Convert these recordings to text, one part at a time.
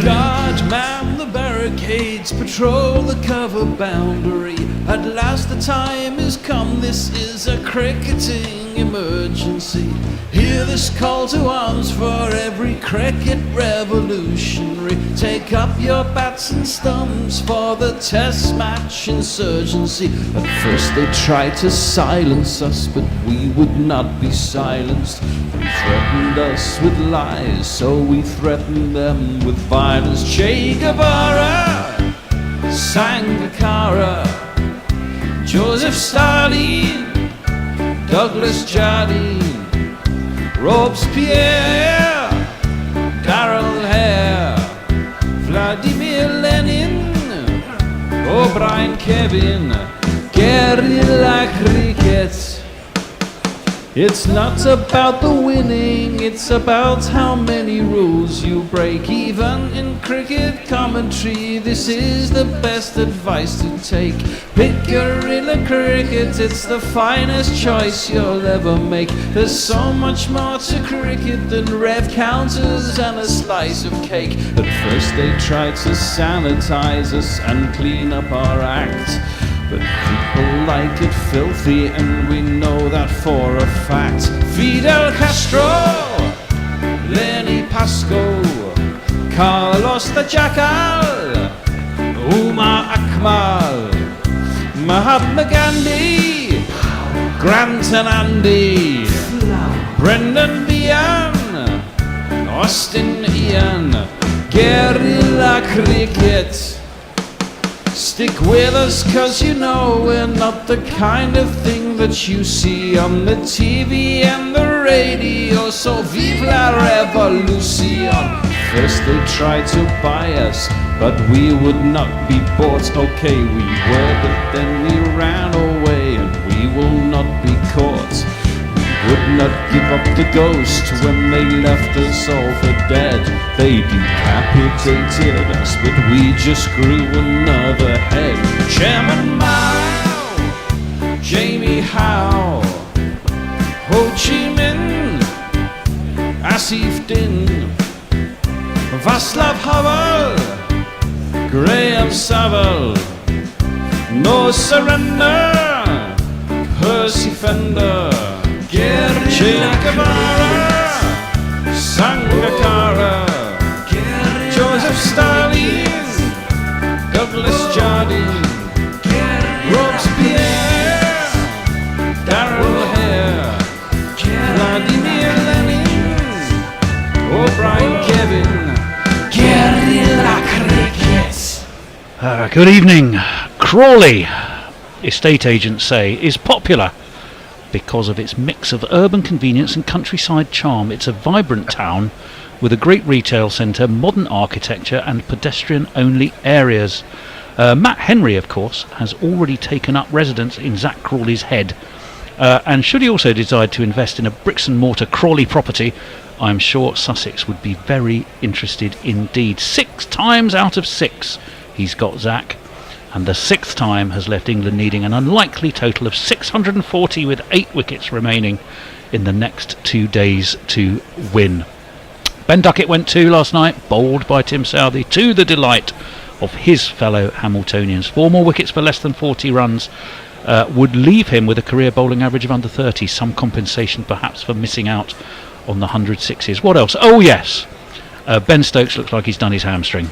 Guard, man the barricades, patrol the cover boundary. At last the time is come, this is a cricketing emergency. Hear this call to arms for every cricket revolutionary. Take up your bats and stumps for the test match insurgency. At first they tried to silence us, but we would not be silenced. They threatened us with lies, so we threatened them with violence. Che Guevara, Sangakkara, Joseph Stalin, Douglas Jardine, Robespierre, Darrell Hare, Vladimir Lenin, O'Brien Kevin, guerrilla cricket. It's not about the winning, it's about how many rules you break. Even in cricket commentary, this is the best advice to take. Pick guerrilla cricket, it's the finest choice you'll ever make. There's so much more to cricket than rev counters and a slice of cake. At first they tried to sanitize us and clean up our act, but people like it filthy, and we know that for a fact. Fidel Castro, Lenny Pasco, Carlos the Jackal, Umar Akmal, Mahatma Gandhi, Grant and Andy, Brendan Behan, Austin Ian, guerrilla cricket. Stick with us, cause you know we're not the kind of thing that you see on the TV and the radio. So vive la revolution. First they tried to buy us, but we would not be bought. Okay, we were, but then we ran away, and we will not be caught. We would not give up the ghost when they left us all for dead. They decapitated us, but we just grew another head. Chairman Mao, Jamie Howe, Ho Chi Minh, Asif Din, Václav Havel, Graham Saville, No Surrender, Percy Fender, Che Guevara, Sangakkara, Joseph Stalin, Douglas Jardine, Robespierre, Darrell Hare, Vladimir Lenin, O'Brien Kevin, guerrilla cricket. Good evening. Crawley, estate agents say, is popular because of its mix of urban convenience and countryside charm. It's a vibrant town with a great retail centre, modern architecture and pedestrian-only areas. Matt Henry, of course, has already taken up residence in Zach Crawley's head. And should he also decide to invest in a bricks-and-mortar Crawley property, I'm sure Sussex would be very interested indeed. 6 times out of 6 he's got Zach. And the 6th time has left England needing an unlikely total of 640 with 8 wickets remaining in the next 2 days to win. Ben Duckett went 2 last night, bowled by Tim Southey, to the delight of his fellow Hamiltonians. 4 more wickets for less than 40 runs would leave him with a career bowling average of under 30, some compensation perhaps for missing out on the 100 sixes. What else? Oh yes, Ben Stokes looks like he's done his hamstring.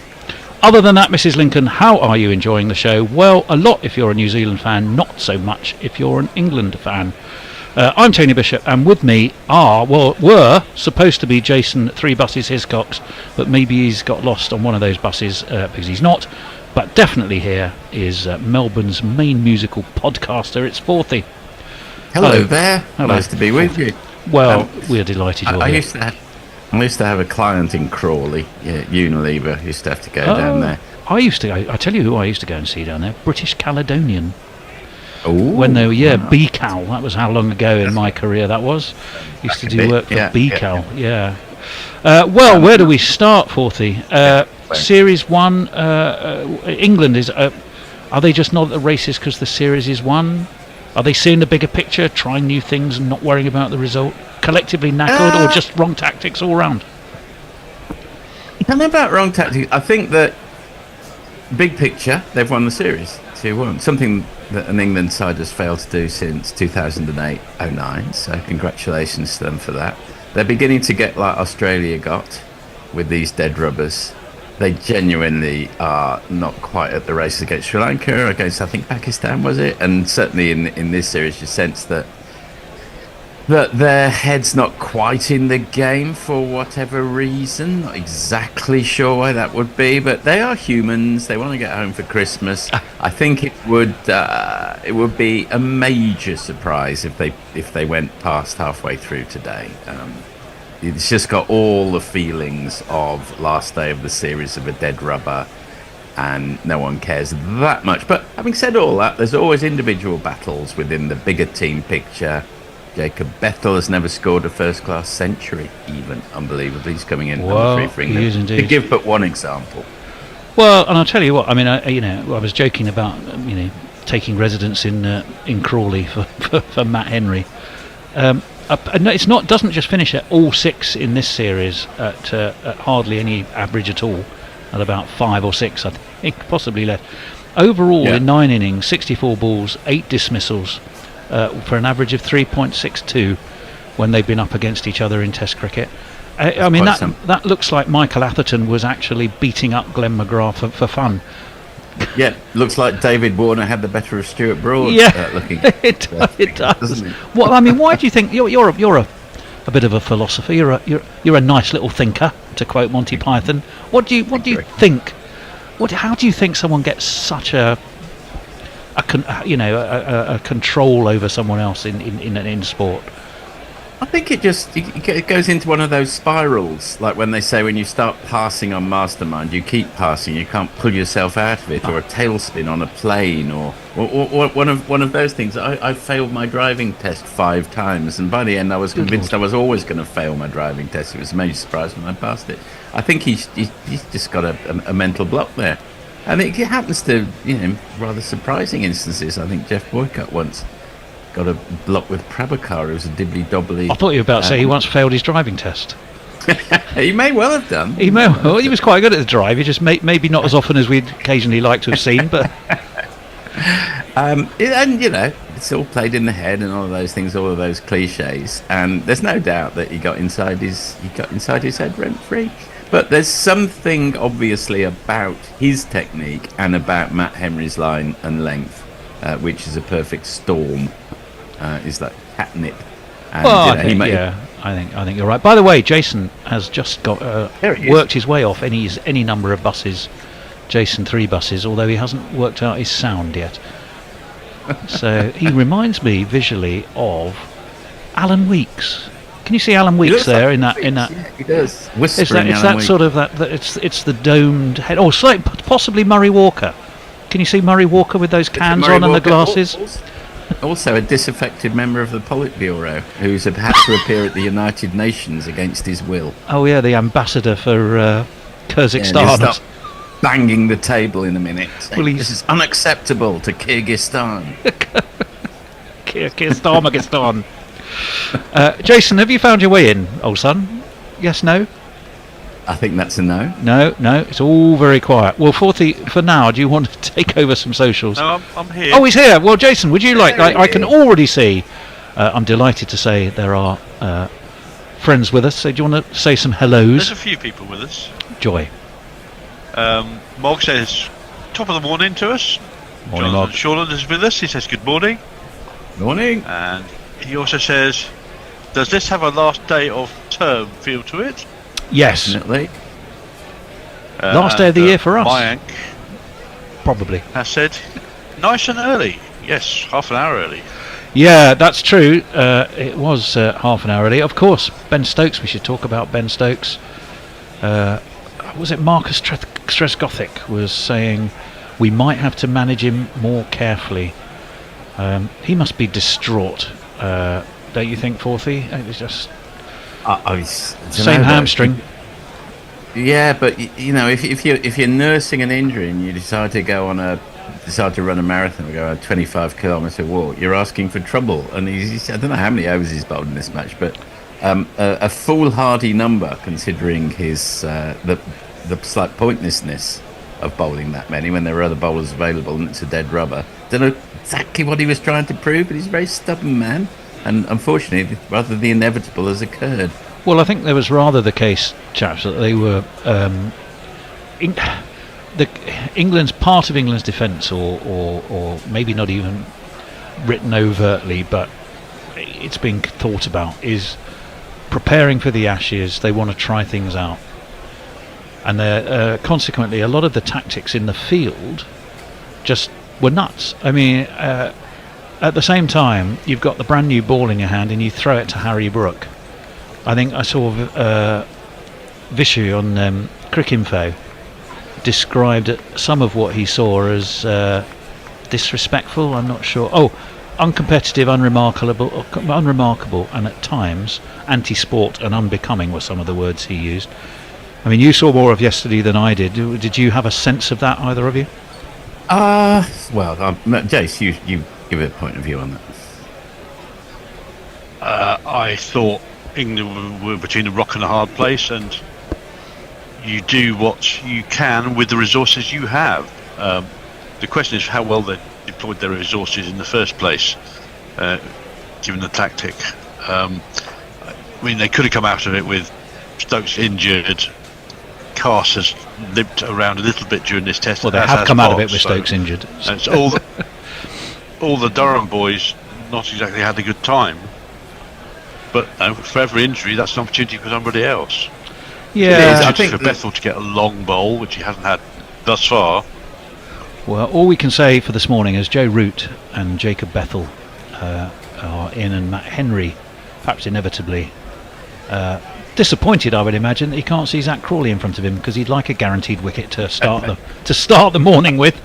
Other than that, Mrs. Lincoln, how are you enjoying the show? Well, a lot if you're a New Zealand fan, not so much if you're an England fan. I'm Tony Bishop, and with me were supposed to be Jason 3 Buses Hiscox, but maybe he's got lost on one of those buses because he's not. But definitely here is Melbourne's main musical podcaster. It's Forthy. Hello there. Hello. Nice to be with you. Well, we're delighted you're here. I used to have a client in Crawley, Unilever. Used to have to go down there. I tell you who I used to go and see down there, British Caledonian. Ooh, when they were, BCal. That was how long ago in my career that was. Used to do work for BCal, yeah. Well, where do we start, Forthy? Series 1, England is... are they just not at the races because the series is won? Are they seeing the bigger picture, trying new things and not worrying about the result? Collectively knackered or just wrong tactics all round? I don't know about wrong tactics. I think that big picture, they've won the series 2-1. Something that an England side has failed to do since 2008-09. So congratulations to them for that. They're beginning to get like Australia got with these dead rubbers. They genuinely are not quite at the race against Sri Lanka, against I think Pakistan, was it? And certainly in this series, you sense that their head's not quite in the game for whatever reason. Not exactly sure why that would be, but they are humans. They want to get home for Christmas. I think it would be a major surprise if they went past halfway through today. It's just got all the feelings of last day of the series of a dead rubber, and no one cares that much. But having said all that, there's always individual battles within the bigger team picture. Jacob Bethell has never scored a first-class century, even, unbelievably. He's coming in number 3 for England. He is indeed. To give but one example. Well, and I'll tell you what, I mean, I was joking about, taking residence in Crawley for Matt Henry. Doesn't just finish at all 6 in this series at hardly any average at all, at about 5 or 6, I think, possibly less. Overall, in 9 innings, 64 balls, 8 dismissals, for an average of 3.62 when they've been up against each other in Test cricket. That looks like Michael Atherton was actually beating up Glenn McGrath for fun. Yeah, looks like David Warner had the better of Stuart Broad. Looking. it does. Doesn't it? Well, I mean, why do you think you're a bit of a philosopher? You're a nice little thinker, to quote Monty Python. What do you think? How do you think someone gets such a control over someone else in sport? I think it goes into one of those spirals, like when they say when you start passing on Mastermind, you keep passing, you can't pull yourself out of it, or a tailspin on a plane, or one of those things. I failed my driving test 5 times, and by the end I was convinced I was always going to fail my driving test. It was a major surprise when I passed it. I think he's just got a mental block there. And it happens to, rather surprising instances. I think Jeff Boycott once got a block with Prabhakar, who was a dibbly-dobbly... I thought you were about to say he once failed his driving test. He may well have done. He was quite good at the drive. He just maybe not as often as we'd occasionally like to have seen, but... it's all played in the head and all of those things, all of those cliches. And there's no doubt that he got inside his head rent-free. But there's something obviously about his technique and about Matt Henry's line and length, which is a perfect storm. Is that catnip? And, I think you're right. By the way, Jason has just got worked his way off any number of buses, Jason 3 buses, although he hasn't worked out his sound yet. So he reminds me visually of Alan Weeks. Can you see Alan Weeks there in that? Yeah, he does. Whispering. It's that sort of that. It's the domed head. Oh, possibly Murray Walker. Can you see Murray Walker with those cans on and the glasses? Also a disaffected member of the Politburo who's had to appear at the United Nations against his will. Oh yeah, the ambassador for Kyrgyzstan. Yeah, banging the table in a minute. This is unacceptable to Kyrgyzstan. Kyrgyzstan. Jason, have you found your way in, old son? Yes, no? I think that's a no. No, it's all very quiet. Well, for now, do you want to take over some socials? No, I'm here. Oh, he's here. Well, Jason, would you like... I can already see... I'm delighted to say there are friends with us. So do you want to say some hellos? There's a few people with us. Joy. Mog says, top of the morning to us. Morning, Mog. Shortland is with us. He says, good morning. Morning. And he also says, does this have a last day of term feel to it? Yes. Definitely. Last day of the year for us. Mayank probably has said, nice and early. Yes, half an hour early. Yeah, that's true. It was half an hour early. Of course, Ben Stokes. We should talk about Ben Stokes. Was it Marcus Trescothick was saying we might have to manage him more carefully. He must be distraught, don't you think, Forthy? It was just same hamstring. Yeah, but if you're nursing an injury and you decide to run a marathon or go a 25-kilometre walk, you're asking for trouble. And he's I don't know how many overs he's bowled in this match, but a foolhardy number considering his the the slight pointlessness of bowling that many when there are other bowlers available and it's a dead rubber. Don't know exactly what he was trying to prove, but he's a very stubborn man, and unfortunately, rather the inevitable has occurred. Well, I think there was rather the case, chaps, that they were England's part of England's defence, or maybe not even written overtly, but it's being thought about, is preparing for the Ashes. They want to try things out, and consequently a lot of the tactics in the field just were nuts. I mean, at the same time, you've got the brand new ball in your hand and you throw it to Harry Brook. I think I saw Vishu on Cricinfo described some of what he saw as disrespectful. I'm not sure. Oh, uncompetitive, unremarkable, and at times anti-sport and unbecoming were some of the words he used. I mean, you saw more of yesterday than I did. Did you have a sense of that, either of you? Well, Jace, you give a point of view on that. I thought England were between a rock and a hard place, and you do what you can with the resources you have. The question is how well they deployed their resources in the first place, given the tactic. I mean, they could have come out of it with Stokes injured. Cass has limped around a little bit during this test. Well, they have come out of it with Stokes injured. And it's all the Durham boys not exactly had a good time. But for every injury, that's an opportunity for somebody else. Yeah, I think for Bethell to get a long bowl, which he hasn't had thus far. Well, all we can say for this morning is Joe Root and Jacob Bethell are in, and Matt Henry, perhaps inevitably, disappointed, I would imagine, that he can't see Zach Crawley in front of him, because he'd like a guaranteed wicket to start the morning with.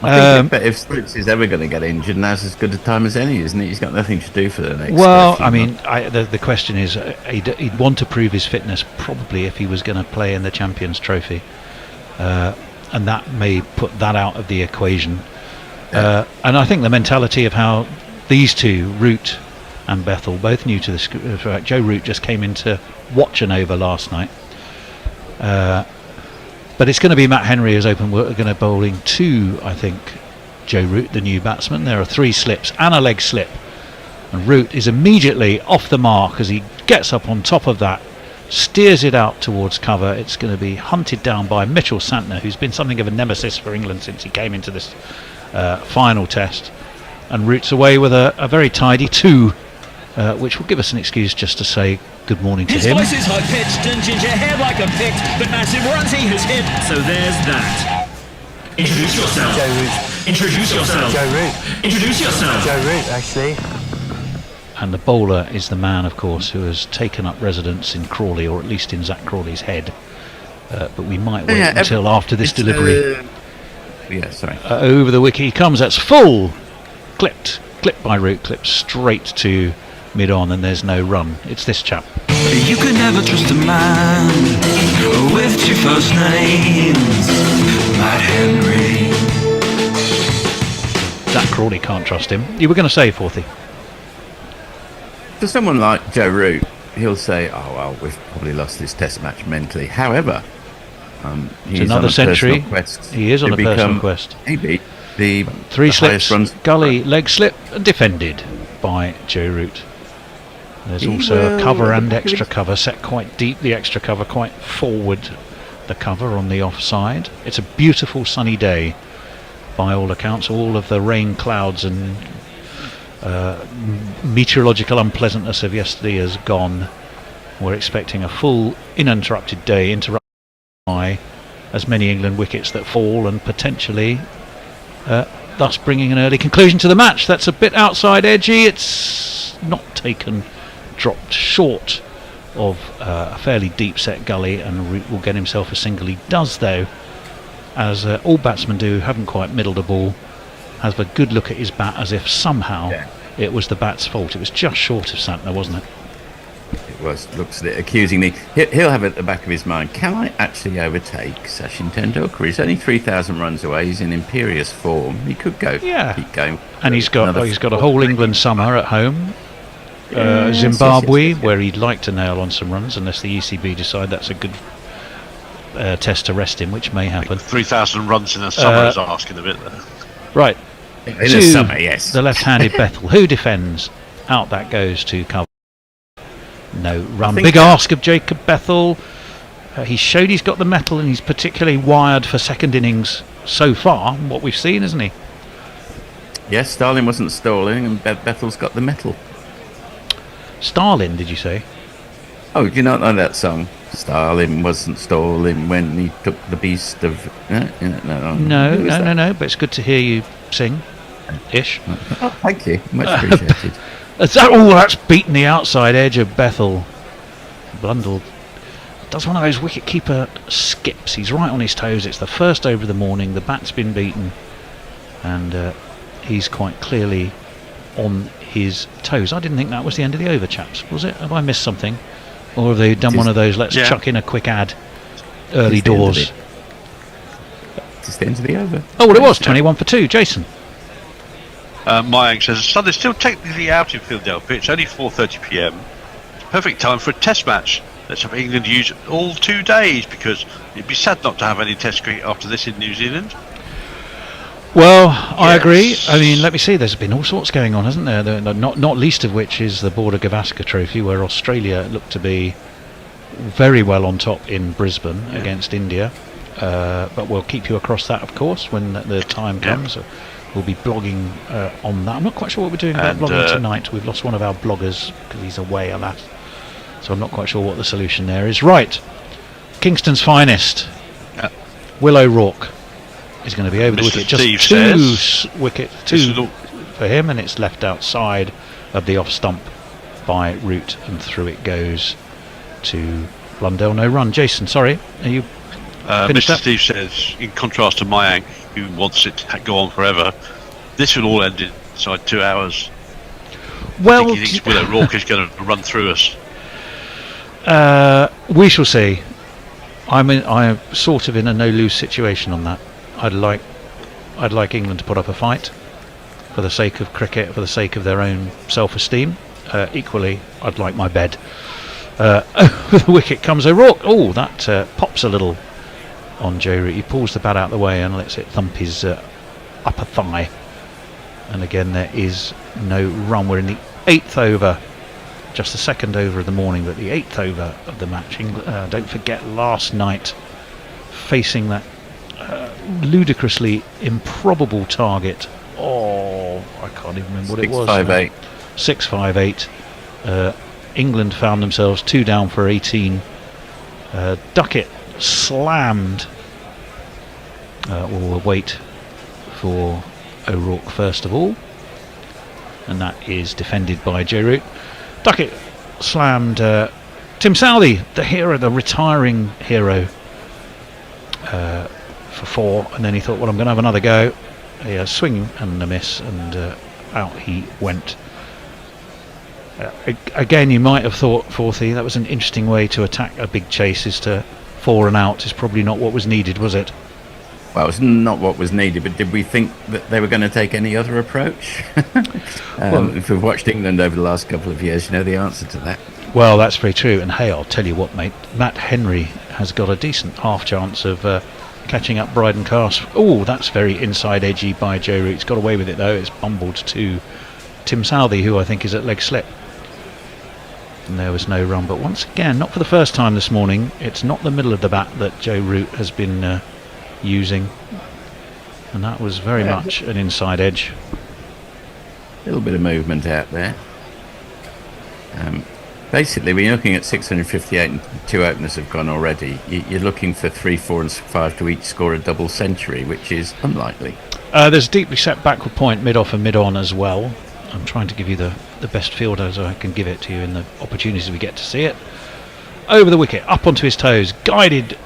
I think if Stokes is ever going to get injured, now's as good a time as any, isn't it? He's got nothing to do for the next. Well, I mean, the question is, he'd want to prove his fitness probably if he was going to play in the Champions Trophy, and that may put that out of the equation. And I think the mentality of how these two, Root and Bethell, both new to the Joe Root just came in to watch an over last night. But it's going to be Matt Henry as open. We're going to bowling to, I think, Joe Root, the new batsman. There are 3 slips and a leg slip, and Root is immediately off the mark as he gets up on top of that, steers it out towards cover. It's going to be hunted down by Mitchell Santner, who's been something of a nemesis for England since he came into this final test, and Root's away with a very tidy 2, which will give us an excuse just to say good morning to him. His voice is high-pitched and ginger hair like a picked, but massive runs he has hit. So there's that. Introduce yourself. Joe Root. Introduce yourself. Joe Root. Introduce yourself. Joe Root, actually. And the bowler is the man, of course, who has taken up residence in Crawley, or at least in Zach Crawley's head. But we might wait until after this delivery. Over the wicket he comes. That's full. Clipped by Root. Clipped straight to mid-on, and there's no run. It's this chap. You can never trust a man with 2 first names. Matt Henry. Zach Crawley can't trust him. You were going to say, Forthy? For someone like Joe Root, he'll say, "Oh well, we've probably lost this Test match mentally." However, he's another on a century. Quest He is on a personal quest. Maybe the 3 slips, runs. gully, leg slip, and defended by Joe Root. There's also a cover and extra cover set quite deep. The extra cover quite forward. The cover on the offside. It's a beautiful sunny day, by all accounts. All of the rain clouds and meteorological unpleasantness of yesterday has gone. We're expecting a full uninterrupted day, interrupted by as many England wickets that fall, and potentially thus bringing an early conclusion to the match. That's a bit outside edgy. It's not taken, dropped short of a fairly deep set gully, and Root will get himself a single. He does, though, as all batsmen do, haven't quite middled a ball, has a good look at his bat as if somehow it was the bat's fault. It was just short of Santner, wasn't it? It was. Looks at it accusingly. He'll have at the back of his mind, can I actually overtake Sachin Tendulkar? He's only 3,000 runs away. He's in imperious form. He could go. Keep going. And he's got a whole England summer at home. Zimbabwe, where he'd like to nail on some runs, unless the ECB decide that's a good Test to rest him, which may happen. 3,000 runs in the summer is asking a bit there. Right. In the summer, yes. The left-handed Bethell. Who defends? Out that goes to cover. No run. Big ask of Jacob Bethell. He showed he's got the mettle, and he's particularly wired for second innings so far, what we've seen, isn't he? Yes, Stalin wasn't stalling, and Bethell's got the metal. Stalin, did you say? Oh, do you not know that song? Stalin wasn't stalling when he took the beast of... No, but it's good to hear you sing. Ish. Oh, thank you. Much appreciated. That's beaten the outside edge of Bethell. Blundell does one of those wicket-keeper skips. He's right on his toes. It's the first over of the morning. The bat's been beaten. And he's quite clearly on his toes. I didn't think that was the end of the over, chaps. Was it? Have I missed something? Or have they done one of those, let's chuck in a quick ad, early doors? Just the end of the over. Oh, well, it was 21 for 2. Jason? Mayank says, the sun is still technically out in Philadelphia. Pitch, only 4:30 p.m. Perfect time for a test match. Let's have England use all 2 days, because it'd be sad not to have any test cricket after this in New Zealand. Well, I agree. I mean, let me see. There's been all sorts going on, hasn't there? Not least of which is the Border Gavaskar Trophy, where Australia looked to be very well on top in Brisbane against India. But we'll keep you across that, of course, when the time comes. We'll be blogging on that. I'm not quite sure what we're doing about blogging tonight. We've lost one of our bloggers because he's away on that. So I'm not quite sure what the solution there is. Right. Kingston's finest. Will O'Rourke is going to be over the wicket. Just two for him, and it's left outside of the off stump by Root, and through it goes to Blundell. No run. Jason, sorry, are you finished Mr. up? Steve says, in contrast to Mayank, who wants it to go on forever, this will all end inside 2 hours. Well, I think he thinks Will O'Rourke is going to run through us. We shall see. I'm sort of in a no-lose situation on that. I'd like England to put up a fight for the sake of cricket, for the sake of their own self-esteem. Equally, I'd like my bed. Over the wicket comes O'Rourke. Oh, that pops a little on Joe Root. He pulls the bat out of the way and lets it thump his upper thigh. And again, there is no run. We're in the 8th over. Just the 2nd over of the morning, but the 8th over of the match. Don't forget, last night, facing that ludicrously improbable target. Oh, I can't even remember what it was. 658. 658. England found themselves 2 down for 18. Duckett slammed. We'll wait for O'Rourke first of all, and that is defended by Joe Root. Duckett slammed Tim Southey, the hero, the retiring hero, for 4, and then he thought, well, I'm going to have another go. A swing and a miss, and out he went. Again, you might have thought, Forthy, that was an interesting way to attack a big chase, is to 4 and out. Is probably not what was needed, was it? Well, it's not what was needed, but did we think that they were going to take any other approach? If we've watched England over the last couple of years, you know the answer to that. Well, that's very true. And hey, I'll tell you what, mate, Matt Henry has got a decent half chance of catching up Bryden Castle. Oh, that's very inside edgy by Joe Root. He's got away with it though. It's bumbled to Tim Southey, who I think is at leg slip. And there was no run. But once again, not for the first time this morning, it's not the middle of the bat that Joe Root has been using, and that was very much an inside edge. A little bit of movement out there. Basically, when you're looking at 658 and 2 openers have gone already, you're looking for 3, 4 and 5 to each score a double century, which is unlikely. There's a deeply set backward point mid-off and mid-on as well. I'm trying to give you the best field as I can give it to you in the opportunities we get to see it. Over the wicket, up onto his toes, guided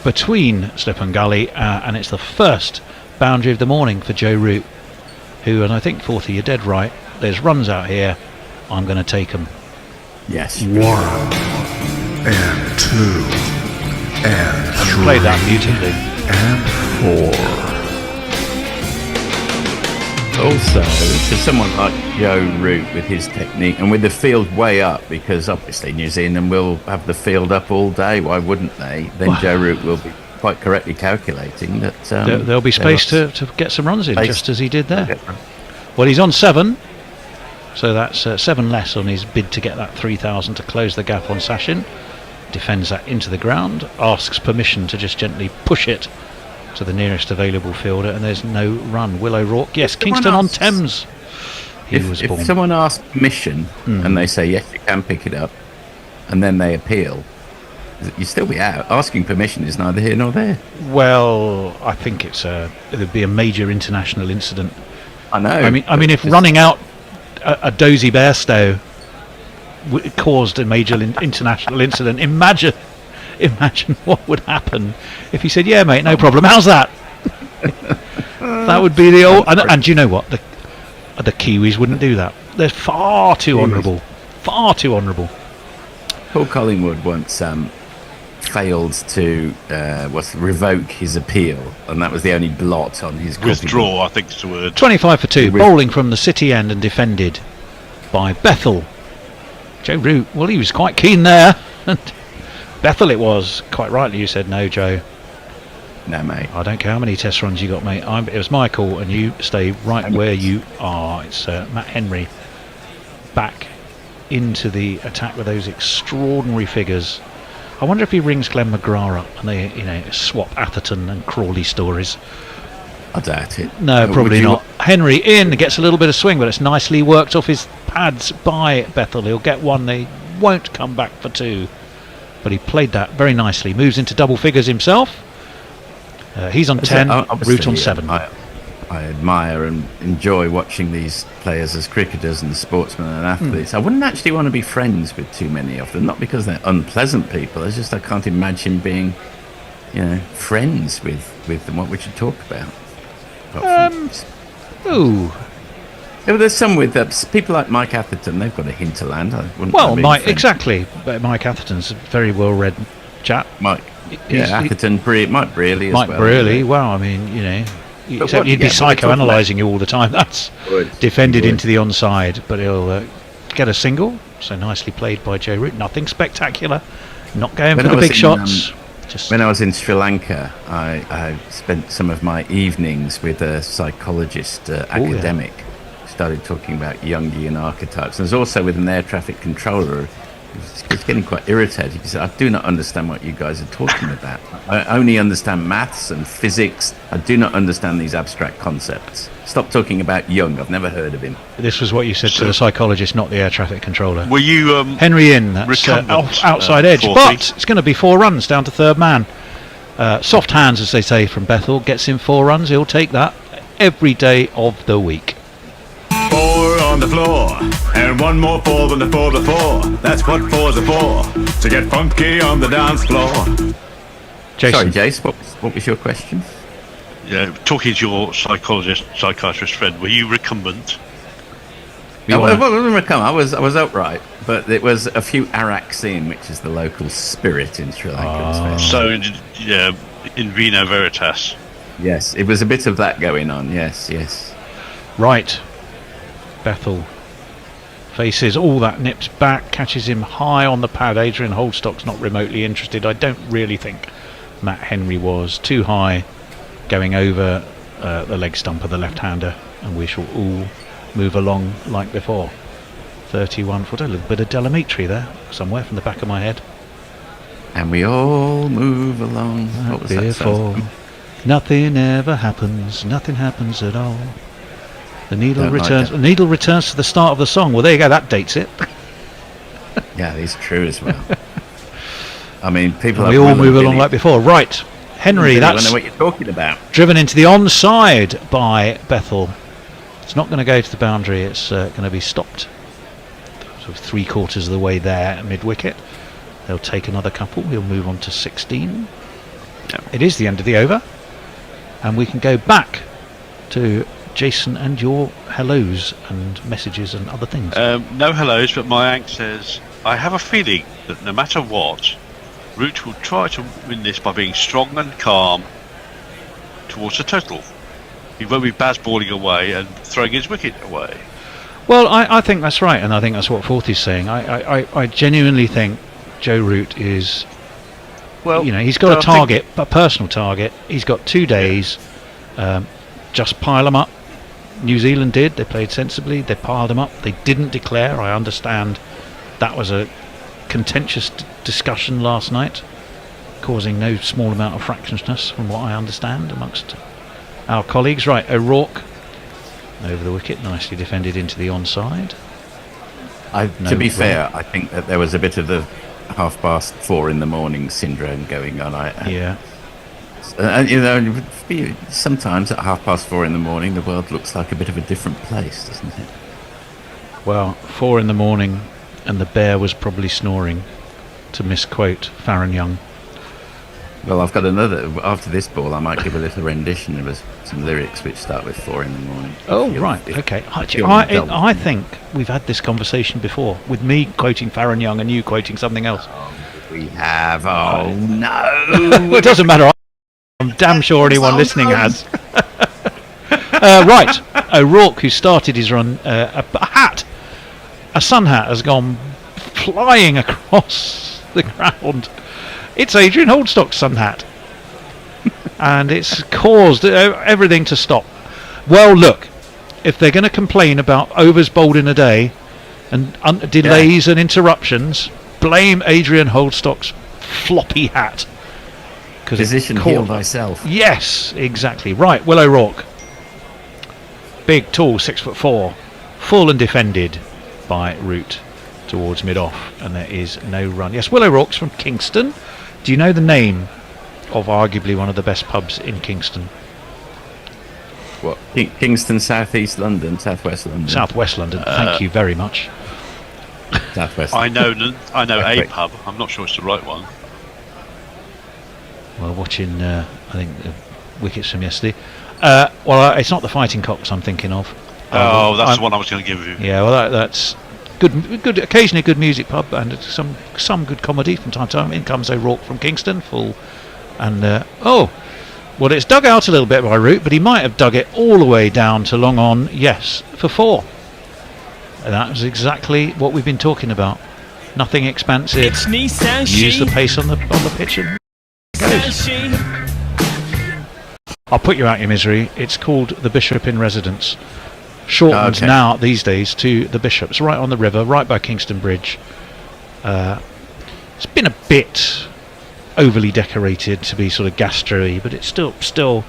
between slip and gully, and it's the first boundary of the morning for Joe Root, who, and I think, Forthy, you're dead right, there's runs out here, I'm going to take them. Yes. 1 and 2 and 3 Played that beautifully. and 4. Also, to someone like Joe Root with his technique and with the field way up, because obviously New Zealand will have the field up all day. Why wouldn't they? Then Joe Root will be quite correctly calculating that there'll be space to get some runs in, just as he did there. Well, he's on 7, so that's 7 less on his bid to get that 3,000 to close the gap on Sachin. Defends that into the ground, asks permission to just gently push it to the nearest available fielder, and there's no run. Will O'Rourke, yes, Kingston on Thames. If someone asks permission and they say yes, you can pick it up, and then they appeal, you still be out. Asking permission is neither here nor there. Well, I think it'd be a major international incident. I know. I mean, if running out a dozy Bairstow caused a major international incident, imagine what would happen if he said, "Yeah, mate, no problem. How's that?" That would be the old. And you know what? The Kiwis wouldn't do that. They're far too honourable. Far too honourable. Paul Collingwood once failed to revoke his appeal, and that was the only blot on his withdraw. I think it's the word. 25 for 2, bowling from the city end and defended by Bethell. Joe Root, well, he was quite keen there. And Bethell, it was quite rightly. You said no, Joe. No, mate. I don't care how many test runs you got, mate. It was my call, and you stay right where you are. It's Matt Henry back into the attack with those extraordinary figures. I wonder if he rings Glenn McGrath up and they, swap Atherton and Crawley stories. I doubt it. No, probably not. Henry in, gets a little bit of swing, but it's nicely worked off his pads by Bethell. He'll get 1. They won't come back for 2. But he played that very nicely. Moves into double figures himself. He's on 10, Root on 7. I admire and enjoy watching these players as cricketers and sportsmen and athletes. I wouldn't actually want to be friends with too many of them, not because they're unpleasant people. It's just I can't imagine being, friends with them. What would you talk about? There's some with people like Mike Atherton. They've got a hinterland. Mike, exactly. But Mike Atherton's a very well-read chap. Atherton, Mike Brearley as well. Mike Brearley, well, I mean, except he'd be psychoanalyzing you all the time. That's defended into the onside, but he'll get a single. So nicely played by Joe Root. Nothing spectacular. Not going for the big shots. When I was in Sri Lanka, I spent some of my evenings with a psychologist, academic. Started talking about Jungian archetypes. And there's also with an air traffic controller. It's getting quite irritated. He said, I do not understand what you guys are talking about. I only understand maths and physics. I do not understand these abstract concepts. Stop talking about Jung. I've never heard of him. This was what you said to the psychologist, not the air traffic controller. Were you Henry in, that's outside edge, but it's going to be 4 runs down to third man. Soft hands, as they say from Bethell, gets him 4 runs. He'll take that every day of the week. 4 on the floor, and 1 more 4 than the 4 before. That's what 4s are for, to get funky on the dance floor. Jason. Sorry, Jace, what was your question? Yeah, talking to your psychiatrist friend, were you recumbent? I wasn't recumbent. I was upright, but it was a few araks in, which is the local spirit in Sri Lanka. So, in vino veritas. Yes, it was a bit of that going on. Yes. Right. Bethell faces all that, nips back, catches him high on the pad. Adrian Holdstock's not remotely interested. I don't really think Matt Henry was. Too high, going over the leg stump of the left-hander, and we shall all move along like before. 31 foot, a little bit of Delamitri there, somewhere from the back of my head. And we all move along. What was before. That nothing ever happens, nothing happens at all. The needle returns. The needle returns to the start of the song. Well, there you go. That dates it. Yeah, it's true as well. I mean, people. We all move along like before. Right, Henry. That's what you're talking about. Driven into the onside by Bethell. It's not going to go to the boundary. It's going to be stopped. Sort of 3/4 of the way there, mid wicket. They'll take another couple. He'll move on to 16. It is the end of the over, and we can go back to Jason and your hellos and messages and other things. No hellos, but my Ank says, I have a feeling that no matter what, Root will try to win this by being strong and calm towards the total. He won't be baz balling away and throwing his wicket away. Well, I think that's right, and I think that's what Forth is saying. I genuinely think Joe Root is, Well, he's got a target, a personal target. He's got 2 days. Just pile them up. New Zealand did. They played sensibly. They piled them up. They didn't declare. I understand that was a contentious discussion last night, causing no small amount of fractiousness, from what I understand, amongst our colleagues. Right, O'Rourke over the wicket, nicely defended into the onside. To be fair, I think that there was a bit of the 4:30 in the morning syndrome going on. Yeah. And sometimes at 4:30 in the morning, the world looks like a bit of a different place, doesn't it? Well, 4 in the morning, and the bear was probably snoring, to misquote Farron Young. Well, I've got another. After this ball, I might give a little rendition of some lyrics which start with 4 in the morning. Oh, right, okay. I think we've had this conversation before, with me quoting Farron Young and you quoting something else. We have. Oh, no. Well, it doesn't matter. I'm damn sure anyone listening has. Right, O'Rourke, who started his run, a sun hat has gone flying across the ground. It's Adrian Holdstock's sun hat, and it's caused everything to stop. Well, look, if they're going to complain about overs bowled in a day and delays and interruptions, blame Adrian Holdstock's floppy hat. Position heal thyself. Yes, exactly. Right, Will O'Rourke. Big, tall, 6'4", full and defended by Root towards mid-off, and there is no run. Yes, Will O'Rourke's from Kingston. Do you know the name of arguably one of the best pubs in Kingston? What? Kingston, southeast London, southwest London. Southwest London. Thank you very much. Southwest. I know a pub. I'm not sure it's the right one. Well, watching, I think, the wickets from yesterday. Well, it's not the Fighting Cocks I'm thinking of. That's the one I was going to give you. Yeah, well, that's good. Occasionally a good music pub and some good comedy from time to time. In comes O'Rourke from Kingston, full, and well, it's dug out a little bit by Root, but he might have dug it all the way down to long on. Yes, for 4. And that was exactly what we've been talking about. Nothing expansive. Use the pace on the pitch and goes. I'll put you out your misery. It's called the Bishop in Residence. Shortened now these days to the Bishops, right on the river, right by Kingston Bridge. It's been a bit overly decorated to be sort of gastro-y, but it's still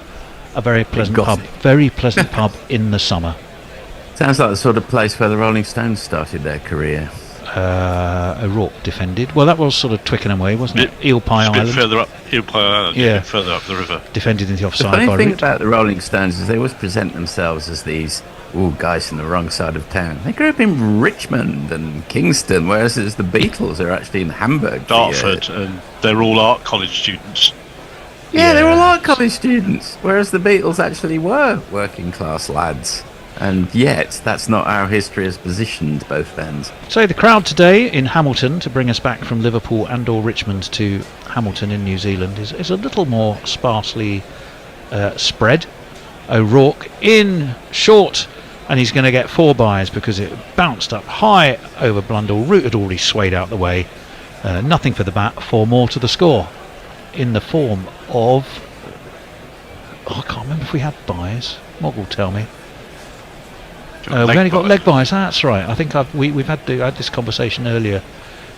a very pleasant pub. Very pleasant pub in the summer. Sounds like the sort of place where the Rolling Stones started their career. O'Rourke defended. Well, that was sort of Twickenham way, wasn't it? Eel Pie Island. A bit further up, Eel Pie Island. Yeah, further up the river. Defended in the offside by The funny thing Root. about the Rolling Stones is they always present themselves as these guys from the wrong side of town. They grew up in Richmond and Kingston, whereas the Beatles are actually in Hamburg. Dartford, and they're all art college students. Yeah, they were all art college students, whereas the Beatles actually were working class lads. And yet, that's not how history has positioned both bands. So the crowd today in Hamilton, to bring us back from Liverpool and or Richmond to Hamilton in New Zealand, is a little more sparsely spread. O'Rourke in short, and he's going to get 4 byes because it bounced up high over Blundell. Root had already swayed out the way. Nothing for the bat, 4 more to the score. In the form of... I can't remember if we had byes. Mog will tell me. We've only got leg byes. That's right. I think we've had this conversation earlier.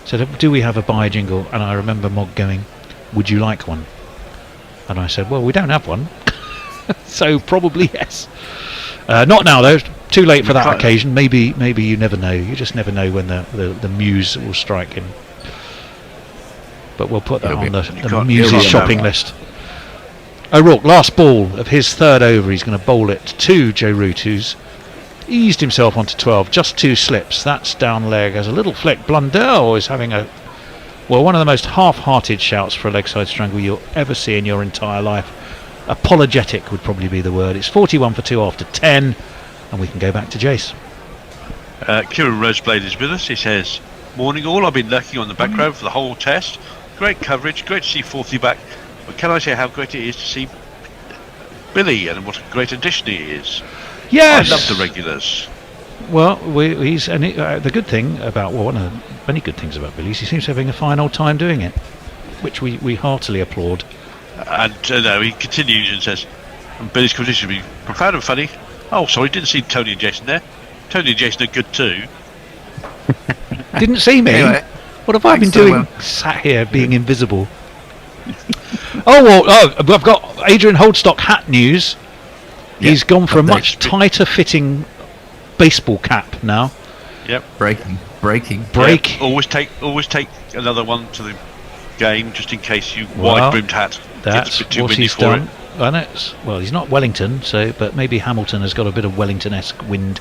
Said, do we have a bye jingle? And I remember Mog going, "Would you like one?" And I said, "Well, we don't have one, so probably yes." Not now though. Too late for that occasion. Maybe you never know. You just never know when the muse will strike him. But we'll put that on the muse's shopping list. O'Rourke, last ball of his 3rd over. He's going to bowl it to Joe Root, who's eased himself onto 12, just 2 slips. That's down leg as a little flick. Blundell is having one of the most half-hearted shouts for a leg side strangle you'll ever see in your entire life. Apologetic would probably be the word. It's 41 for 2 after 10, and we can go back to Jace. Kieran Roseblade is with us. He says, "Morning all, I've been lurking on the back row for the whole test. Great coverage, great to see Forthy back. But can I say how great it is to see Billy and what a great addition he is? Yes, I love the regulars." Well, the good thing about one of the many good things about Billy is he seems to be having a fine old time doing it, which we heartily applaud. And he continues and says, and Billy's competition will be profound and funny. Oh, sorry, didn't see Tony and Jason there. Tony and Jason are good too. Didn't see me? Anyway, What have I been doing? Sat here being invisible. I've got Adrian Holdstock hat news. He's gone for a much tighter fitting baseball cap now. Yep. Breaking. Yep. Always take another one to the game just in case you wide-brimmed hat gets a bit too what windy he's for done. it. Well, he's not Wellington, but maybe Hamilton has got a bit of Wellington-esque wind.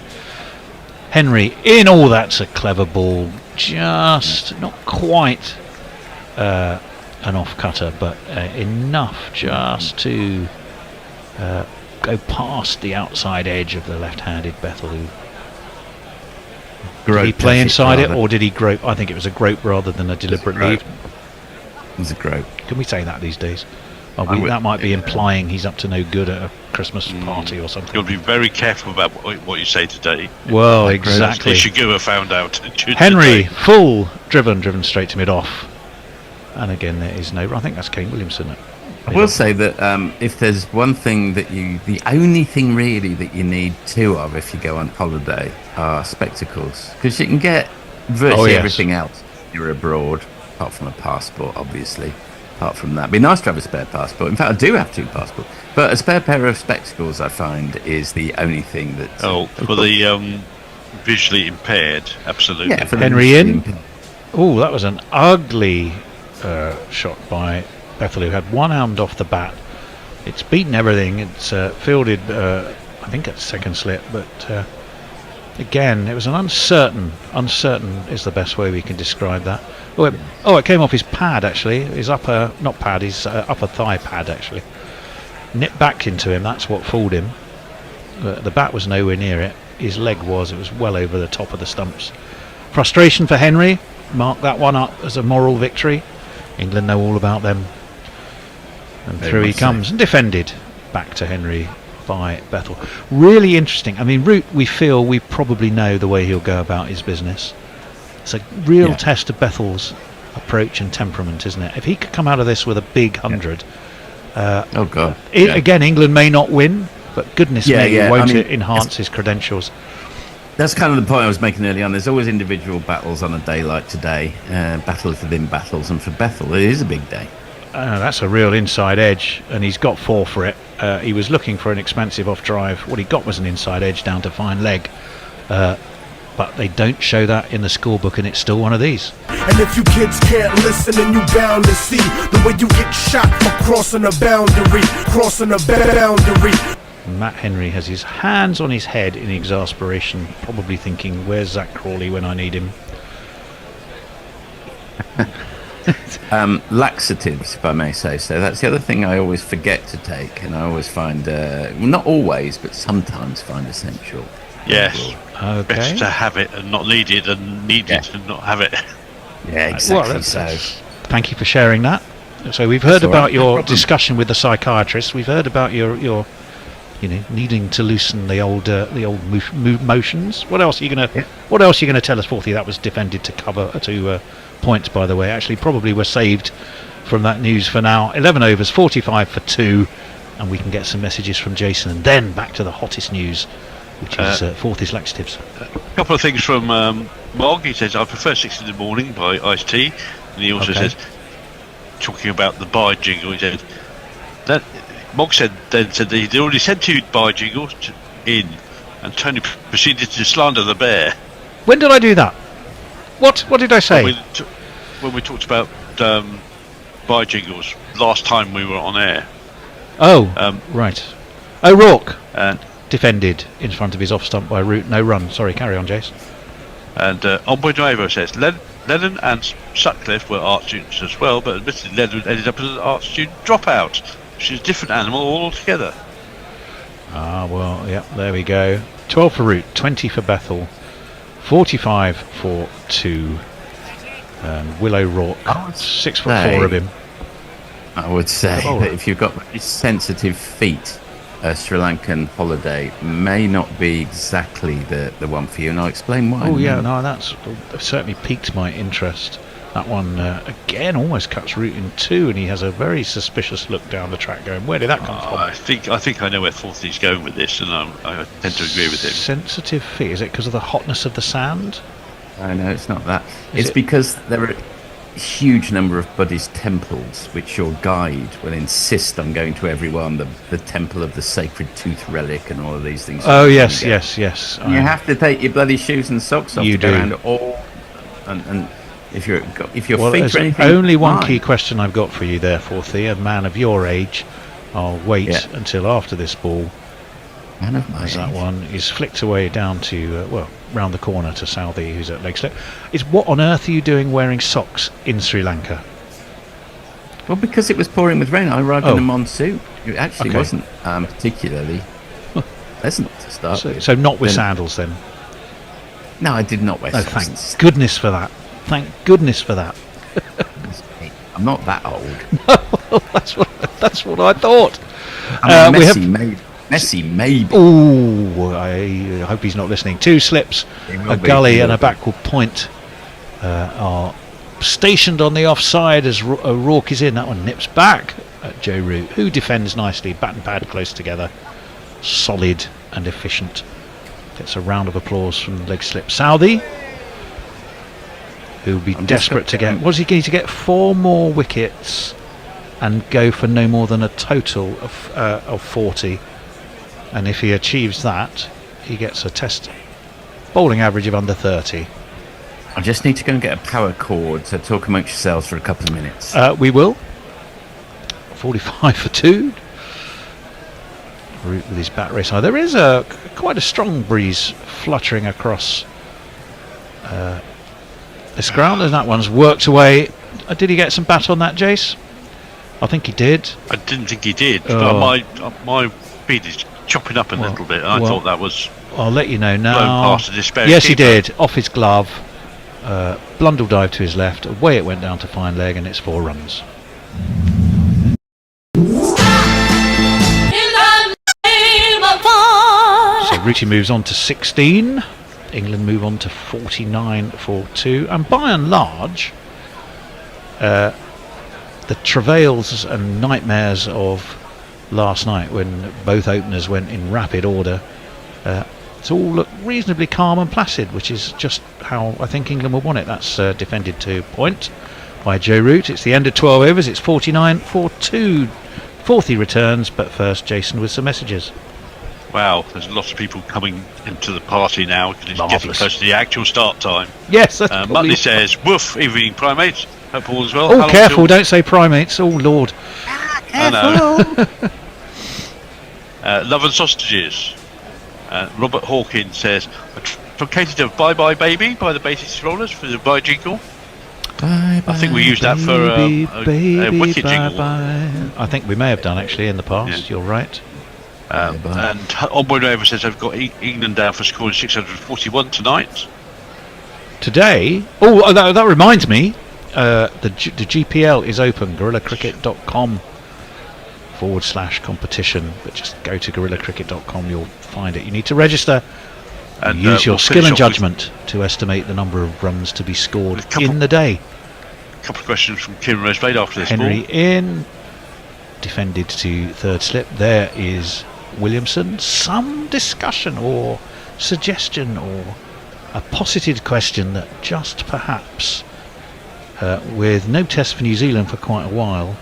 Henry in. That's a clever ball. Just not quite an off-cutter, but enough just to go past the outside edge of the left-handed Bethell. Did he play inside it, or did he grope? I think it was a grope rather than a deliberate lead. It was a grope. Can we say that these days? That might be implying he's up to no good at a Christmas party or something. You've got to be very careful about what you say today. Well, exactly. Ishiguro found out. Henry, full driven straight to mid-off. And again, there is no... I think that's Kane Williamson. I will say that if there's one thing the only thing really that you need two of if you go on holiday are spectacles. Because you can get virtually everything else if you're abroad, apart from a passport, obviously. Apart from that, it'd be nice to have a spare passport. In fact, I do have two passports, but a spare pair of spectacles, I find, is the only thing that. For the visually impaired, absolutely. Yeah, for Henry in. That was an ugly shot by Bethell, who had one armed off the bat. It's beaten everything. It's fielded, I think, at second slip, but again, it was an uncertain. Uncertain is the best way we can describe that. It came off his pad, actually. His upper thigh pad, actually. Nipped back into him, that's what fooled him. The bat was nowhere near it. His leg was. It was well over the top of the stumps. Frustration for Henry. Mark that one up as a moral victory. England know all about them. And through he comes and defended back to Henry by Bethell. Really interesting. I mean, Root, we feel we probably know the way he'll go about his business. It's a real test of Bethell's approach and temperament, isn't it? If he could come out of this with a big 100, again, England may not win, but goodness me, won't it enhance his credentials? That's kind of the point I was making earlier on. There's always individual battles on a day like today, battles within battles, and for Bethell, it is a big day. That's a real inside edge, and he's got 4 for it. He was looking for an expansive off drive. What he got was an inside edge down to fine leg. But they don't show that in the scorebook, and it's still one of these. And if you kids can't listen, then you bound to see the way you get shot for crossing a boundary. Matt Henry has his hands on his head in exasperation, probably thinking, where's Zach Crawley when I need him? Laxatives, if I may say so. That's the other thing I always forget to take, and I always find, not always, but sometimes find essential. Yes. Okay. Better to have it and not need it than need it and not have it. Yeah, exactly. Thank you for sharing that. So we've heard about your discussion with the psychiatrist. We've heard about your needing to loosen the old motions. What else are you going to tell us, Forthy? That was defended to cover 2 points, by the way. Actually, probably were saved from that news for now. 11 overs, 45 for 2, and we can get some messages from Jason, and then back to the hottest news, which is Forthy's laxatives. A couple of things from Mog. He says, I prefer 6 in the morning by Ice-T. And he also says, talking about the buy jingle, he said, that Mog said that he'd already sent 2 buy jingles in, and Tony proceeded to slander the bear. When did I do that? What did I say? When we talked about buy jingles last time we were on air. Right. O'Rourke defended in front of his off stump by Root. No run. Sorry, carry on, Jace. And Omboy Nuevo says Lennon and Sutcliffe were art students as well, but admittedly Lennon ended up as an art student dropout, which is a different animal altogether. There we go. 12 for Root, 20 for Bethell, 45 for 2. And Will O'Rourke, 6'4" of him. I would say that if you've got very sensitive feet, a Sri Lankan holiday may not be exactly the one for you, and I'll explain why. Oh yeah, no, that's certainly piqued my interest. That one again almost cuts route in two, and he has a very suspicious look down the track, going, "Where did that come from?" I think I know where Forthy's going with this, and I tend to agree with him. Sensitive feet. Is it because of the hotness of the sand? No, it's not that. It's because there are a huge number of Buddhist temples which your guide will insist on going to every one. The temple of the sacred tooth relic and all of these things. Oh yes, yes. And you have to take your bloody shoes and socks off You to go do. around all. And if your Well, feet there's or anything. only one fine. key question I've got for you there, Forthy, a man of your age. I'll wait until after this ball. Man of my As that age. one is flicked away down to, round the corner to Southey, who's at leg slip. Is what on earth are you doing wearing socks in Sri Lanka? Well, because it was pouring with rain, I arrived in a monsoon. It actually Okay. wasn't particularly pleasant to start with. So not with Then- sandals then? No, I did not wear Oh, socks. thank goodness for that. Thank goodness for that. I'm not that old. That's what I thought. I mean, we Messi, maybe. Oh, I hope he's not listening. Two slips, He will a be, gully he and will a be. backward point are stationed on the offside as O'Rourke is in. That one nips back at Joe Root, who defends nicely, bat and pad close together, solid and efficient. Gets a round of applause from leg slip Southey, who will be desperate to get. What does he need to get? 4 more wickets and go for no more than a total of 40. And if he achieves that, he gets a test bowling average of under 30. I just need to go and get a power cord, so talk amongst yourselves for a couple of minutes. We will. 45 for 2. Root with his bat race high. There is quite a strong breeze fluttering across this ground, and that one's worked away. Did he get some bat on that, Jace? I think he did. I didn't think he did, Oh. but my feed is chopping up a little bit, and I thought that was I'll let you know blown now. past the despair. Yes, he did. Off his glove. Blundell dive to his left. Away it went down to fine leg, and it's 4 runs. So Rooty moves on to 16. England move on to 49 for 2. And by and large, the travails and nightmares of last night, when both openers went in rapid order, it's all looked reasonably calm and placid, which is just how I think England will want it. That's defended to point by Joe Root. It's the end of 12 overs. It's 49 for 2. Forthy returns, but first Jason with some messages. Wow, there's lots of people coming into the party now because it's getting Marvellous. close to the actual start time. Yes, that's probably... Muttley says, "Woof, evening primates." Hope all is well. Oh, How long careful! till- Don't say primates. Oh Lord! I know. Love and sausages. Robert Hawkins says, "Truncated of Bye Bye Baby" by the Basic Rollers for the bye jingle. Bye, I think we used that for a wicked jingle. I think we may have done actually in the past. Yeah. You're right. And Onboard Over says, "I've got England down for scoring 641 tonight." Today, that reminds me, the GPL is open. GorillaCricket.com/competition. But just go to GorillaCricket.com. You'll find it. You need to register. And Use your we'll skill finish and off judgment to estimate the number of runs to be scored With a couple- in the day. A couple of questions from Kim Roseblade after this Henry ball. in, defended to third slip. There is Williamson. Some discussion or suggestion or a posited question that just perhaps, with no test for New Zealand for quite a while,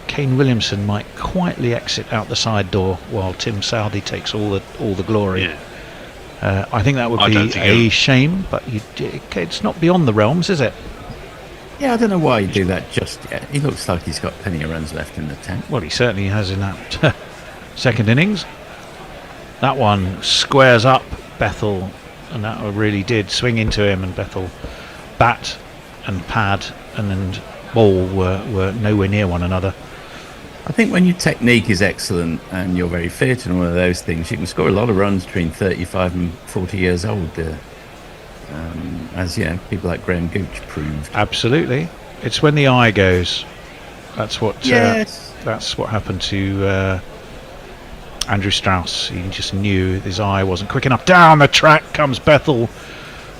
Kane Williamson might quietly exit out the side door while Tim Southey takes all the glory. Yeah. I think that would I don't be think a shame, but it's not beyond the realms, is it? Yeah, I don't know why you do that just yet. He looks like he's got plenty of runs left in the tank. Well, he certainly has in that second innings. That one squares up Bethell, and that really did swing into him, and Bethell bat and pad and then ball were nowhere near one another. I think when your technique is excellent and you're very fit and all of those things, you can score a lot of runs between 35 and 40 years old, as people like Graham Gooch proved. Absolutely, it's when the eye goes. That's what. Yes. That's what happened to Andrew Strauss, he just knew his eye wasn't quick enough. Down the track comes Bethell.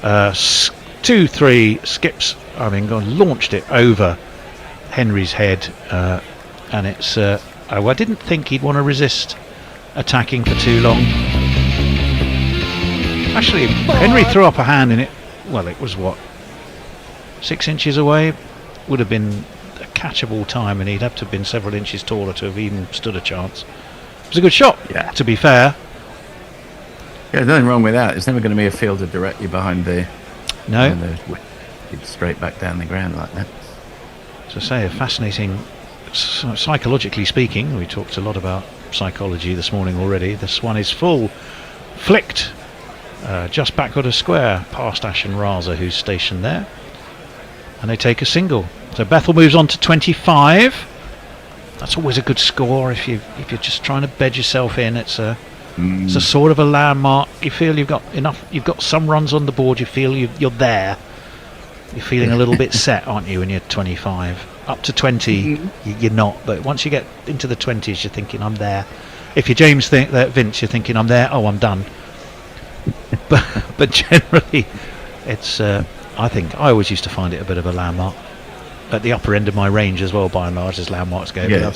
2-3 skips. Launched it over Henry's head, and it's. I didn't think he'd want to resist attacking for too long. Actually, Henry threw up a hand in it. Well, it was 6 inches away. Would have been a catchable time, and he'd have to have been several inches taller to have even stood a chance. It was a good shot, to be fair. Yeah, there's nothing wrong with that. It's never going to be a fielder directly behind the. No. It's straight back down the ground like that. So, say, a fascinating, psychologically speaking, we talked a lot about psychology this morning already. This one is full, flicked, just backward of square, past Ash and Raza, who's stationed there. And they take a single. So Bethell moves on to 25. That's always a good score if you're just trying to bed yourself in. It's a sort of a landmark. You feel you've got enough. You've got some runs on the board. You feel you're there. You're feeling a little bit set, aren't you, when you're 25? Up to 20, you're not. But once you get into the 20s, you're thinking, I'm there. If you're Vince, you're thinking, I'm there. Oh, I'm done. but generally, it's. I think I always used to find it a bit of a landmark. At the upper end of my range as well, by and large, as landmarks go. Yeah.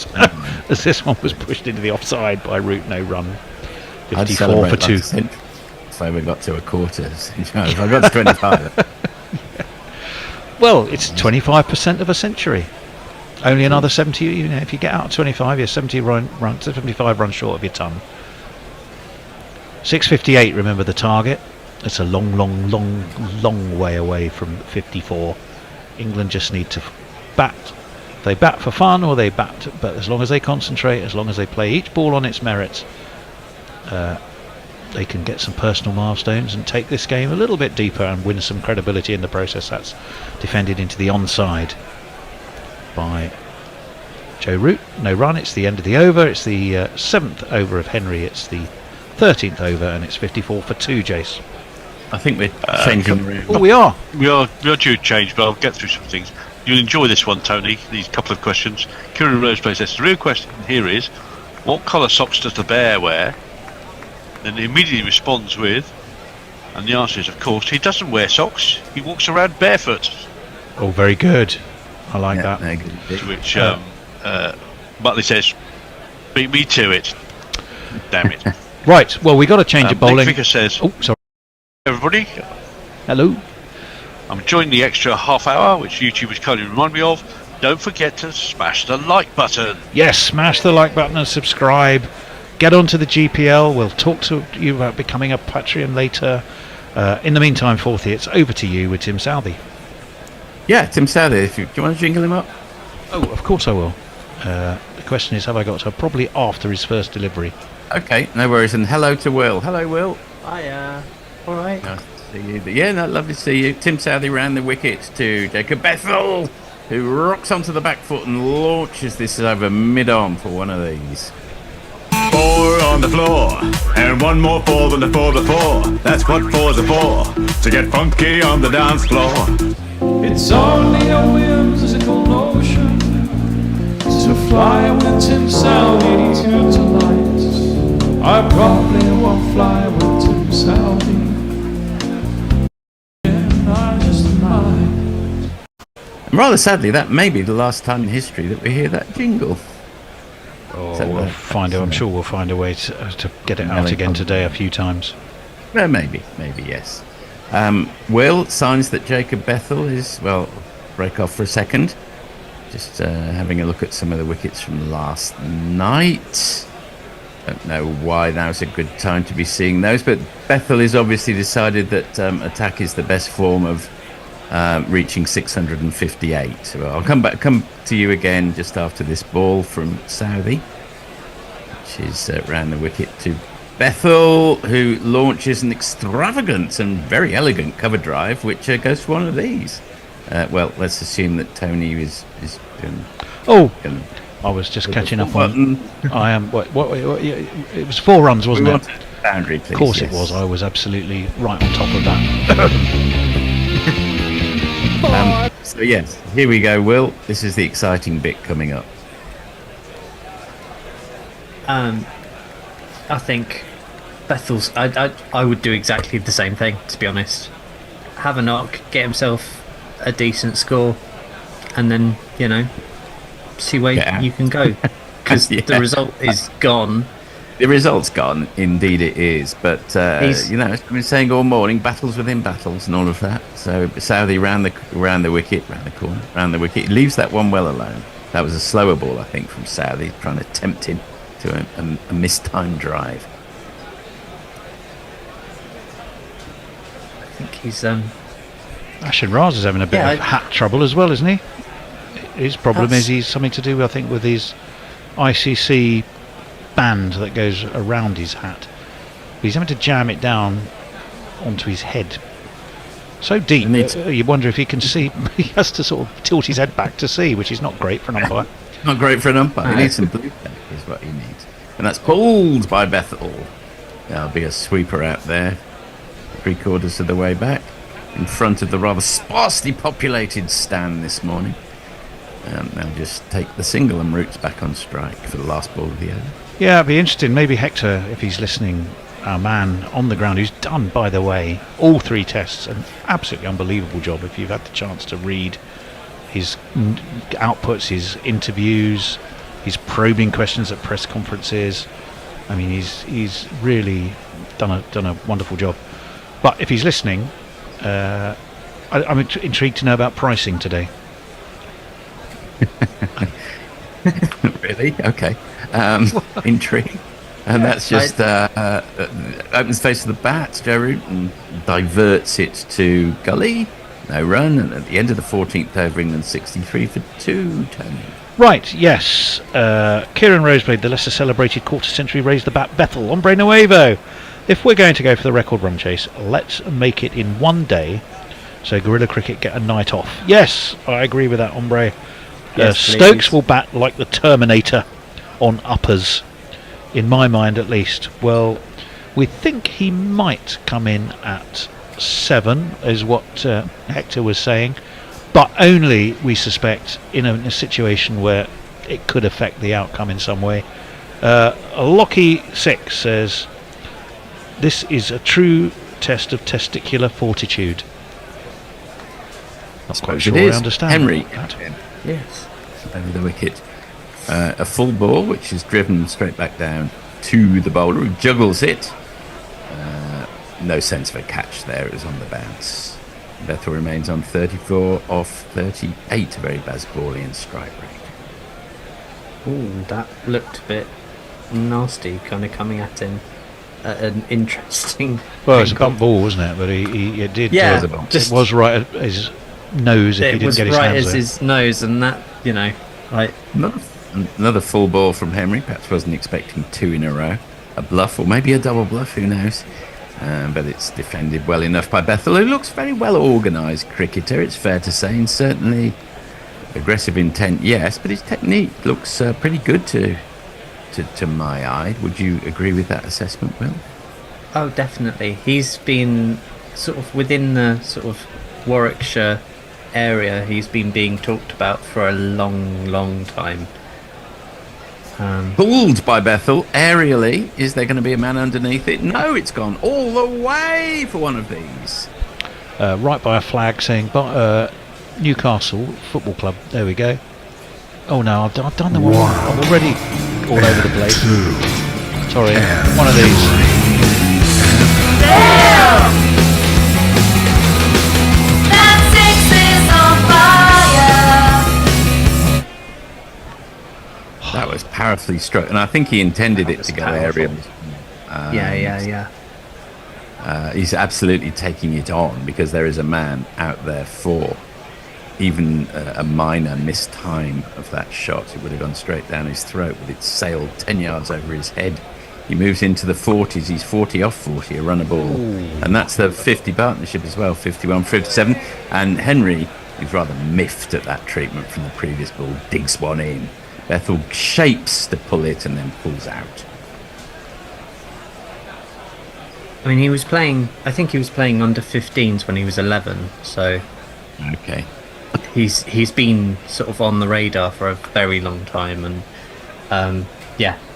As this one was pushed into the offside by route no run. 54 for 2. So we got to a quarter. If I got to 25. Well, it's 25% of a century. Only another 70. If you get out 25, you're 75 runs short of your ton. 6:58. Remember the target. It's a long way away from 54. England just need to bat. They bat for fun, or they bat. But as long as they concentrate, as long as they play each ball on its merits, they can get some personal milestones and take this game a little bit deeper and win some credibility in the process. That's defended into the onside by Joe Root. No run. It's the end of the over. It's the 7th over of Henry. It's the 13th over, and it's 54 for 2, Jace. I think we're changing the room. Oh, we are. We are due to change, but I'll get through some things. You'll enjoy this one, Tony. These couple of questions. Kieran Rose plays this. The real question here is, what colour socks does the bear wear? Then he immediately responds with, and the answer is, of course, he doesn't wear socks. He walks around barefoot. Oh, very good. I like that. To which Butley says, beat me to it. Damn it. Right. Well, we got to change of bowling. Nick Vicker says, oh, sorry. Everybody, hello. I'm enjoying the extra half hour, which YouTube has kindly reminded me of. Don't forget to smash the like button. Yes, smash the like button and subscribe. Get onto the GPL. We'll talk to you about becoming a Patreon later. In the meantime, Forthy, it's over to you with Tim Southey. Yeah, Tim Southey. Do you want to jingle him up? Oh, of course I will. The question is, have I got to? Probably after his first delivery. Okay, no worries. And hello to Will. Hello, Will. Hiya. All right. Nice to see you. Yeah, no, lovely to see you. Tim Southey round the wicket to Jacob Bethell, who rocks onto the back foot and launches this over mid-arm for one of these. 4 on the floor, and one more 4 than the 4 before. That's what 4s are for, to get funky on the dance floor. It's only a whimsical notion to fly with Tim Southey to tonight. I probably won't fly with Tim Southey. I just might. And rather sadly, that may be the last time in history that we hear that jingle. Oh, we'll find it. I'm sure we'll find a way to get it out again today a few times. Well, maybe, yes. Will signs that Jacob Bethell is, well, break off for a second. Just having a look at some of the wickets from last night. Don't know why now's a good time to be seeing those, but Bethell has obviously decided that attack is the best form of reaching 658. So I'll come to you again just after this ball from Southey, which is round the wicket to Bethell, who launches an extravagant and very elegant cover drive, which goes for one of these. Well, let's assume that Tony is I was just catching up on. I am. What? It was 4 runs, wasn't it? Boundary, please. Of course it was. I was absolutely right on top of that. So yes, here we go, Will. This is the exciting bit coming up. I think Bethel's. I would do exactly the same thing, to be honest. Have a knock, get himself a decent score, and then see where you can go, because the result is gone. The result's gone, indeed it is. But I've been saying all morning, battles within battles and all of that. So Southey round the wicket, round the corner, round the wicket. He leaves that one well alone. That was a slower ball, I think, from Southey, trying to tempt him to a mistimed drive. I think he's Ashin Raz is having a bit of hat trouble as well, isn't he? His problem is he's something to do, I think, with his ICC band that goes around his hat. But he's having to jam it down onto his head. So deep, you wonder if he can see. He has to sort of tilt his head back to see, which is not great for an umpire. Not great for an umpire. He needs some blue tack, is what he needs. And that's pulled by Bethell. There'll be a sweeper out there, 3/4 of the way back, in front of the rather sparsely populated stand this morning. They'll just take the single and roots back on strike for the last ball of the over. Yeah, it'd be interesting. Maybe Hector, if he's listening, our man on the ground, who's done, by the way, all 3 tests, an absolutely unbelievable job. If you've had the chance to read his outputs, his interviews, his probing questions at press conferences, I mean, he's really done a wonderful job. But if he's listening, I'm intrigued to know about pricing today. Really? Okay. Intrigue. And that's just opens face of the bat. Joe Rutan diverts it to Gully. No run. And at the end of the 14th over, England 63 for 2, Tony. Right, yes. Kieran Roseblade, the lesser celebrated quarter-century, raised the bat. Bethell, hombre nuevo. If we're going to go for the record run chase, let's make it in one day, so Guerrilla Cricket get a night off. Yes, I agree with that, hombre. Yes, Stokes will bat like the Terminator on uppers, in my mind at least. Well, we think he might come in at 7, is what Hector was saying, but only, we suspect, in a situation where it could affect the outcome in some way. Lockie 6 says, this is a true test of testicular fortitude. Not quite sure I understand Henry, that. yes, over the wicket. A full ball, which is driven straight back down to the bowler, who juggles it. No sense of a catch there. It was on the bounce. Bethell remains on 34 off 38. A very Bazballian strike rate. Ooh, that looked a bit nasty, kind of coming at him at an interesting. Well, it's a bump ball, wasn't it? But he it did. Yeah, it was right at his nose if he didn't get his hands there. It was right as his nose, and that, like Another full ball from Henry. Perhaps wasn't expecting 2 in a row. A bluff, or maybe a double bluff, who knows? But it's defended well enough by Bethell, who looks very well organised cricketer, it's fair to say, and certainly aggressive intent, yes, but his technique looks pretty good to my eye. Would you agree with that assessment, Will? Oh, definitely. He's been sort of within the sort of Warwickshire area. He's been being talked about for a long time. Pulled by Bethell aerially. Is there going to be a man underneath it? No, it's gone all the way for one of these. Right by a flag saying Newcastle Football Club. There we go. Oh no, I've done the one. I'm already all over the place. Sorry, one of these. That was powerfully struck, and I think he intended it to go aerial. Yeah. He's absolutely taking it on, because there is a man out there for even a minor mistime of that shot. It would have gone straight down his throat, but it sailed 10 yards over his head. He moves into the 40s. He's 40 off 40, a runner ball. And that's the 50 partnership as well, 51, 57. And Henry, who's rather miffed at that treatment from the previous ball, digs one in. Bethell shapes to pull it and then pulls out. I mean, I think he was playing under 15s when he was 11, so okay. He's been sort of on the radar for a very long time, and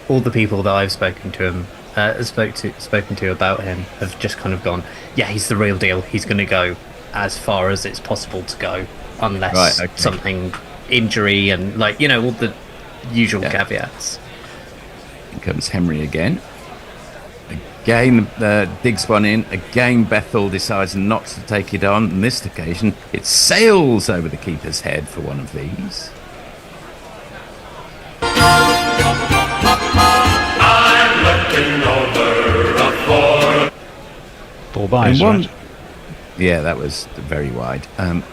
all the people that I've spoken to him spoken to about him have just kind of gone, yeah, he's the real deal. He's going to go as far as it's possible to go, unless something injury and all the usual caveats. Here comes Henry again. Again, digs one in. Again, Bethell decides not to take it on. On this occasion, it sails over the keeper's head for one of these. I'm looking over a four. 4 buys, right? Yeah, that was very wide.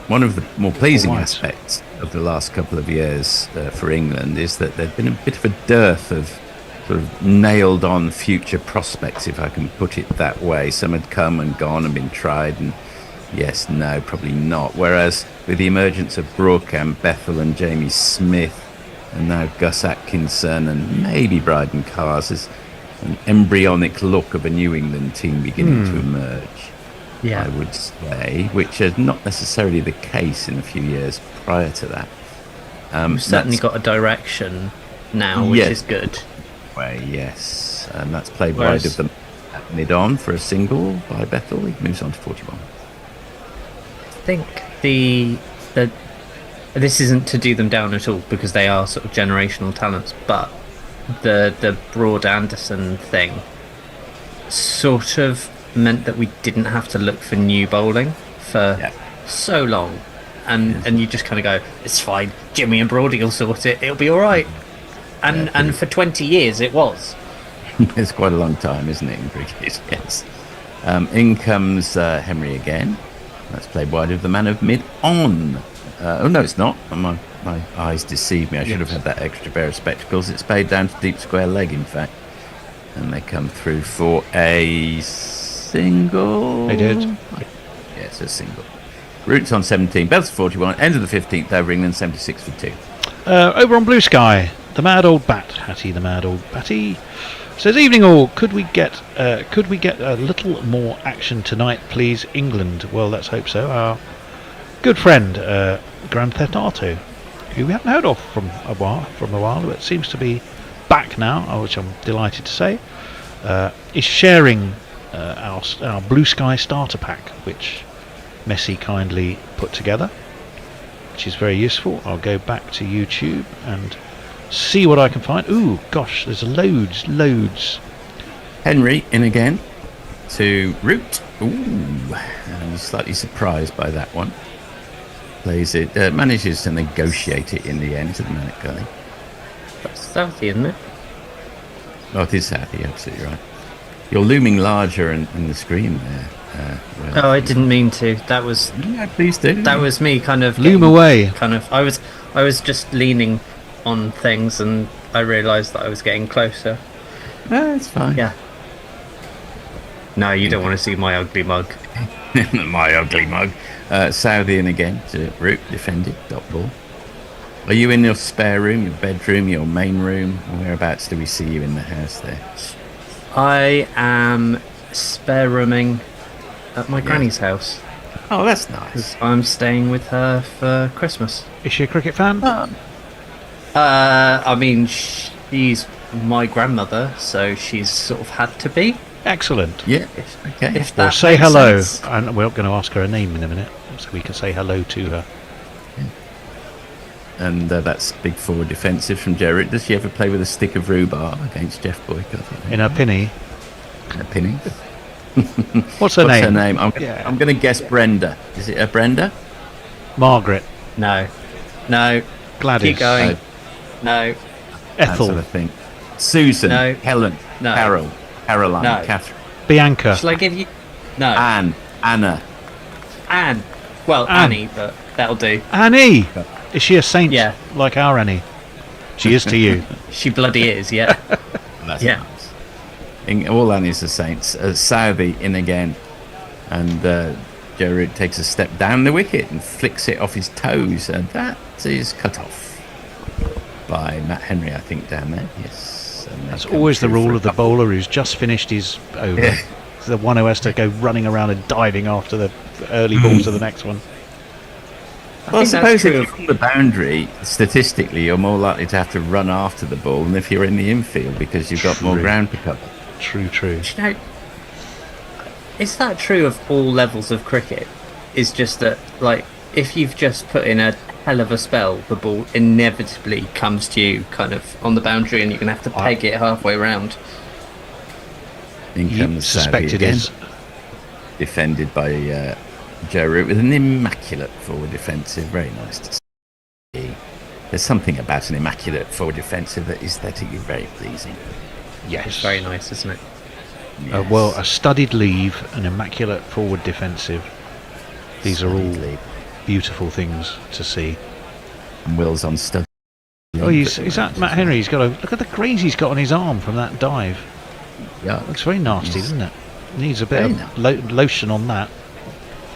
One of the more pleasing aspects of the last couple of years for England is that there'd been a bit of a dearth of sort of nailed-on future prospects, if I can put it that way. Some had come and gone and been tried, and yes, no, probably not. Whereas with the emergence of Brooke and Bethell and Jamie Smith, and now Gus Atkinson and maybe Bryden Carrs, there's an embryonic look of a New England team beginning to emerge. Yeah, I would say, which is not necessarily the case in a few years prior to that. we've certainly got a direction now, which is good. Yes, and that's played Whereas- wide of them at mid-on for a single by Bethell. He moves on to 41. I think the this isn't to do them down at all, because they are sort of generational talents, but the Broad Anderson thing sort of meant that we didn't have to look for new bowling for so long, and you just kind of go, it's fine, Jimmy and Broady will sort it, it'll be all right. And for 20 years it was. It's quite a long time, isn't it, in cricket? Yes. In comes Henry again. That's played wide of the man of mid-on. Oh, no, it's not. My eyes deceived me. I should have had that extra pair of spectacles. It's played down to deep square leg, in fact. And they come through for a single. They did. Yeah, it's a single. Roots on 17. Bells 41. End of the 15th over England, 76 for 2. Over on Blue Sky, the mad old bat, Hattie, the mad old batty, says, "Evening all. Could we get a little more action tonight, please, England?" Well, let's hope so. Our good friend Grand Theft Auto, who we haven't heard of from a while, but seems to be back now, which I'm delighted to say, is sharing our Blue Sky starter pack, which Messi kindly put together, which is very useful. I'll go back to YouTube and see what I can find. Ooh, gosh, there's loads. Henry in again to Root. Ooh, I'm slightly surprised by that one. Plays it, manages to negotiate it in the end to the man at Gully. That's Southie, isn't it? Oh, it is Southie, absolutely right. You're looming larger in the screen there. Will. Oh, I didn't mean to. That was Yeah, please do. that was me kind of Loom away. Kind of. I was just leaning on things, and I realised that I was getting closer. It's fine. Yeah. No, you don't want to see my ugly mug. My ugly mug. Southie in again to Root, defended, dot ball. Are you in your spare room, your bedroom, your main room? Whereabouts do we see you in the house there? I am spare rooming at my granny's house. Oh, that's nice. I'm staying with her for Christmas. Is she a cricket fan? I mean, she's my grandmother, so she's sort of had to be. Excellent. Yeah. Okay. If Well, that say makes hello, sense. and we're going to ask her a name in a minute, so we can say hello to her. And that's big forward defensive from Jared. Does she ever play with a stick of rhubarb against Jeff Boycott? In her pinny. A pinning. What's her name? Her name? I'm going to guess Brenda. Is it a Brenda? Margaret. No. Gladys. Keep going. No. Ethel. That's what I think. Susan. No. Helen. No. Carol. Caroline. No. Catherine. Bianca. Shall I give you? No. Anne. Anna. Anne. Well, Anne. Annie, but that'll do. Annie. Is she a saint? Yeah. Like our Annie? She is to you. She bloody is, yeah. That's Yeah. nice. All Annie's are saints. Southey in again. And Jared takes a step down the wicket and flicks it off his toes. And that is cut off by Matt Henry, I think, down there. Yes. And they That's come always the through for rule a of the couple. bowler who's just finished his over. Yeah. It's the one who has to go running around and diving after the early ball to the next one. Well, I think that's suppose if true you're on the boundary, statistically, you're more likely to have to run after the ball than if you're in the infield because you've got more True. ground to cover. True. Do you know, is that true of all levels of cricket? It's just that, like, if you've just put in a hell of a spell, the ball inevitably comes to you kind of on the boundary and you're going to have to peg it halfway round. In comes suspect Saudi it again, is. defended by Joe Root with an immaculate forward defensive. Very nice to see. There's something about an immaculate forward defensive that is aesthetically very pleasing. Yes. It's very nice, isn't it? Yes. Well, a studied leave, an immaculate forward defensive. These are all Studied leave. beautiful things to see. And Will's on study. Oh, is that Matt Henry? He's got a look at the graze he's got on his arm from that dive. Yeah, Looks very nasty, doesn't it? Needs a bit Very of lotion on that.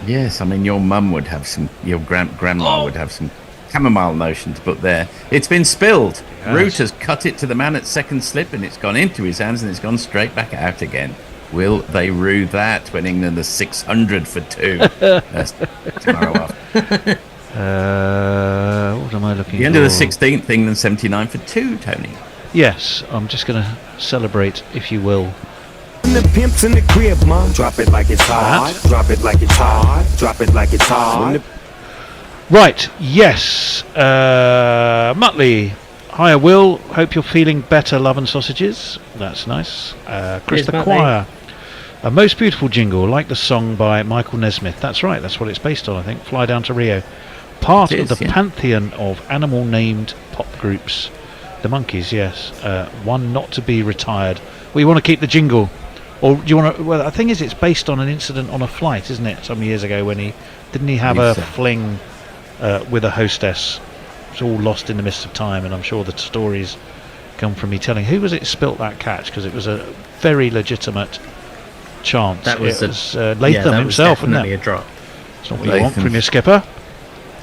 Yes, I mean your mum would have some. Your grandma would have some chamomile lotion to put there. It's been spilled. Yes. Root has cut it to the man at second slip, and it's gone into his hands, and it's gone straight back out again. Will they rue that when England are 600 for 2? That's tomorrow after. What am I looking The for? end of the 16th, England 79 for 2, Tony. Yes, I'm just going to celebrate, if you will. The pimps in the crib, mom. Drop it like it's hot. Drop it like it's hot. Drop it like it's hot. Right, yes. Muttley. Hiya, Will. Hope you're feeling better, love and sausages. That's nice. Chris Cheers, the Muttley. Choir. A most beautiful jingle, like the song by Michael Nesmith. That's right, that's what it's based on, I think. Fly Down to Rio. Part It of is, the yeah. pantheon of animal-named pop groups. The Monkees, yes. One not to be retired. Well, you want to keep the jingle. Or do you want to... Well, the thing is, it's based on an incident on a flight, isn't it? Some years ago when he... Didn't he have a Believe so. fling with a hostess? It's all lost in the mist of time, and I'm sure the stories come from me telling... Who was it spilt that catch? Because it was a very legitimate chance. That was, it was that Latham was himself, wasn't definitely it? a drop. It's not what you want Latham. from your skipper.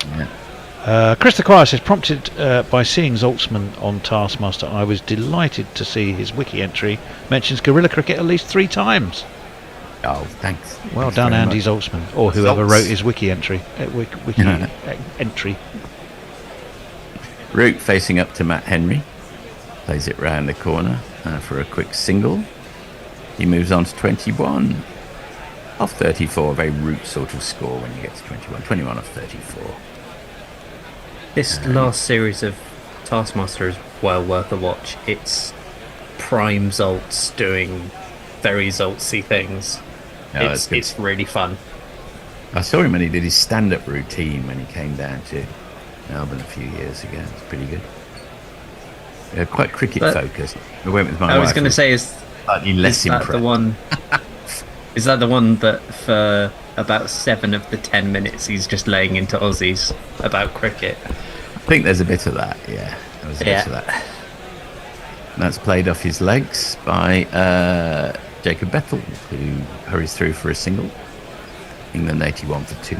Yeah. Chris the Choir says, prompted by seeing Zaltzman on Taskmaster, I was delighted to see his wiki entry mentions guerrilla cricket at least 3 times. Oh, thanks. Well Thanks done, very Andy much. Zaltzman, or whoever Zaltz. wrote his wiki entry. Wiki entry. Root facing up to Matt Henry. Plays it round the corner for a quick single. He moves on to 21 off 34. A very Root sort of score when you get to 21. 21 off 34. This last series of Taskmaster is well worth a watch. It's prime Zoltz doing very Zoltzy things. Yeah, that's good. It's really fun. I saw him when he did his stand-up routine when he came down to Melbourne a few years ago. It's pretty good. Quite cricket But- focused. I went with my I was wife. going to say, is Slightly less that the impressed. one? Is that the one that for about 7 of the 10 minutes he's just laying into Aussies about cricket? I think there's a bit of that, yeah. There was a bit of that. And that's played off his legs by Jacob Bethell, who hurries through for a single. England 81 for 2.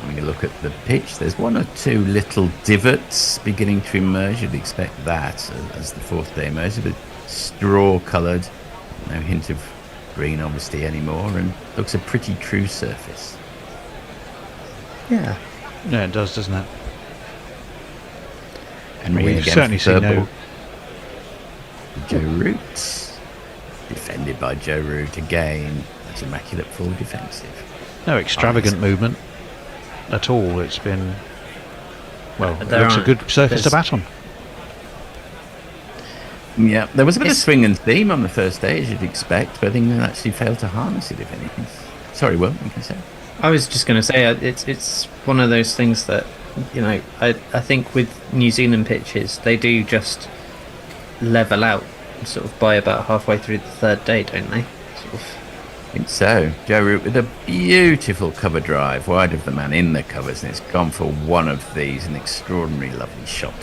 When you look at the pitch, there's 1 or 2 little divots beginning to emerge. You'd expect that as the 4th day emerges, but straw coloured, no hint of green obviously anymore, and looks a pretty true surface. Yeah. Yeah, it does, doesn't it? Henry We've again certainly for seen third no... ball. Joe Root, defended by Joe Root again. That's immaculate full defensive. No extravagant movement at all. It's been... Well, it There looks a aren't- good surface to there's- bat on. Yeah, there was a bit of It's- swing and theme on the first day, as you'd expect, but England actually failed to harness it, if anything. Sorry, Will, you can say. I was just going to say it's one of those things that, you know, I think with New Zealand pitches they do just level out sort of by about halfway through the 3rd day, don't they? Sort of. I think so. Joe Root with a beautiful cover drive, wide of the man in the covers, and it's gone for one of these, an extraordinary, lovely shot.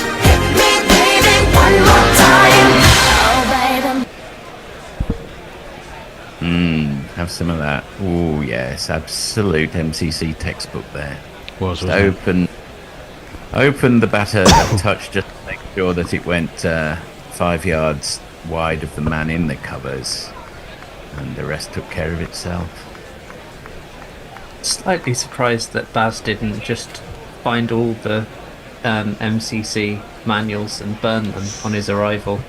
Have some of that. Oh yes, absolute MCC textbook there. Was, Just wasn't it? open the batter a touch just to make sure that it went 5 yards wide of the man in the covers, and the rest took care of itself. Slightly surprised that Baz didn't just find all the MCC manuals and burn them on his arrival.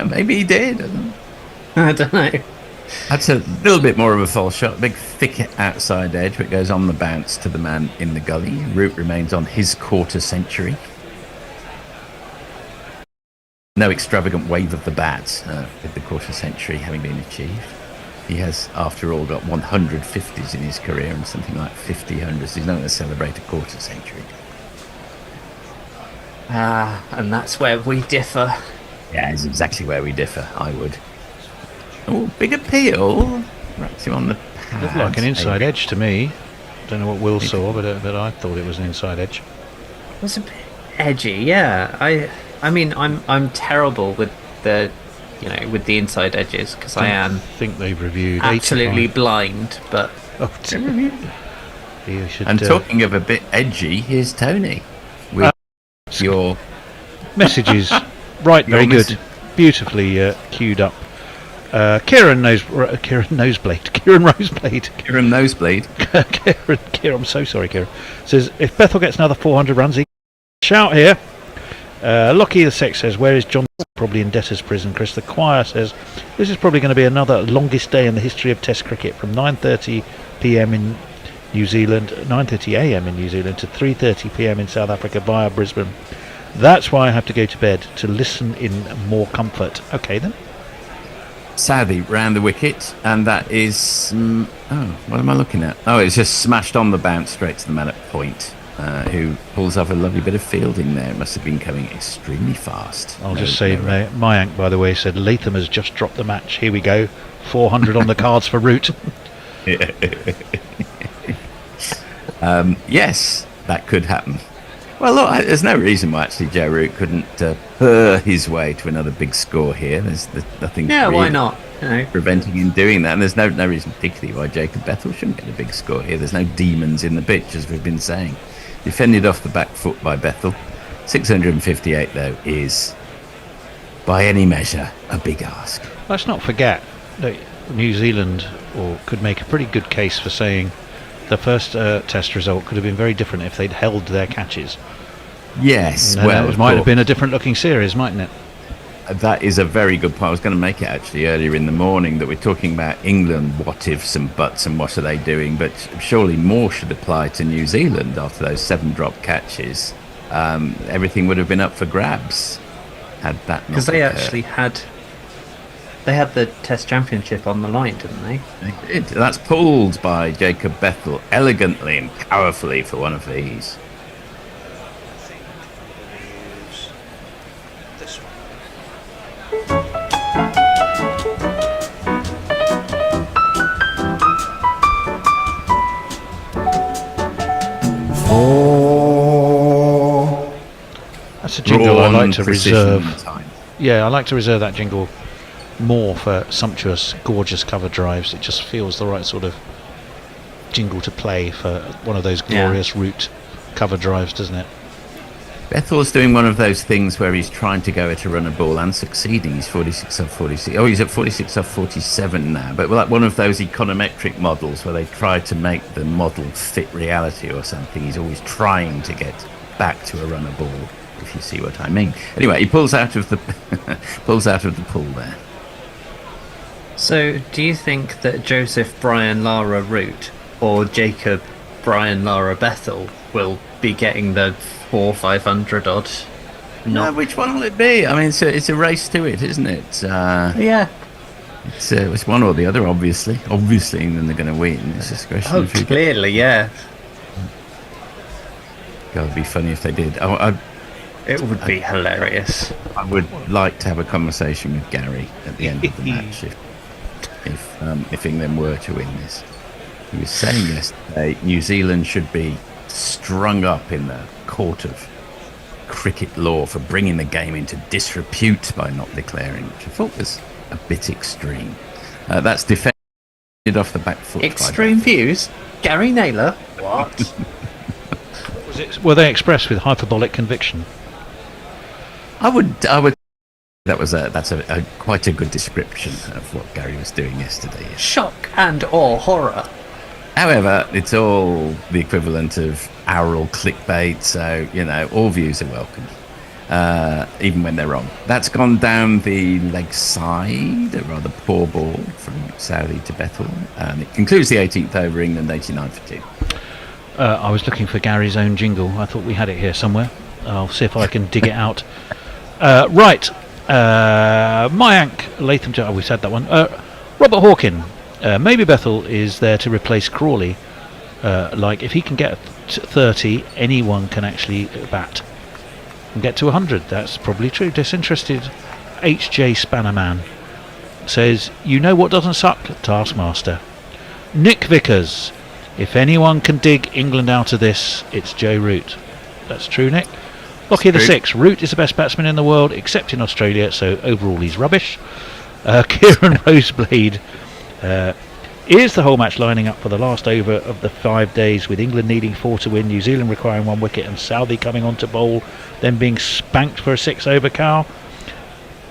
Maybe he did. I don't know. I don't know. That's a little bit more of a false shot. Big, thick outside edge, but goes on the bounce to the man in the gully. Root remains on his quarter century. No extravagant wave of the bat with the quarter century having been achieved. He has, after all, got 150s in his career and something like 50 hundreds. He's not going to celebrate a quarter century. And that's where we differ. Yeah, it's exactly where we differ, I would. Oh, big appeal. Wraps him on the pad. Looked like an inside edge to me. Don't know what Will saw, but I thought it was an inside edge. It was a bit edgy, yeah. I mean, I'm terrible with the, with the inside edges because I am. I think they've reviewed absolutely 85. blind, but You should, and talking of a bit edgy, here's Tony with your messages. Right, very good, beautifully queued up. Kieran Nosebleed. Kieran, I'm so sorry, Kieran. Says if Bethell gets another 400 runs, he shout here. Lockie the Sex says, where is John? Probably in debtor's prison. Chris the Choir says, this is probably going to be another longest day in the history of Test cricket, from 9:30 p.m. in New Zealand, 9:30 a.m. in New Zealand to 3:30 p.m. in South Africa via Brisbane. That's why I have to go to bed, to listen in more comfort. Okay then. Southey round the wicket, and that is what am I looking at? Oh, it's just smashed on the bounce straight to the man at point, who pulls off a lovely bit of fielding there. It must have been coming extremely fast. I'll just say Mayank, by the way, said Latham has just dropped the match. Here we go, 400 on the cards for Root. Yes, that could happen. Well, look, there's no reason why actually Joe Root couldn't purr his way to another big score here. There's nothing. Yeah, really why not? Preventing him doing that, and there's no reason particularly why Jacob Bethell shouldn't get a big score here. There's no demons in the pitch, as we've been saying. Defended off the back foot by Bethell. 658 though is, by any measure, a big ask. Let's not forget that New Zealand could make a pretty good case for saying the first test result could have been very different if they'd held their catches. Yes, well, it might have been a different looking series, mightn't it? That is a very good point. I was going to make it actually earlier in the morning that we're talking about England, what ifs and buts and what are they doing, but surely more should apply to New Zealand after those 7 drop catches. Everything would have been up for grabs had that not because they occurred. actually had the Test Championship on the line, didn't they? They did. That's pulled by Jacob Bethell elegantly and powerfully for one of these. That's a jingle I like to reserve. Time. Yeah, I like to reserve that jingle more for sumptuous, gorgeous cover drives. It just feels the right sort of jingle to play for one of those glorious Root cover drives, doesn't it? Bethell's doing one of those things where he's trying to go at a run a ball and succeeding. He's 46 off 46. Oh, he's at 46 off 47 now. But like one of those econometric models where they try to make the model fit reality or something. He's always trying to get back to a run a ball, if you see what I mean. Anyway, he pulls out of the pool there. So, do you think that Joseph Brian Lara Root or Jacob Brian Lara Bethell will be getting the 400-500 odd? No, which one will it be? I mean, it's a race to it, isn't it? Yeah. It's one or the other, obviously. Obviously, then they're going to win. It's just a question of who. Clearly, yeah. God, it'd be funny if they did. It would be hilarious. I would like to have a conversation with Gary at the end of the match if England were to win this. He was saying yesterday New Zealand should be strung up in the court of cricket law for bringing the game into disrepute by not declaring, which I thought was a bit extreme. That's defended off the back foot. Extreme views? Gary Naylor? What? Were they expressed with hyperbolic conviction? I would. That's quite a good description of what Gary was doing yesterday. Shock and or horror. However, it's all the equivalent of oral clickbait, so all views are welcome. even when they're wrong. That's gone down the leg side, a rather poor ball from Saudi to Bethell. It concludes the 18th over, England 89 for 2. I was looking for Gary's own jingle. I thought we had it here somewhere. I'll see if I can dig it out. Right. Mayank Latham. Oh, we said that one. Robert Hawkin. Maybe Bethell is there to replace Crawley. Like, if he can get 30, anyone can actually bat and get to 100. That's probably true. Disinterested HJ Spannerman says, you know what doesn't suck? Taskmaster. Nick Vickers. If anyone can dig England out of this, it's Joe Root. That's true, Nick. Lockie the Six. Root is the best batsman in the world, except in Australia, so overall he's rubbish. Kieran Roseblade. Is the whole match lining up for the last over of the 5 days, with England needing 4 to win, New Zealand requiring 1 wicket, and Saudi coming on to bowl, then being spanked for a 6-over cow?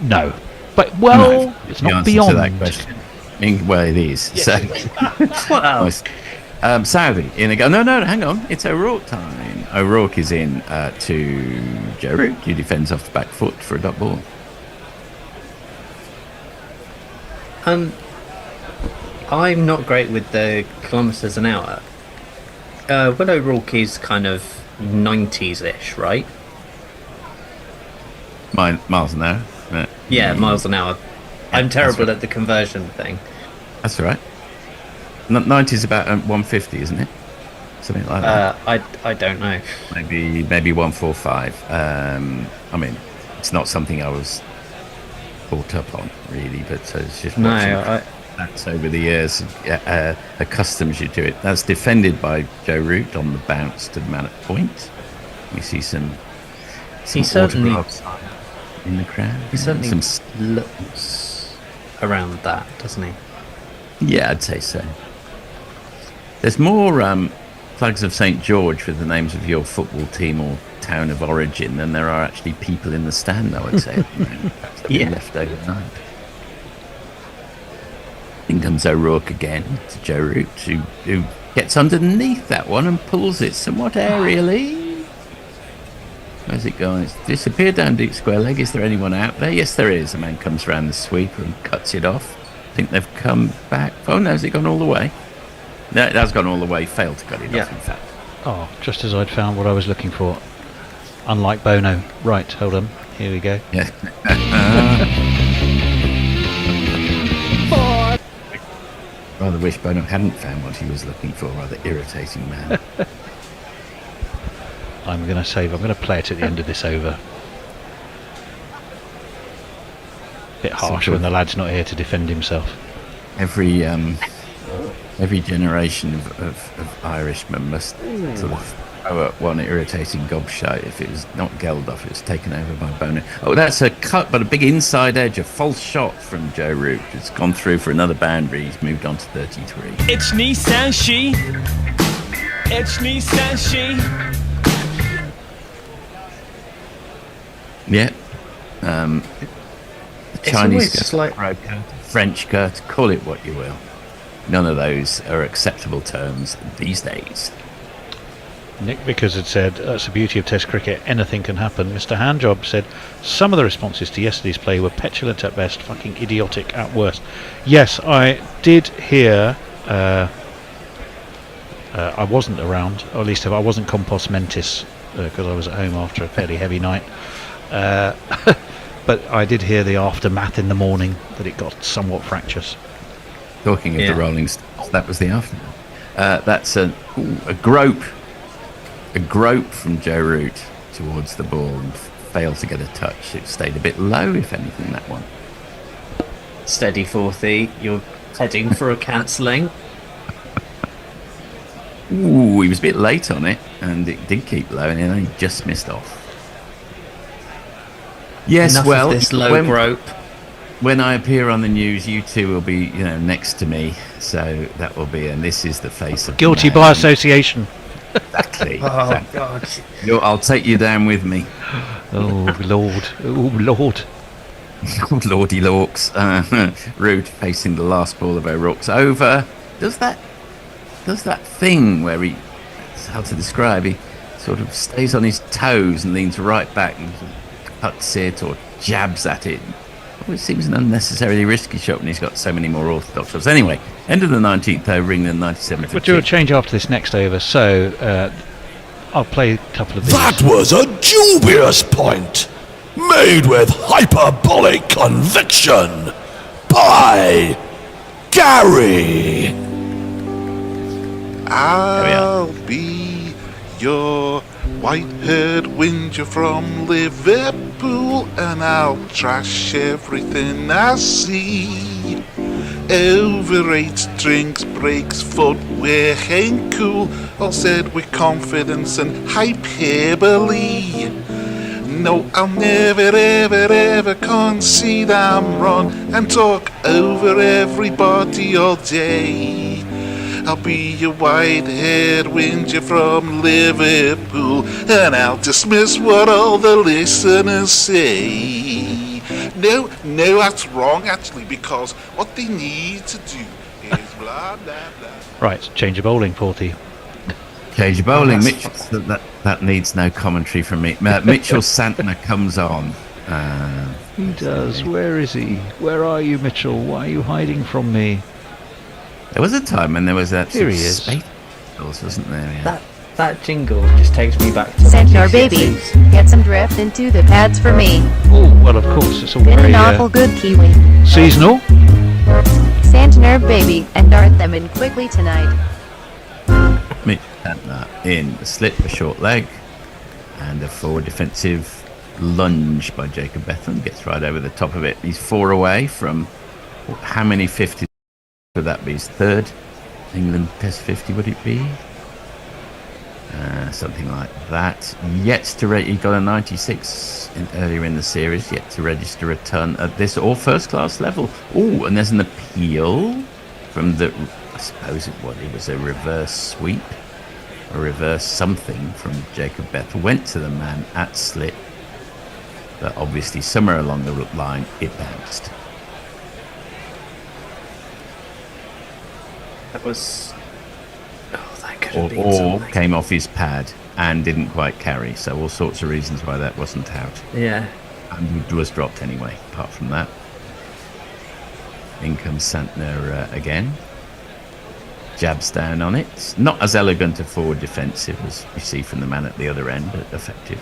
No. But, well, no, it's not beyond. To that question. Well, it is. Yes. So, wow. Saudi in again. No, hang on. It's O'Rourke time. O'Rourke is in to Joe Root, who defends off the back foot for a dot ball. I'm not great with the kilometres an hour. When O'Rourke is kind of 90s-ish, right? Miles an hour. Yeah, miles an hour. I'm terrible at the conversion thing. That's all right. 90 is about 150, isn't it? Something like that. I don't know. Maybe 145. I mean, it's not something I was brought up on, really, but it's just that's over the years accustoms you to it. That's defended by Joe Root on the bounce to the man at point. We see some he certainly in the crowd. He certainly looks around that, doesn't he? Yeah, I'd say so. There's more flags of St. George with the names of your football team or town of origin than there are actually people in the stand, I would say. Yeah. Left overnight. In comes O'Rourke again to Joe Root, who gets underneath that one and pulls it somewhat aerially. Where's it going? It's disappeared down deep square leg. Is there anyone out there? Yes, there is. A man comes around the sweeper and cuts it off. I think they've come back. Oh, no, has it gone all the way? No, it has gone all the way. Failed to cut it off, in fact. Oh, just as I'd found what I was looking for. Unlike Bono. Right, hold on. Here we go. Yeah. Rather wish Bono hadn't found what he was looking for. Rather irritating man. I'm going to play it at the end of this over. Bit harsh when the lad's not here to defend himself. Every generation of Irishmen must sort of throw up one irritating gobshite. If it was not Geldof, it was taken over by Bono. Oh, that's a cut, but a big inside edge, a false shot from Joe Root. It's gone through for another boundary. He's moved on to 33. It's Nissan She. It's Nissan She. Yeah. Chinese skirt, like French skirt, call it what you will. None of those are acceptable terms these days. Nick Vickers had said, that's the beauty of Test cricket, anything can happen. Mr. Handjob said, some of the responses to yesterday's play were petulant at best, fucking idiotic at worst. Yes, I did hear, I wasn't around, or at least I wasn't compos mentis, because I was at home after a fairly heavy night. But I did hear the aftermath in the morning, that it got somewhat fractious. Talking of the Rolling Stones, that was the aftermath. That's a grope from Joe Root towards the ball and failed to get a touch. It stayed a bit low, if anything, that one. Steady 40, you're heading for a cancelling. Ooh, he was a bit late on it, and it did keep low, and it only just missed off. Yes, Enough well, of this low grope. When I appear on the news, you two will be, next to me. So that will be, and this is the face of guilty by association. Exactly. Oh God! I'll take you down with me. Oh Lord! Oh Lord! Lordy Lorks. Root facing the last ball of O'Rourke's over. Does that thing where it's how to describe? He sort of stays on his toes and leans right back and cuts it or jabs at it. Always seems an unnecessarily risky shot when he's got so many more orthodox shots. Anyway, end of the 19th over, England 97. We'll do a change after this next over, so I'll play a couple of these. That was a dubious point, made with hyperbolic conviction, by Gary. I'll be your white-haired whinger from Liverpool, and I'll trash everything I see. Overrated drinks, breaks, footwear ain't cool, all said with confidence and hyperbole. No, I'll never, ever, ever concede I'm wrong and talk over everybody all day. I'll be your white-haired whinger from Liverpool, and I'll dismiss what all the listeners say. No, that's wrong actually, because what they need to do is blah, blah, blah. Right, change of bowling, Porty. Change of bowling. Mitchell, that needs no commentary from me. Mitchell Santner comes on. He does. Where is he? Where are you, Mitchell? Why are you hiding from me? There was a time when there was that. Here he is. Space battles, wasn't there? Yeah. That jingle just takes me back to Centaur baby, get some drift into the pads for me. Oh, well, of course, it's all Been very an awful good Kiwi. seasonal. Santner baby, and dart them in quickly tonight. Mitch Santner in the slip, a short leg, and a forward defensive lunge by Jacob Bethell. Gets right over the top of it. He's 4 away from how many 50s would that be? His third England Test 50, would it be? Something like that. Yet to he got a 96 earlier in the series. Yet to register a ton at this or first class level. Oh, and there's an appeal from the. I suppose it was a reverse sweep, a reverse something from Jacob Bethell. Went to the man at slip, but obviously somewhere along the line it bounced. That was. Oh, that could have been something. Came off his pad and didn't quite carry. So all sorts of reasons why that wasn't out. Yeah. And it was dropped anyway. Apart from that, in comes Santner again. Jabs down on it. Not as elegant a forward defensive as you see from the man at the other end, but effective.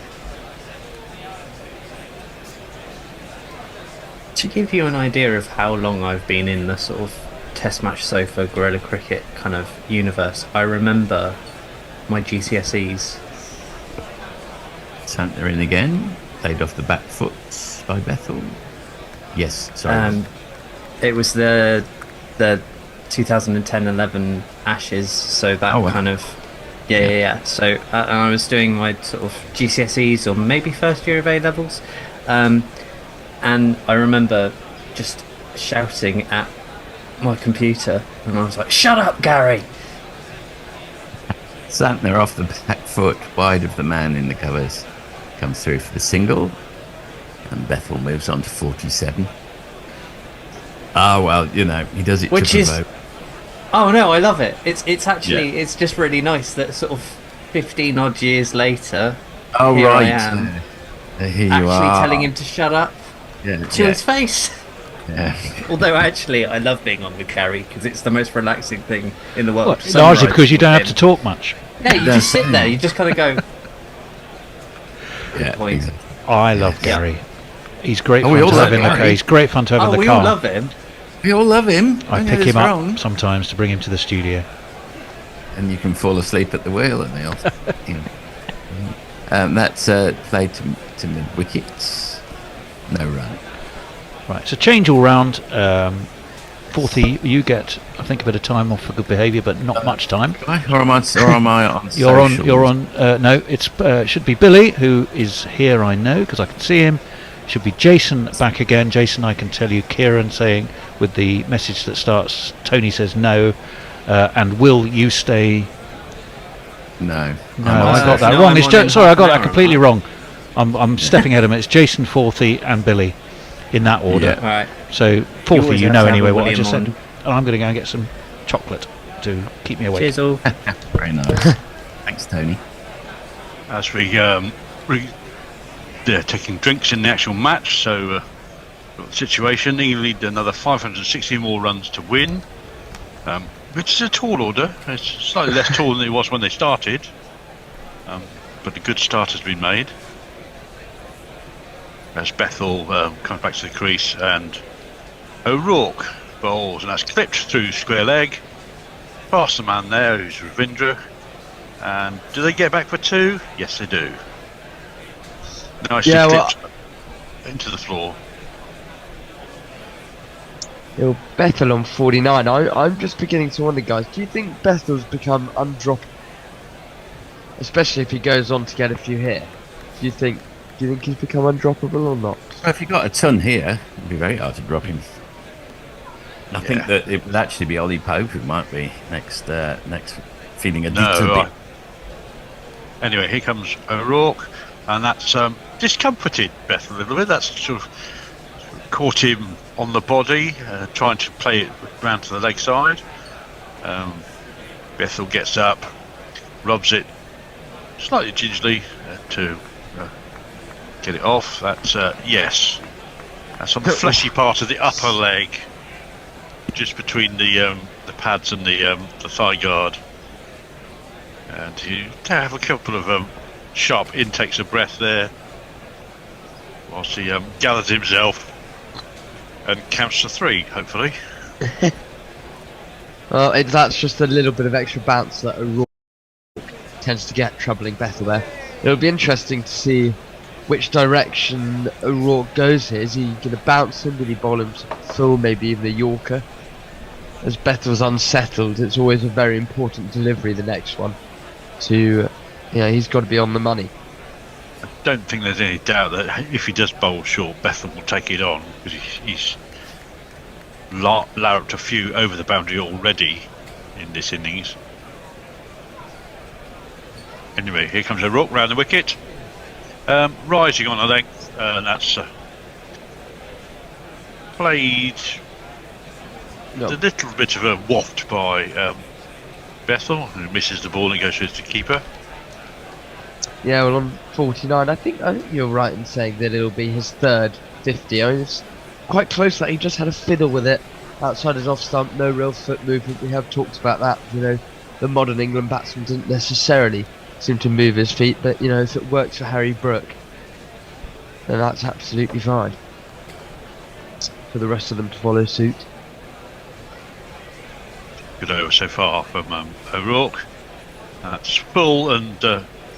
To give you an idea of how long I've been in the sort of test match sofa guerrilla cricket kind of universe, I remember my GCSEs. Santner in again, played off the back foot by Bethell. Yes, sorry. It was the 2010-11 Ashes, so that kind of yeah. So I was doing my sort of GCSEs or maybe first year of A levels, and I remember just shouting at my computer, and I was like, "Shut up, Gary!" Santner off the back foot, wide of the man in the covers, comes through for the single, and Bethell moves on to 47. Oh well, he does it Which to is, provoke. oh no, I love it. It's actually it's just really nice that sort of 15 odd years later, here I am, here you actually are. telling him to shut up to his face. Yeah. Although actually, I love being on with Gary because it's the most relaxing thing in the world. Well, largely because you don't have to talk much. Yeah, you just sit there. You just kind of go. Yeah, point. exactly. I love Gary. He's great Oh, fun we to all have love in the Gary. car. He's great fun to have in the we car. all love him. We all love him. I pick him up sometimes to bring him to the studio. And you can fall asleep at the wheel, and they'll. That's played to mid wickets. No run. Right, so change all round. 40, you get, I think, a bit of time off for good behaviour, but not much time. Or am I on? You're on. socials? You're on. No, it's should be Billy, who is here. I know because I can see him. Should be Jason back again. Jason, I can tell you. Kieran saying with the message that starts. Tony says no, and will you stay? No. No, I got that wrong. It's sorry, I got that completely wrong. I'm stepping ahead of him. It's Jason, Forthy, and Billy, in that order. Yeah. All right. So Forthy, you know anyway what I William just said. on. And I'm going to go and get some chocolate to keep me awake. Cheers all. Very nice. Thanks, Tony. As we taking drinks in the actual match. So, situation: England need another 560 more runs to win, which is a tall order. It's slightly less tall than it was when they started, but a good start has been made. As Bethell comes back to the crease and O'Rourke bowls, and that's clipped through square leg, past the man there who's Ravindra. And do they get back for 2? Yes, they do. Nicely clipped into the floor. Bethell on 49. I'm just beginning to wonder, guys, do you think Bethell's become undroppable? Especially if he goes on to get a few here. Do you think he's become undroppable or not? Well, if he got a ton here, it'd be very hard to drop him. I think that it would actually be Ollie Pope who might be next feeling a little bit. Anyway, here comes O'Rourke, and that's discomforted Bethell a little bit. That's sort of caught him on the body, trying to play it round to the leg side. Bethell gets up, rubs it slightly gingerly to get it off. That's yes. That's on the fleshy part of the upper leg, just between the pads and the thigh guard. And you have a couple of sharp intakes of breath there, whilst he gathers himself and counts to 3, hopefully. Well, that's just a little bit of extra bounce that O'Rourke tends to get, troubling Bethell there. It'll be interesting to see which direction O'Rourke goes here. Is he going to bounce him? Will he bowl him full, maybe even a Yorker? As Bethell's unsettled, it's always a very important delivery, the next one. He's got to be on the money. I don't think there's any doubt that if he does bowl short, Bethell will take it on, because he's larruped a few over the boundary already in this innings. Anyway, here comes O'Rourke round the wicket, rising on a length, and that's played a little bit of a waft by Bethell, who misses the ball and goes through to the keeper. Yeah, well, on 49, I think you're right in saying that it'll be his third 50. I mean, it's quite close that he just had a fiddle with it outside his off stump, no real foot movement. We have talked about that. The modern England batsman doesn't necessarily seem to move his feet, but if it works for Harry Brook, then that's absolutely fine for the rest of them to follow suit. Good over so far from O'Rourke. That's full, and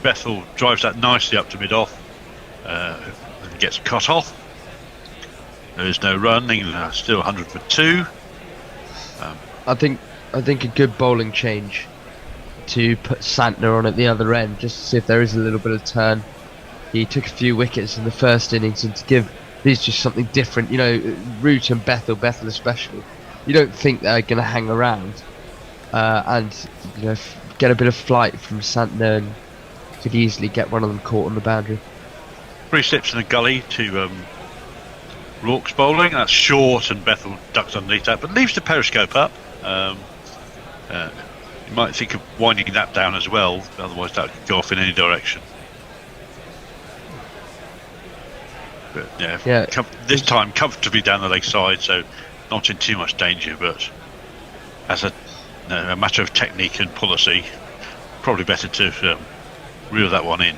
Bethell drives that nicely up to mid-off and gets cut off. There is no run. England are still 100 for 2. I think a good bowling change to put Santner on at the other end, just to see if there is a little bit of turn. He took a few wickets in the first innings, and to give these just something different. Root and Bethell especially, you don't think they're going to hang around, and get a bit of flight from Santner, and could easily get one of them caught on the boundary. 3 slips in a gully to Rourke's bowling. That's short, and Bethell ducks underneath that, but leaves the periscope up. You might think of winding that down as well, otherwise that could go off in any direction. But this time comfortably down the leg side, so not in too much danger, but as a matter of technique and policy, probably better to reel that one in.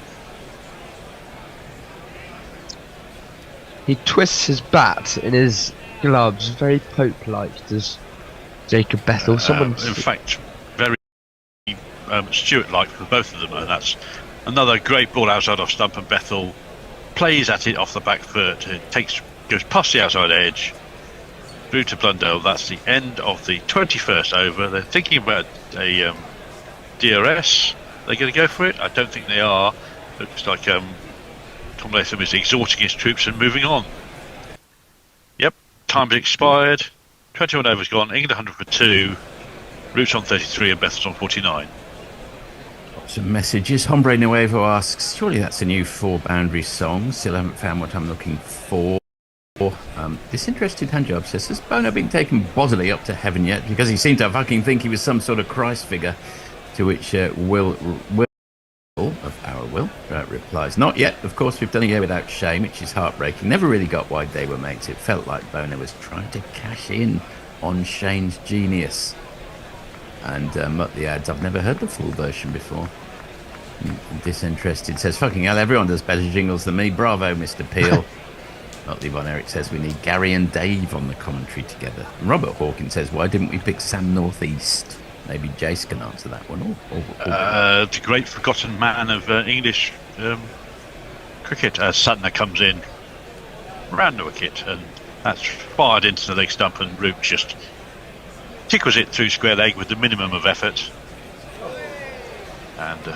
He twists his bat in his gloves, very Pope-like, does Jacob Bethell. In fact, very Stewart-like for both of them, and that's another great ball outside off stump, and Bethell plays at it off the back foot. It goes past the outside edge, through to Blundell. That's the end of the 21st over. They're thinking about a DRS. They're going to go for it? I don't think they are. Looks like Tom Latham is exhorting his troops and moving on. Yep, time's expired. 21 overs gone. England 100 for 2. Root's on 33 and Bethell's on 49. Some messages. Hombre Nuevo asks, surely that's a new 4 boundary song. Still haven't found what I'm looking for. Disinterested Handjob says, has Bono been taken bodily up to heaven yet? Because he seemed to fucking think he was some sort of Christ figure. To which Will of our Will replies, "Not yet. Of course, we've done a year without Shane, which is heartbreaking. Never really got why they were mates. It felt like Bono was trying to cash in on Shane's genius." And Muttley adds, "I've never heard the full version before." Disinterested says, "Fucking hell, everyone does better jingles than me. Bravo, Mr. Peel." Muttley Von Eric says, "We need Gary and Dave on the commentary together." And Robert Hawkins says, "Why didn't we pick Sam Northeast?" Maybe Jace can answer that one. The great forgotten man of English cricket. Santner comes in round the wicket, and that's fired into the leg stump, and Root just tickles it through square leg with the minimum of effort. And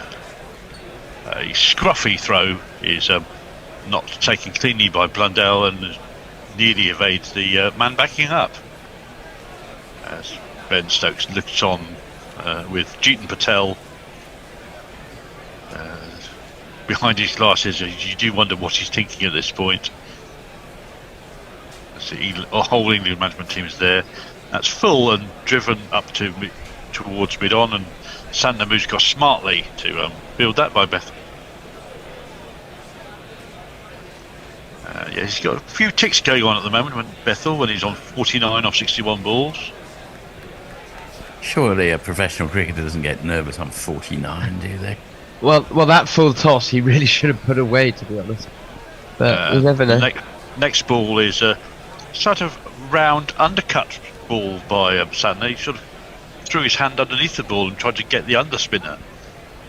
a scruffy throw is not taken cleanly by Blundell and nearly evades the man backing up. As Ben Stokes looks on with Jeetan Patel behind his glasses. You do wonder what he's thinking at this point. The whole England management team is there. That's full and driven up towards mid-on, and Santner moves across smartly to build that by Bethell. He's got a few ticks going on at the moment when Bethell, when he's on 49 off 61 balls. Surely a professional cricketer doesn't get nervous on 49, do they? Well, that full toss he really should have put away, to be honest. But you never know. Next ball is a sort of round undercut ball by Santner. He sort of threw his hand underneath the ball and tried to get the underspinner.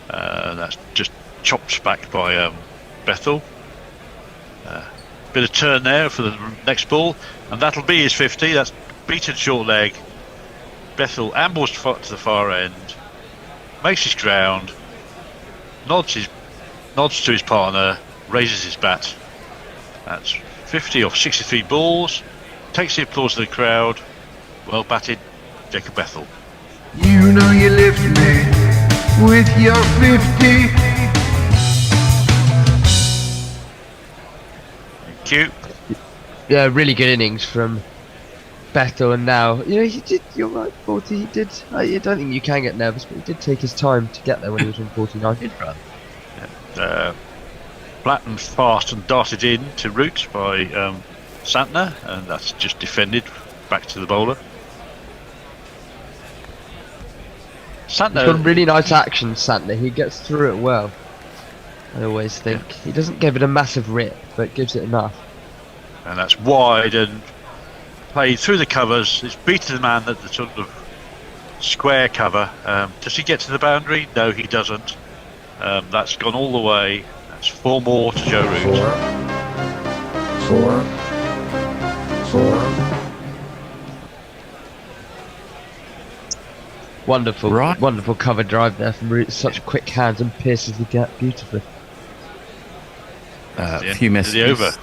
That's just chopped back by Bethell. Bit of turn there for the next ball, and that'll be his 50. That's beaten short leg. Bethell ambles to the far end, makes his ground, nods to his partner, raises his bat. That's 50 off 63 balls. Takes the applause of the crowd. Well batted, Jacob Bethell. You know you lift me with your 50. Thank you. Yeah, really good innings from Bethell, and now, he did, you're right, 40, he did, I don't think you can get nervous, but he did take his time to get there when he was on 49. Did run. Flattened fast and darted in to Root by Santner, and that's just defended back to the bowler. Santner, he's got really nice action, Santner. He gets through it well. I always think he doesn't give it a massive rip, but gives it enough. And that's wide and played through the covers. It's beaten the man at the sort of square cover. Does he get to the boundary? No, he doesn't. That's gone all the way. That's 4 more to Joe Root. 4. Wonderful cover drive there from Root. Such quick hands, and pierces the gap beautifully. A few messages.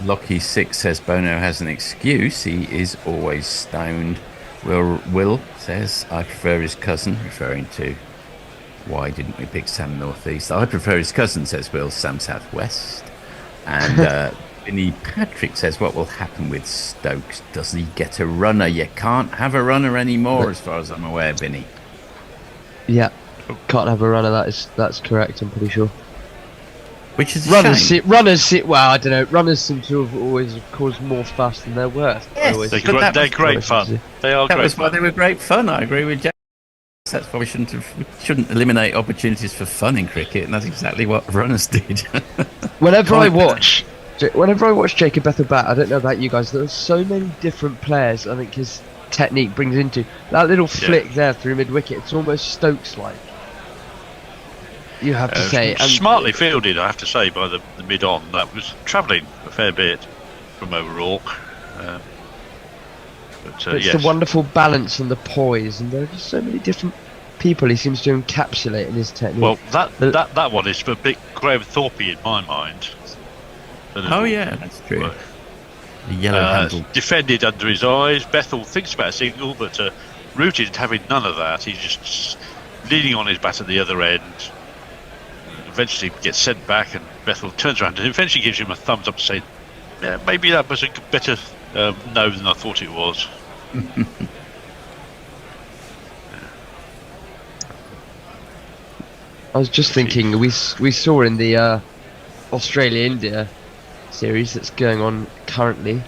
Lockie 6 says Bono has an excuse. He is always stoned. Will says, "I prefer his cousin," referring to why didn't we pick Sam Northeast. "I prefer his cousin," says Will, "Sam Southwest." And Vinny Patrick says, "What will happen with Stokes? Does he get a runner?" You can't have a runner anymore, as far as I'm aware, Vinny. Yeah, can't have a runner. That's correct. I'm pretty sure. Which is runners. Well, I don't know. Runners seem to have always caused more fuss than they're worth. Yes, they're great fun. They are. That was why they were great fun. I agree with Jack. That's why we shouldn't eliminate opportunities for fun in cricket, and that's exactly what runners did. Whenever I watch Jacob Bethell bat, I don't know about you guys, there are so many different players I think his technique brings into. That little flick there through mid-wicket, it's almost Stokes-like. You have to say. Smartly fielded, I have to say, by the mid-on. That was travelling a fair bit from O'Rourke. It's the wonderful balance and the poise, and there are just so many different people he seems to encapsulate in his technique. Well, that one is a bit Graham Thorpe in my mind. Oh yeah, that's true. The yellow handle. Defended under his eyes. Bethell thinks about a single, but Rooted having none of that. He's just leaning on his bat at the other end. Eventually gets sent back, and Bethell turns around and eventually gives him a thumbs up to say, "Yeah, maybe that was a better no than I thought it was." I was just thinking, we saw in the Australia-India series that's going on currently,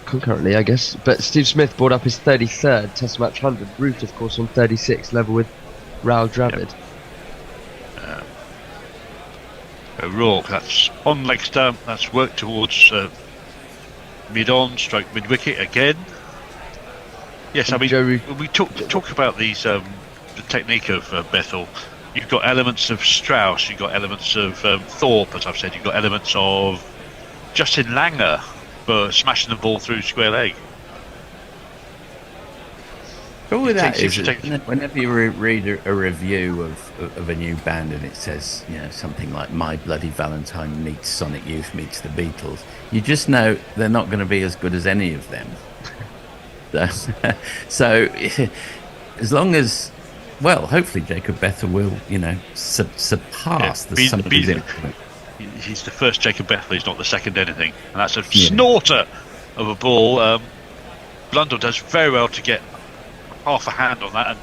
concurrently, I guess. But Steve Smith brought up his 33rd Test match 100. Root, of course, on 36, level with Raoul Dravid. O'Rourke, that's on leg stump. That's worked towards mid-on, stroke mid-wicket again. Yes, I mean, when we talk about these, the technique of Bethell, you've got elements of Strauss, you've got elements of Thorpe, as I've said, you've got elements of Justin Langer for smashing the ball through square leg. All with that is whenever you read a review of a new band and it says, you know, something like My Bloody Valentine meets Sonic Youth meets the Beatles, you just know they're not going to be as good as any of them. So as long as, well, hopefully Jacob Bethell will, you know, surpass the sum of his influence. He's the first Jacob Bethell, he's not the second anything. And that's a snorter of a ball. Blundell does very well to get half a hand on that and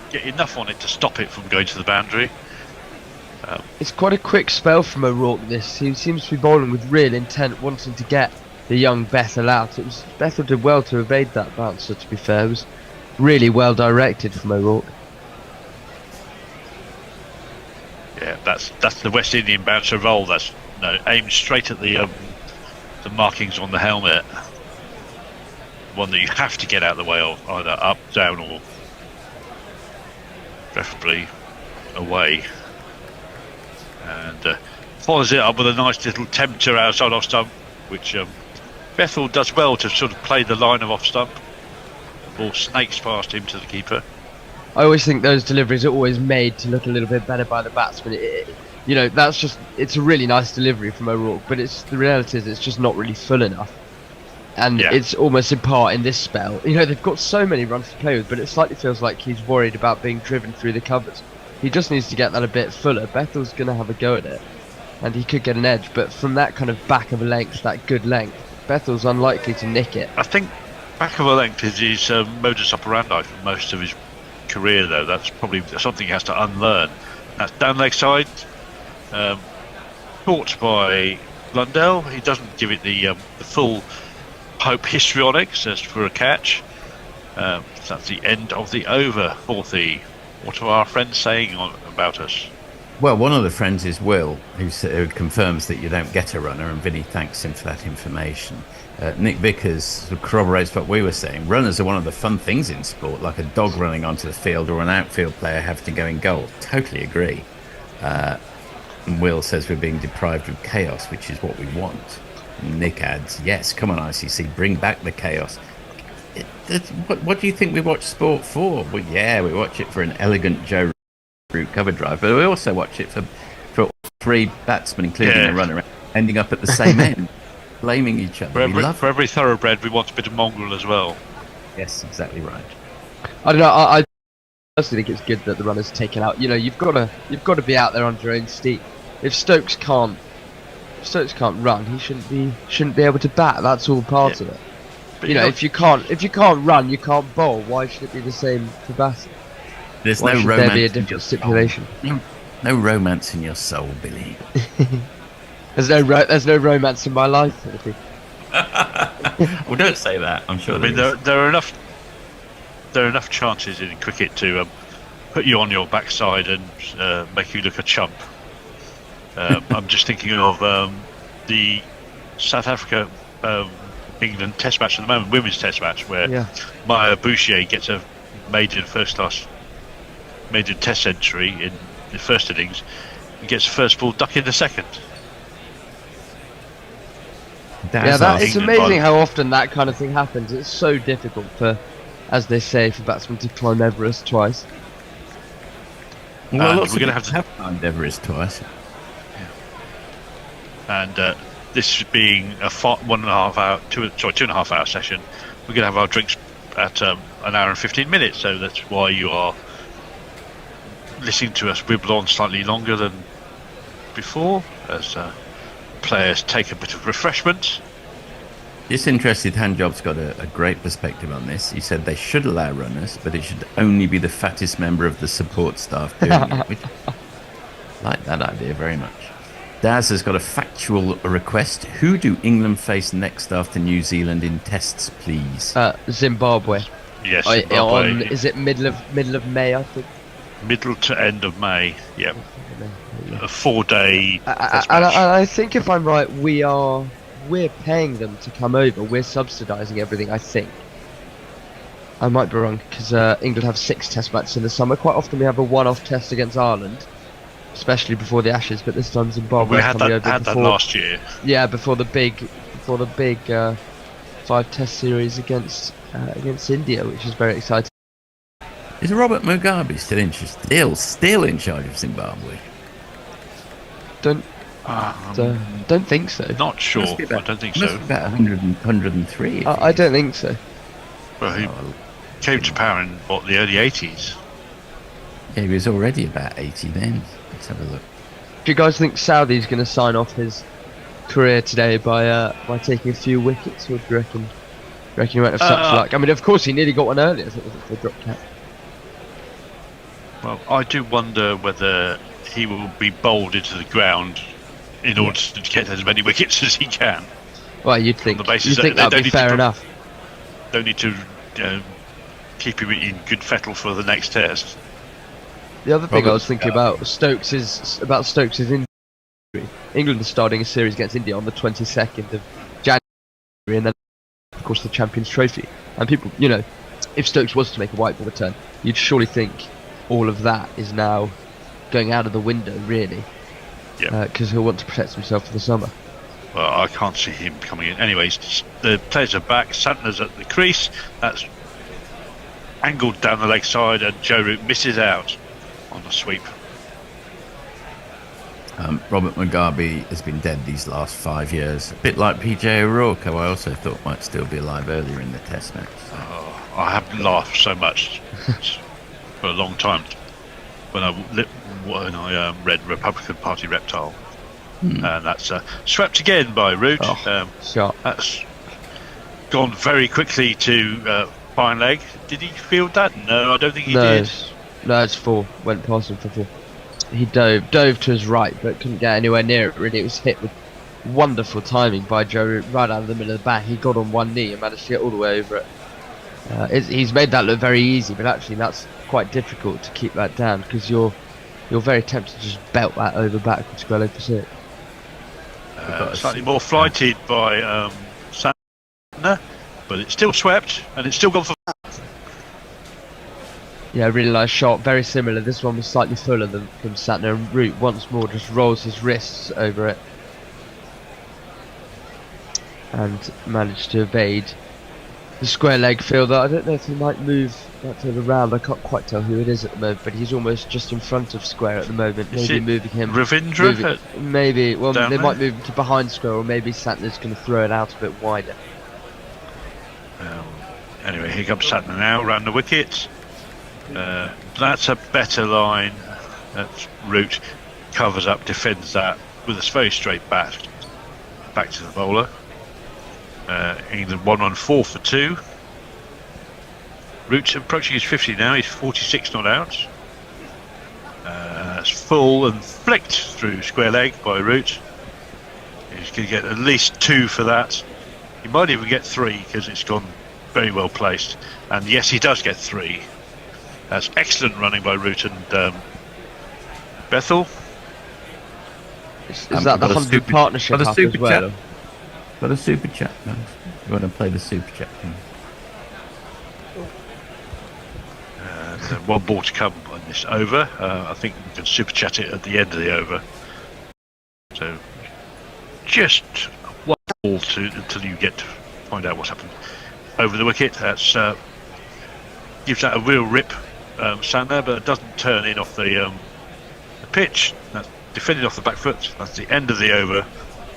get enough on it to stop it from going to the boundary. It's quite a quick spell from O'Rourke, this. He seems to be bowling with real intent, wanting to get the young Bethell out. Bethell did well to evade that bouncer, to be fair. It was really well directed from O'Rourke. Yeah, that's the West Indian bouncer roll. That's aimed straight at the markings on the helmet. One that you have to get out of the way of, either up, down, or preferably away. And follows it up with a nice little tempter outside off stump, which Bethell does well to sort of play the line of off stump. The ball snakes past him to the keeper. I always think those deliveries are always made to look a little bit better by the batsman. You know, it's a really nice delivery from O'Rourke, but the reality is it's just not really full enough. And it's almost in part in this spell. You know, they've got so many runs to play with, but it slightly feels like he's worried about being driven through the covers. He just needs to get that a bit fuller. Bethell's going to have a go at it, and he could get an edge, but from that kind of back of a length, that good length, Bethell's unlikely to nick it. I think back of a length is his modus operandi for most of his career, though. That's probably something he has to unlearn. That's down leg side, caught by Blundell. He doesn't give it the full hope histrionics as for a catch. So that's the end of the over, Forthy. What are our friends saying about us? Well, one of the friends is Will, who confirms that you don't get a runner, and Vinny thanks him for that information. Nick Vickers corroborates what we were saying. Runners are one of the fun things in sport, like a dog running onto the field or an outfield player having to go in goal. Totally agree. And Will says we're being deprived of chaos, which is what we want. And Nick adds, yes, come on ICC, bring back the chaos. What do you think we watch sport for? Well, yeah, we watch it for an elegant Joe Root cover drive, but we also watch it for all three batsmen, including the runner, ending up at the same end, blaming each other. For every thoroughbred, we want a bit of mongrel as well. Yes, exactly right. I don't know. I personally think it's good that the runner's taken out. You know, you've got to be out there on your own steam. If Stokes can't run, he shouldn't be able to bat. That's all part of it. But you know, if you can't run, you can't bowl. Why should it be the same for batting? There's Why no should romance. There be a different stipulation. No romance in your soul, Billy. There's no romance in my life, Timothy. Well, don't say that. I'm sure. I mean, there are enough chances in cricket to put you on your backside and make you look a chump. I'm just thinking of the South Africa England Test match at the moment, women's Test match, where Maya Bouchier gets a maiden Test century in the first innings, and gets a first ball duck in the second. It's amazing how often that kind of thing happens. It's so difficult for, as they say, for batsmen to climb Everest twice. Well, we're going to have climbed Everest twice. And this being a 2.5 hour session, we're going to have our drinks at an hour and 15 minutes. So that's why you are listening to us wibble on slightly longer than before, as players take a bit of refreshment. Disinterested Handjob's got a great perspective on this. He said they should allow runners, but it should only be the fattest member of the support staff doing it. Which, I like that idea very much. Daz has got a factual request. Who do England face next after New Zealand in tests, please? Zimbabwe. Yes, Zimbabwe. Is it middle of May, I think? Middle to end of May, yep. A 4-day test and match. I think if I'm right, we're paying them to come over. We're subsidising everything, I think. I might be wrong, because England have 6 test matches in the summer. Quite often we have a one-off test against Ireland, especially before the Ashes, but this time Zimbabwe we had coming over that before, last year. Yeah, before the big 5-test series against India, which is very exciting. Is Robert Mugabe still interested? Still in charge of Zimbabwe? Don't think so. Not sure. I don't think so. Must be about 103. I don't think so. Well, he came to power in the early 80s. Yeah, he was already about 80 then. Let's have a look. Do you guys think Saudi's going to sign off his career today by taking a few wickets, or do you reckon he won't have such luck? I mean, of course, he nearly got one earlier. I think they dropped out. Well, I do wonder whether he will be bowled into the ground in order to get as many wickets as he can. Well, you'd think that'd be fair enough. Don't need to keep him in good fettle for the next test. The other thing I was thinking about Stokes' injury. England are starting a series against India on the 22nd of January, and then of course the Champions Trophy. And people, if Stokes was to make a white ball return, you'd surely think all of that is now going out of the window, really. Yeah. Because he'll want to protect himself for the summer. Well, I can't see him coming in. Anyways, the players are back. Santner's at the crease. That's angled down the leg side, and Joe Root misses out on the sweep. Robert Mugabe has been dead these last 5 years. A bit like PJ O'Rourke, who I also thought might still be alive earlier in the test match. Oh, I haven't laughed so much for a long time when I read Republican Party Reptile. And that's swept again by Root. That's gone very quickly to fine leg. Did he field that? No, I don't think he did. No, it's 4. Went past him for 4. He dove to his right, but couldn't get anywhere near it. Really, it was hit with wonderful timing by Joe Root right out of the middle of the bat. He got on one knee and managed to get all the way over it. He's made that look very easy, but actually that's quite difficult to keep that down, because you're very tempted to just belt that over backwards to go over 6. Slightly more flighted by Santner, but it's still swept and it's still gone for. Yeah, really nice shot. Very similar. This one was slightly fuller than from Santner. And Root once more just rolls his wrists over it and managed to evade the square leg fielder. I don't know if he might move that field around. I can't quite tell who it is at the moment, but he's almost just in front of square at the moment. Maybe moving him. Ravindra? Maybe. Well, they there? might move him to behind square, or maybe Santner's going to throw it out a bit wider. Anyway, here comes Santner now, round the wicket. That's a better line. That's Root covers up, defends that with a very straight bat. Back to the bowler. England 1-4 for 2. Root's approaching his 50 now. He's 46 not out. That's full and flicked through square leg by Root. He's going to get at least 2 for that. He might even get 3 because it's gone very well placed. And yes, he does get 3. That's excellent running by Root and Bethell. Is that the 100 partnership up as well? Got a super chat, guys. You want to play the super chat thing? One ball to come on this over. I think we can super chat it at the end of the over. So just one ball until you get to find out what's happened over the wicket. That's gives that a real rip, Santner, but it doesn't turn in off the pitch. That's defended off the back foot. That's the end of the over.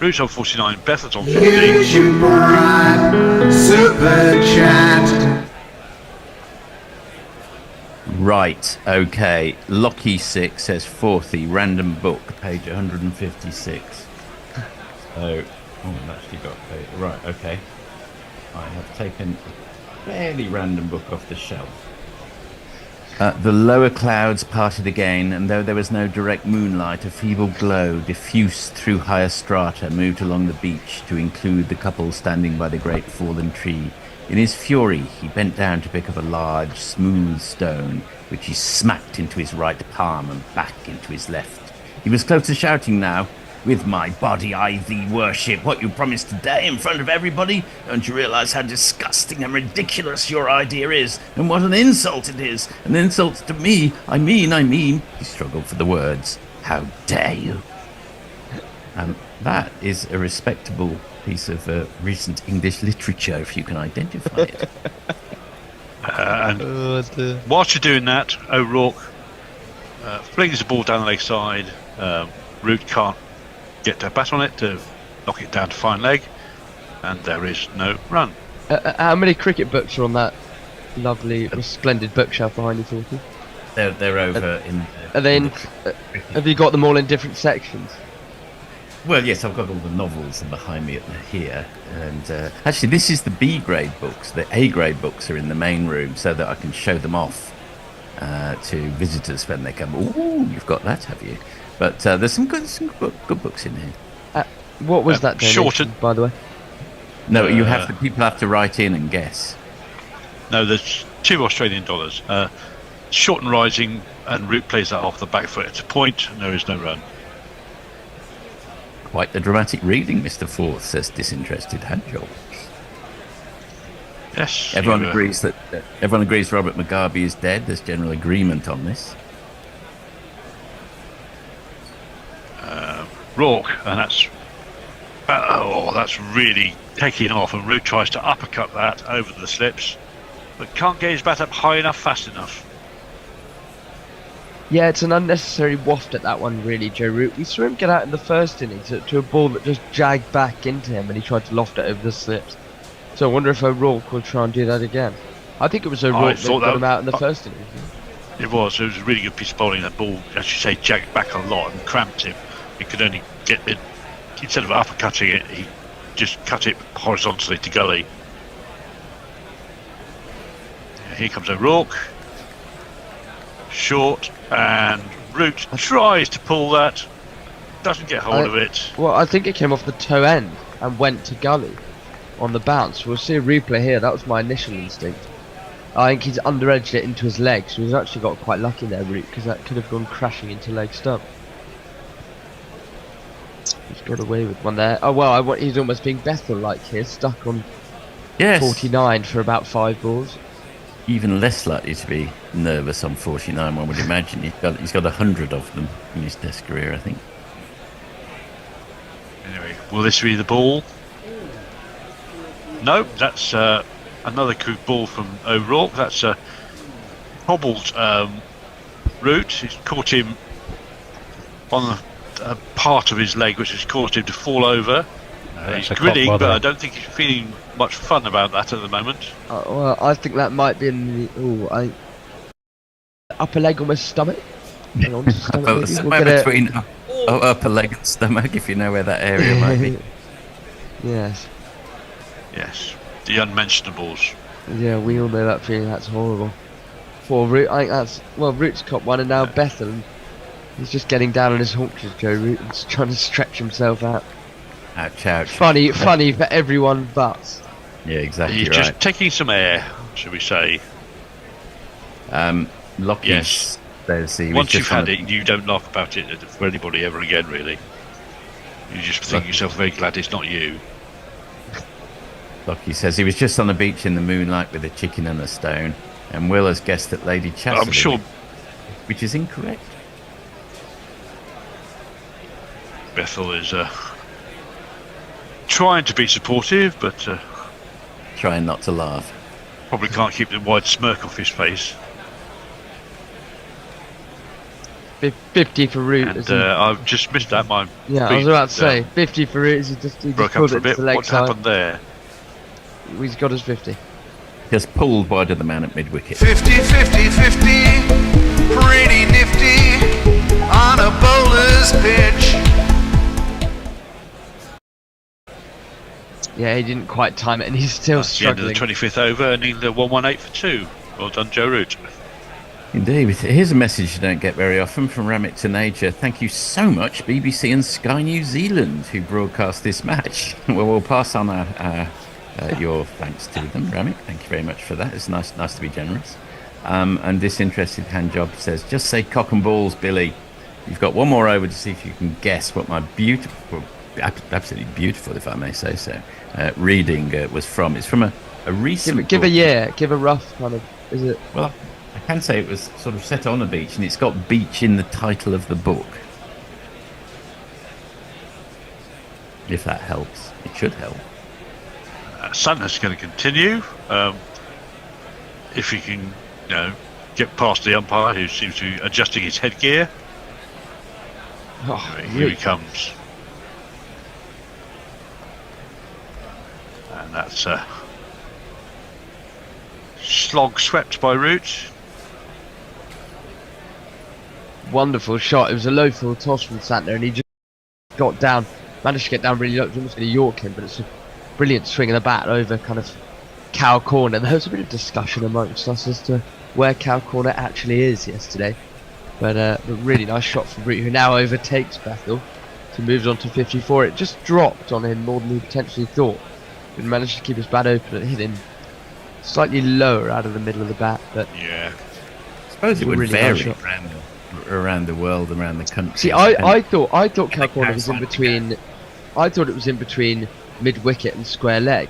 Root's on 49, Bethell's on 50. Super chat. Right, okay. Locky 6 says 40, random book, page 156. So, I've actually got page. Right, okay. I have taken a fairly random book off the shelf. The lower clouds parted again, and though there was no direct moonlight, a feeble glow, diffused through higher strata, moved along the beach to include the couple standing by the great fallen tree. In his fury, he bent down to pick up a large, smooth stone, which he smacked into his right palm and back into his left. He was close to shouting now. With my body I thee worship, what you promised today in front of everybody. Don't you realise how disgusting and ridiculous your idea is, and what an insult it is? An insult to me, I mean, he struggled for the words. How dare you? That is a respectable piece of recent English literature, if you can identify it. And whilst you're doing that, O'Rourke flings the ball down the leg side. Root can't get their bat on it to knock it down to fine leg, and there is no run. How many cricket books are on that lovely, splendid bookshelf behind you, Thorky? They're over in... Are they in, have you got them all in different sections? Well, yes, I've got all the novels behind me here, and actually this is the B grade books. The A grade books are in the main room so that I can show them off to visitors when they come. Ooh, you've got that, have you? But there's some good books in here. What was that donation, by the way? No, people have to write in and guess. No, there's $2 Australian. Short and rising, and Root plays that off the back foot. It's a point, and there is no run. Quite the dramatic reading, Mr. Forth, says disinterested handjob. Yes. Everyone agrees Robert Mugabe is dead. There's general agreement on this. Rourke, and that's really taking off, and Root tries to uppercut that over the slips, but can't get his bat up high enough, fast enough. Yeah, it's an unnecessary waft at that one, really, Joe Root. We saw him get out in the first innings to a ball that just jagged back into him, and he tried to loft it over the slips. So I wonder if O'Rourke will try and do that again. I think it was O'Rourke that got him out in the first innings. It was a really good piece of bowling. That ball, as you say, jagged back a lot and cramped him. He could only get it, instead of uppercutting it, he just cut it horizontally to gully. Here comes O'Rourke. Short, and Root tries to pull that, doesn't get hold of it. Well, I think it came off the toe end and went to gully on the bounce. We'll see a replay here. That was my initial instinct. I think he's under-edged it into his leg, so he's actually got quite lucky there, Root, because that could have gone crashing into leg stump. He's got away with one there. Oh well, he's almost being Bethell-like here, stuck on 49 for about 5 balls. Even less likely to be nervous on 49, one would imagine. He's got 100 of them in his Test career, I think. Anyway, will this be the ball? No, that's another good ball from O'Rourke. That's a hobbled Root. He's caught him on a part of his leg, which has caused him to fall over. He's grinning, but I don't think he's feeling much fun about that at the moment. Well, I think that might be in the upper leg, almost stomach. Hang on, stomach somewhere between upper leg and stomach, if you know where that area might be. Yes. Yes, the unmentionables. Yeah, we all know that feeling. That's horrible. For Root, I think that's Root's caught one, and now Bethell. He's just getting down on his haunches, Joe Root, and just trying to stretch himself out. Ouch, ouch. Funny for everyone but. Yeah, exactly. He's just taking some air, shall we say. Lockie. Yes. Once you've had it, you don't laugh about it for anybody ever again, really. You just think yourself very glad it's not you. Lockie says he was just on the beach in the moonlight with a chicken and a stone, and Will has guessed at Lady Chastity. I'm sure. Which is incorrect. Bethell is trying to be supportive, but trying not to laugh. Probably can't keep the wide smirk off his face. 50 for Root. And I've just missed that. I was about to say 50 for Root. He just broke up for a bit. What's happened there? He's got his 50. Just pulled wide of the man at mid wicket. 50, 50, 50, pretty nifty on a bowler's pitch. Yeah, he didn't quite time it, and he's still That's struggling. the end of the 25th over, and he's 118 for 2. Well done, Joe Root. Indeed. Here's a message you don't get very often from Ramit to Nature. Thank you so much, BBC and Sky New Zealand, who broadcast this match. Well, we'll pass on your thanks to them, Ramit. Thank you very much for that. It's nice to be generous. And Disinterested Handjob says, just say cock and balls, Billy. You've got one more over to see if you can guess what my beautiful, absolutely beautiful, if I may say so, reading was from. It's from a recent Give a book. year. Give a rough kind of. Is it? Well, I can say it was sort of set on a beach, and it's got beach in the title of the book. If that helps. It should help. Santner's going to continue. If he can, get past the umpire who seems to be adjusting his headgear. Oh, Here he comes. And that's slog swept by Root. Wonderful shot. It was a low full toss from Santner, and he just got down, managed to get down really low. He was almost going to York him, but it's a brilliant swing of the bat over kind of cow corner. There was a bit of discussion amongst us as to where cow corner actually is yesterday, but a really nice shot from Root, who now overtakes Bethell to moves on to 54. It just dropped on him more than he potentially thought, but managed to keep his bat open and hit him slightly lower out of the middle of the bat. But yeah, I suppose it would really vary nice around the world, around the country. See, I thought cow corner was in between. I thought it was in between mid wicket and square leg,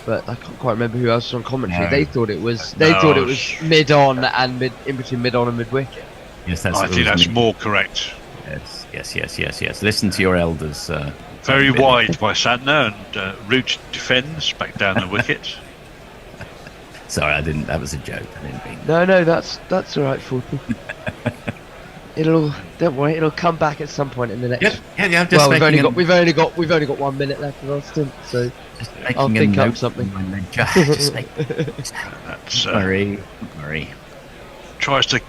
but I can't quite remember who else was on commentary. No. They thought it was. They thought it was mid on and in between mid on and mid wicket. Yes, I think that's more correct. Yes. Listen to your elders. Very wide by Santner, and Root defends back down the wicket. Sorry, I didn't. That was a joke. I didn't mean. No, that's all right, Forty. Don't worry, it'll come back at some point in the next. Yeah. Well, we've only got 1 minute left of our stint, so I'll think up something. That's Worry. tries to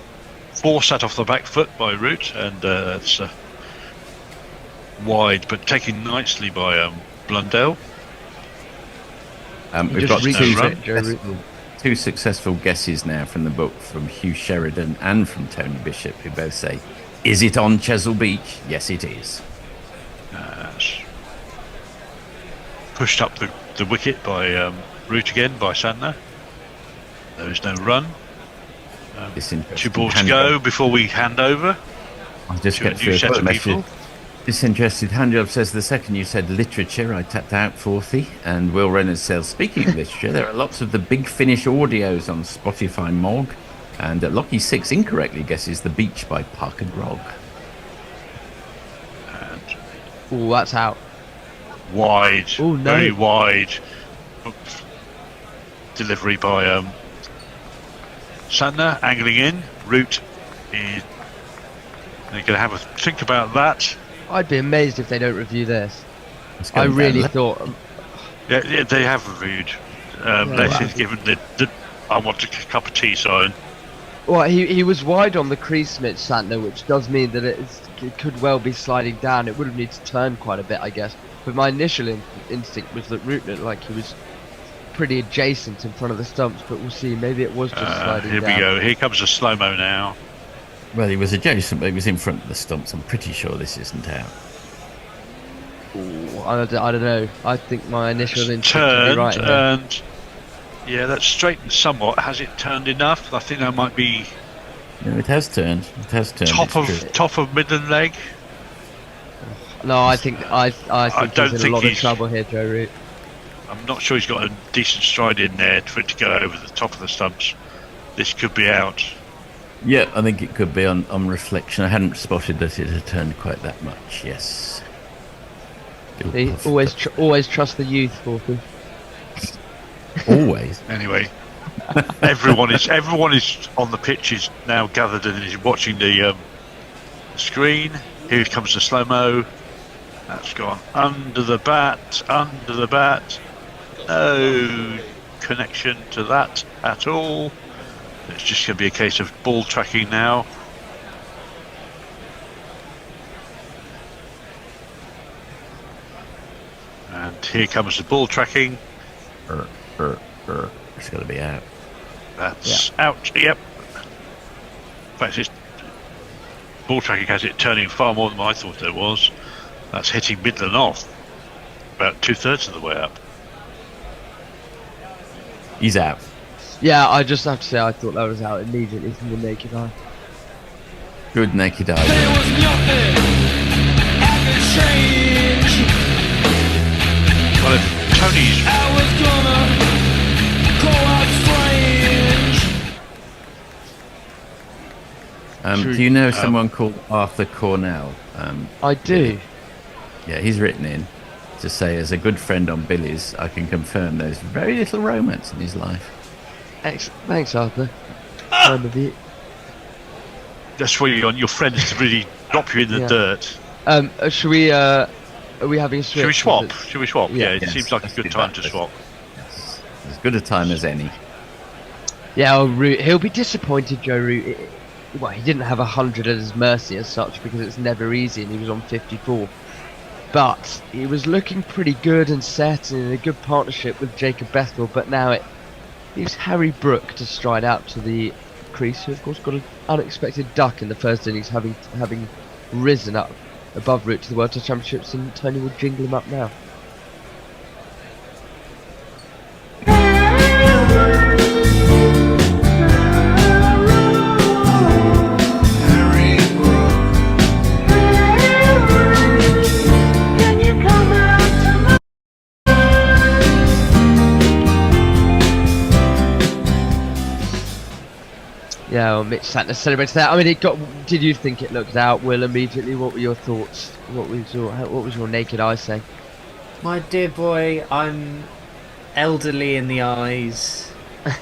force that off the back foot by Root, and it's wide, but taken nicely by Blundell. We've got run. two successful guesses now from the book from Hugh Sheridan and from Tony Bishop, who both say, "Is it on Chesil Beach?" Yes, it is. Pushed up the wicket by Root again by Santner. There is no run. 2 balls to go before we hand over. I'll just to get a through new a set couple of of people. messages. Disinterested Handjob says, the second you said literature, I tapped out 40. And Will Reynolds says, speaking of literature, there are lots of the Big Finish audios on Spotify Mog. And Lockie 6 incorrectly guesses The Beach by Parker Grog. Oh, that's out. Wide. Oh, no. Very wide. Delivery by Santner, angling in. Root is... They're going to have a think about that. I'd be amazed if they don't review this. I really thought. Yeah, they have reviewed. They've given the I want a cup of tea sign. Well, he was wide on the crease, Mitch Santner, which does mean that it could well be sliding down. It would have needed to turn quite a bit, I guess. But my initial instinct was that Root looked like he was pretty adjacent in front of the stumps. But we'll see. Maybe it was just sliding down. Here we go. Here comes a slow-mo now. Well, he was adjacent, but he was in front of the stumps. I'm pretty sure this isn't out. Ooh, I don't know. I think my initial instinct turned, would be right here. And yeah, that's straightened somewhat. Has it turned enough? I think that might be. No, it has turned. Top of midland leg. No, I think he's in a lot of trouble here, Joe Root. I'm not sure he's got a decent stride in there for it to go over the top of the stumps. This could be out. Yeah, I think it could be on reflection. I hadn't spotted that it had turned quite that much. Yes. Always trust the youth, Forky. Always. Anyway, everyone is on the pitch is now gathered and is watching the screen. Here comes the slow mo. That's gone under the bat. No connection to that at all. It's just going to be a case of ball tracking now. And here comes the ball tracking. It's got to be out. That's out. Yep. In fact, ball tracking has it turning far more than I thought it was. That's hitting Midland off about 2/3 of the way up. He's out. Yeah, I just have to say I thought that was out immediately from the naked eye. Good naked eye. There was nothing I could change. Well, if Tony's I was gonna go out strange. Do you know someone called Arthur Cornell? I do. Yeah, he's written in to say, as a good friend on Billy's, I can confirm there's very little romance in his life. Thanks, Arthur. Kind of you. That's where your friend is to really drop you in the dirt. Should we? Are we having a switch? Should we swap? Should we swap? Yeah, it Yes, seems like a good time to swap. Yes. As good a time as any. Yeah, Root. He'll be disappointed, Joe Root. Well, he didn't have 100 at his mercy as such because it's never easy, and he was on 54. But he was looking pretty good and set and in a good partnership with Jacob Bethell. But now it leaves Harry Brook to stride out to the crease, who of course got an unexpected duck in the first innings, having risen up above Root to the World Tour Championships, and Tony will jingle him up now. Yeah, well, Mitch Santner celebrated that. I mean, did you think it looked out, Will, immediately? What were your thoughts? What was your naked eye saying? My dear boy, I'm elderly in the eyes.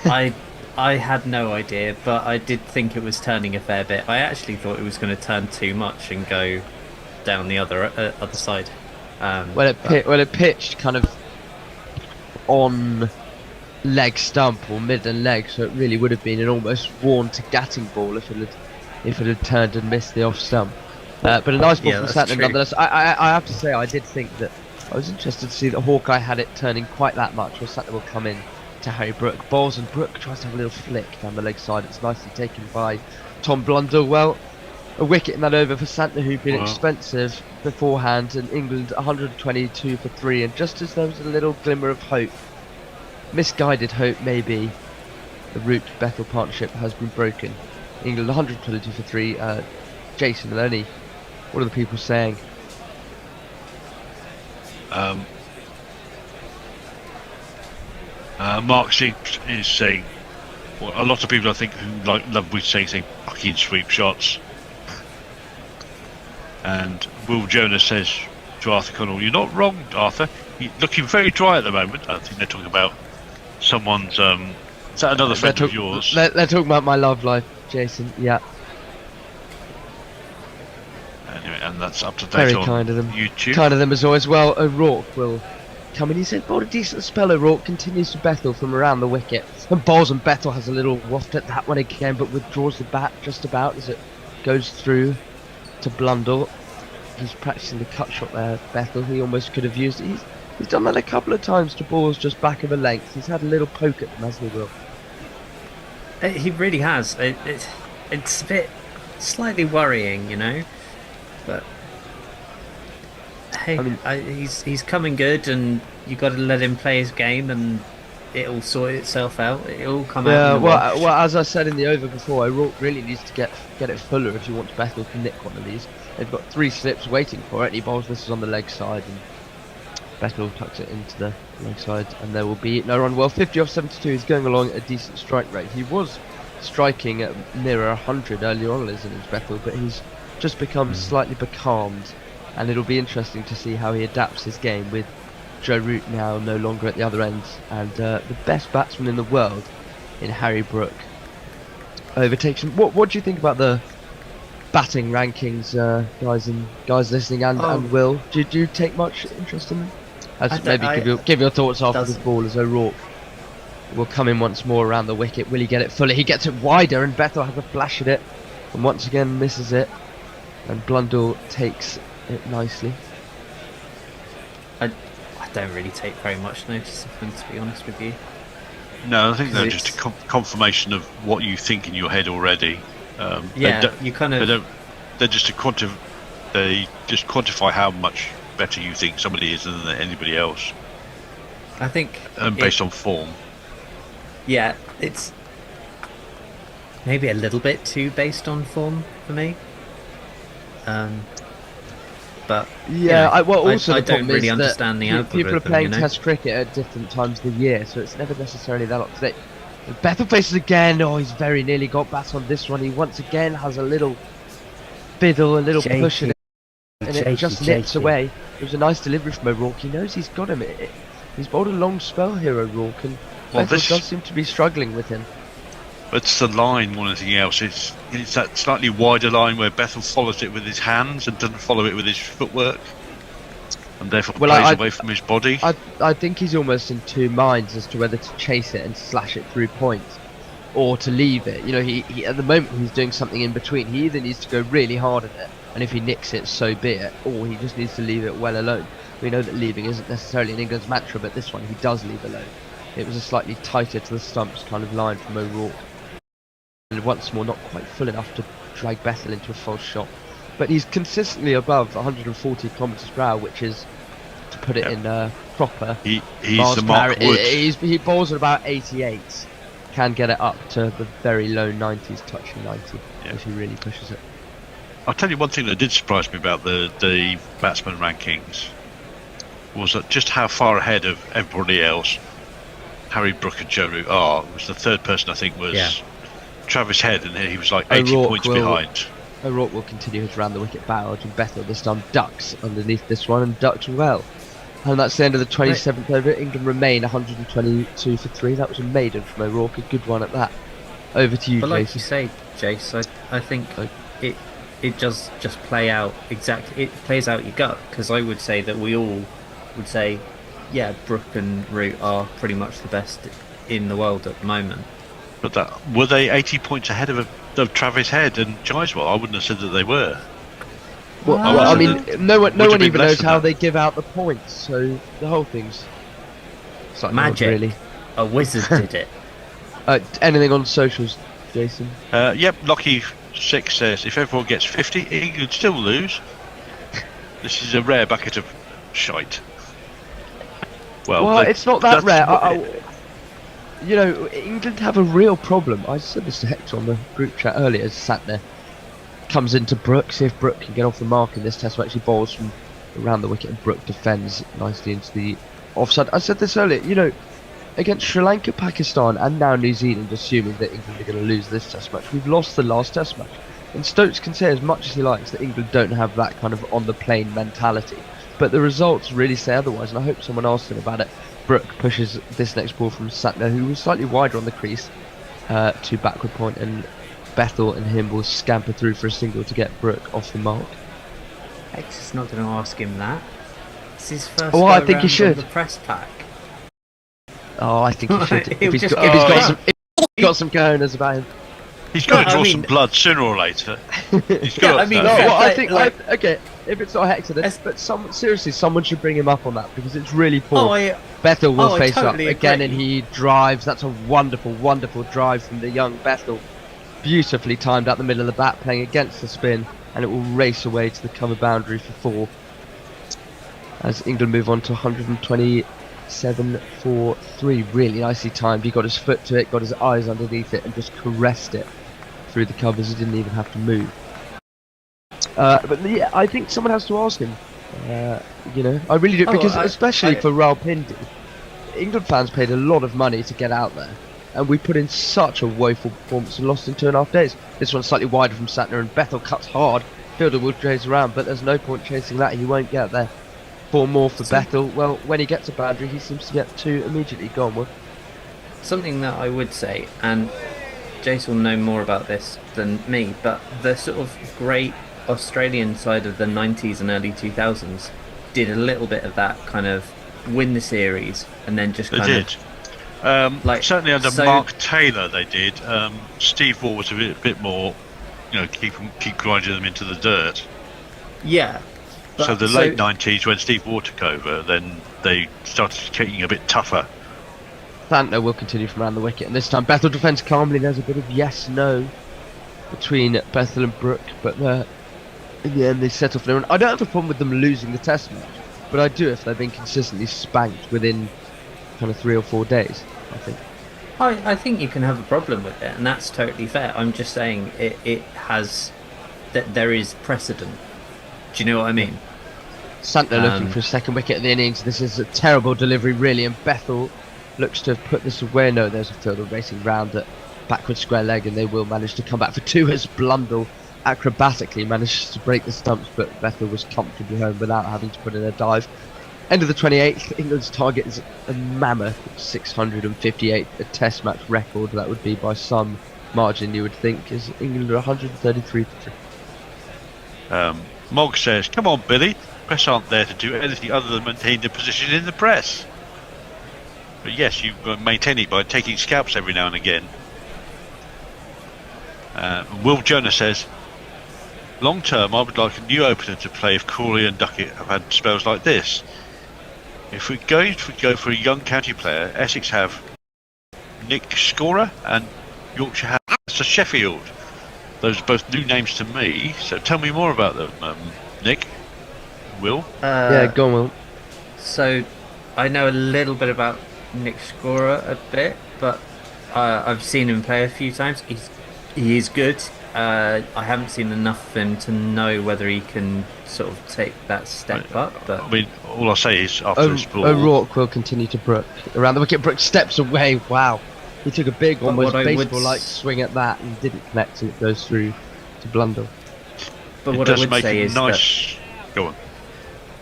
I had no idea, but I did think it was turning a fair bit. I actually thought it was going to turn too much and go down the other side. It pitched kind of on leg stump or mid and leg, so it really would have been an almost worn to Gatting ball if it had turned and missed the off stump. But a nice ball from Santner nonetheless. I have to say I did think that I was interested to see that Hawkeye had it turning quite that much, where Santner will come in to Harry Brook. Bowles and Brook tries to have a little flick down the leg side. It's nicely taken by Tom Blundell. Well, a wicket in that over for Santner, who'd been expensive beforehand, and England 122 for 3, and just as there was a little glimmer of hope, misguided hope maybe, the Root-Bethell partnership has been broken. England 122 for 3. Jason and Lenny, what are the people saying? Mark Sheep is saying, well, a lot of people I think who love with saying fucking sweep shots. And Will Jonas says to Arthur Connell, "You're not wrong, Arthur. You're looking very dry at the moment." I think they're talking about someone's. Is that another friend of yours? They're talking about my love life, Jason. Yeah. Anyway, and that's up to date Very on kind of them. YouTube. Kind of them as always. Well, O'Rourke will come in. He said, "Bowled a decent spell." O'Rourke continues to Bethell from around the wicket, and bowls, and Bethell has a little waft at that one again, but withdraws the bat just about as it goes through to Blundell. He's practicing the cut shot there, Bethell. He almost could have used it. He's done that a couple of times to balls just back of a length. He's had a little poke at them, hasn't he, Will? He really has. It's a bit slightly worrying, you know. But hey, I mean, he's coming good, and you got to let him play his game, and it'll sort itself out. It'll come out. Yeah, well, as I said in the over before, O'Rourke really needs to get it fuller if you want Bethell to nick one of these. They've got 3 slips waiting for it. He bowls this is on the leg side, and Bethell tucks it into the leg side, and there will be no run. Well, 50 off 72. He's going along at a decent strike rate. He was striking at nearer 100 earlier on in his innings, Bethell, but he's just become slightly becalmed, and it'll be interesting to see how he adapts his game with Joe Root now no longer at the other end, and the best batsman in the world in Harry Brook overtakes him. What do you think about the batting rankings, guys listening, and Will? Do you take much interest in them? Maybe give your thoughts after the ball, as O'Rourke will come in once more around the wicket. Will he get it fully? He gets it wider, and Bethell has a flash at it, and once again misses it, and Blundell takes it nicely. I don't really take very much notice of them, to be honest with you. No, I think they're just a confirmation of what you think in your head already. You kind of. They just quantify how much better you think somebody is than anybody else. I think. Based on form. Yeah, it's maybe a little bit too based on form for me. But yeah, I don't really understand the algorithm. People are playing Test cricket at different times of the year, so it's never necessarily that up to date. Bethell faces again. Oh, he's very nearly got bat on this one. He once again has a little fiddle, a little push in it, and it just nips away. It was a nice delivery from O'Rourke. He knows he's got him. He's bowled a long spell here, O'Rourke, and Bethell does seem to be struggling with him. It's the line more than anything else. It's that slightly wider line where Bethell follows it with his hands and doesn't follow it with his footwork, and therefore plays away from his body. I think he's almost in two minds as to whether to chase it and slash it through points, or to leave it. You know, he at the moment he's doing something in between. He either needs to go really hard at it, and if he nicks it, so be it, or he just needs to leave it well alone. We know that leaving isn't necessarily in England's mantra, but this one he does leave alone. It was a slightly tighter to the stumps kind of line from O'Rourke. And once more, not quite full enough to drag Bethell into a false shot. But he's consistently above 140 kilometres per hour, which is, to put it in proper, he's the Mark Wood. He bowls at about 88. Can get it up to the very low 90s, touching 90, if he really pushes it. I'll tell you one thing that did surprise me about the batsman rankings was that just how far ahead of everybody else Harry Brook and Joe Root are. It was the third person I think was Travis Head, and he was like 80 points behind. O'Rourke will continue his round the wicket barrage, and Bethell this time ducks underneath this one and ducks well. And that's the end of the 27th over. England remain 122 for 3. That was a maiden from O'Rourke, a good one at that. Over to you, but Jason. Like you say, Jace, I think it does just play out exactly. It plays out your gut, because I would say that we all would say, yeah, Brook and Root are pretty much the best in the world at the moment. But were they 80 points ahead of Travis Head and Jaiswal? I wouldn't have said that they were. Well, I mean, no one even knows how they give out the points, so the whole thing's like magic. Really. A wizard did it. Anything on socials, Jason? Yep, Lockie6 says if everyone gets 50, England still lose. This is a rare bucket of shite. Well, it's not that rare. You know, England have a real problem. I said this to Hector on the group chat earlier. Santner comes into Brook, see if Brook can get off the mark in this test. Actually bowls from around the wicket, and Brook defends nicely into the offside. I said this earlier, you know, against Sri Lanka, Pakistan and now New Zealand, assuming that England are going to lose this test match, we've lost the last test match. And Stokes can say as much as he likes that England don't have that kind of on the plane mentality, but the results really say otherwise, and I hope someone asked him about it. Brook pushes this next ball from Santner, who was slightly wider on the crease, to backward point, and Bethell and him will scamper through for a single to get Brook off the mark. Hector's not going to ask him that. It's his first I think he should. The press pack. Oh, I think he should. if he's got some cojones about him. He's got to draw some blood sooner or later. He's got I think okay, if it's not Hector, but seriously, someone should bring him up on that, because it's really poor. Bethell will face totally up again, and he drives. That's a wonderful, wonderful drive from the young Bethell. Beautifully timed out the middle of the bat, playing against the spin, and it will race away to the cover boundary for 4. As England move on to 127 for 3. Really nicely timed. He got his foot to it, got his eyes underneath it, and just caressed it through the covers. He didn't even have to move. But yeah, I think someone has to ask him. You know, I really do, because especially for Rawalpindi, England fans paid a lot of money to get out there, and we put in such a woeful performance and lost in 2.5 days. This one's slightly wider from Santner, and Bethell cuts hard. Fielder will chase around, but there's no point chasing that. He won't get there. 4 more for Bethell. Well, when he gets a boundary, he seems to get 2 immediately. Go on, Will. Something that I would say, and Jace will know more about this than me, but the sort of great Australian side of the 90s and early 2000s did a little bit of that, kind of win the series and then just kind of certainly under Mark Taylor they did. Steve Waugh was a bit more, you know, keep grinding them into the dirt. Yeah. So the late 90s, when Steve Waugh took over, then they started kicking a bit tougher. Santner will continue from around the wicket, and this time Bethell defends calmly. There's a bit of yes, no. between Bethell and Brooke, but in the end they set off their own. I don't have a problem with them losing the test match, but I do if they've been consistently spanked within kind of 3 or 4 days, I think. I think you can have a problem with it, and that's totally fair. I'm just saying it has that there is precedent. Do you know what I mean? Santner looking for a second wicket at the innings. This is a terrible delivery, really, and Bethell looks to have put this away. No, there's a fielder racing round at backward square leg, and they will manage to come back for 2 as Blundell acrobatically manages to break the stumps, but Bethell was comfortably home without having to put in a dive. End of the 28th, England's target is a mammoth 658, a test match record. That would be by some margin, you would think, is England are 133 for 3. Mogg says, come on Billy, press aren't there to do anything other than maintain their position in the press. But yes, you maintain it by taking scalps every now and again. Will Jonah says, long term I would like a new opener to play if Crawley and Duckett have had spells like this. If we go for a young county player, Essex have Nick Scorer and Yorkshire have Sheffield. Those are both new names to me, so tell me more about them, Nick. Will? Yeah, go on, Will. So, I know a little bit about Nick Scorer a bit, but I've seen him play a few times. He is good. I haven't seen enough of him to know whether he can sort of take that step up. But I mean, all I'll say is after this ball, O'Rourke will continue to Brooke around the wicket. Brooke steps away. Wow, he took a big, almost baseball-like swing at that and didn't connect, and it goes through to Blundell. But what I would say is nice. Go on.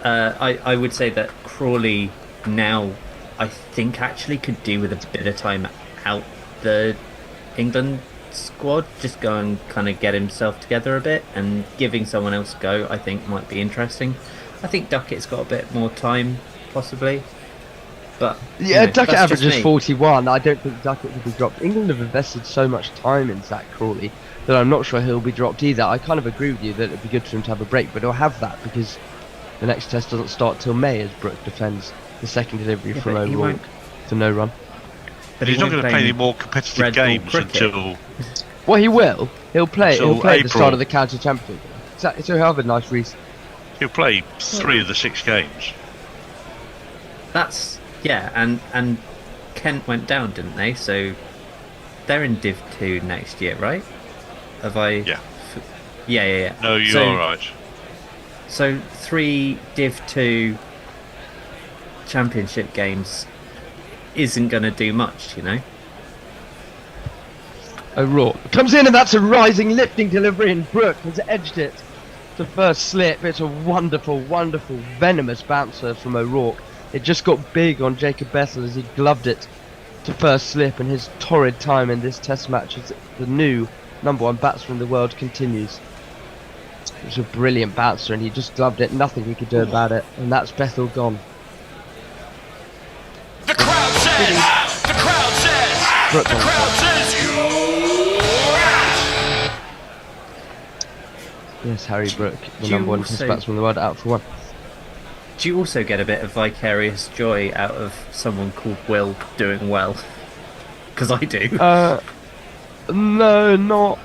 I would say that Crawley now, I think, actually could do with a bit of time out the England squad, just go and kind of get himself together a bit, and giving someone else a go I think might be interesting. I think Duckett's got a bit more time possibly, but yeah, Duckett averages 41. I don't think Duckett will be dropped. England have invested so much time in Zach Crawley that I'm not sure he'll be dropped either. I kind of agree with you that it'd be good for him to have a break, but he'll have that because the next test doesn't start till May as Brooke defends the second delivery from O'Rourke to no run. But he's not going to play any more competitive games until. Well, he will. He'll play. He'll play at the April. start of the county championship. Exactly. So he'll have a nice reason. He'll play 3 of the 6 games. That's and Kent went down, didn't they? So they're in Div 2 next year, right? Have I? Yeah. Yeah. No, you are right. So 3 Div 2 championship games isn't going to do much, you know. O'Rourke comes in, and that's a rising lifting delivery, and Brooke has edged it to first slip. It's a wonderful, wonderful, venomous bouncer from O'Rourke. It just got big on Jacob Bethell as he gloved it to first slip, and his torrid time in this test match as the new #1 batsman in the world continues. It was a brilliant bouncer, and he just gloved it. Nothing he could do about it, and that's Bethell gone. The crowd says, the crowd says, Brooke the crowd says you out. Yes, Harry Brooke, the #1 test batsman in the world, out for 1. Do you also get a bit of vicarious joy out of someone called Will doing well? Because I do. No,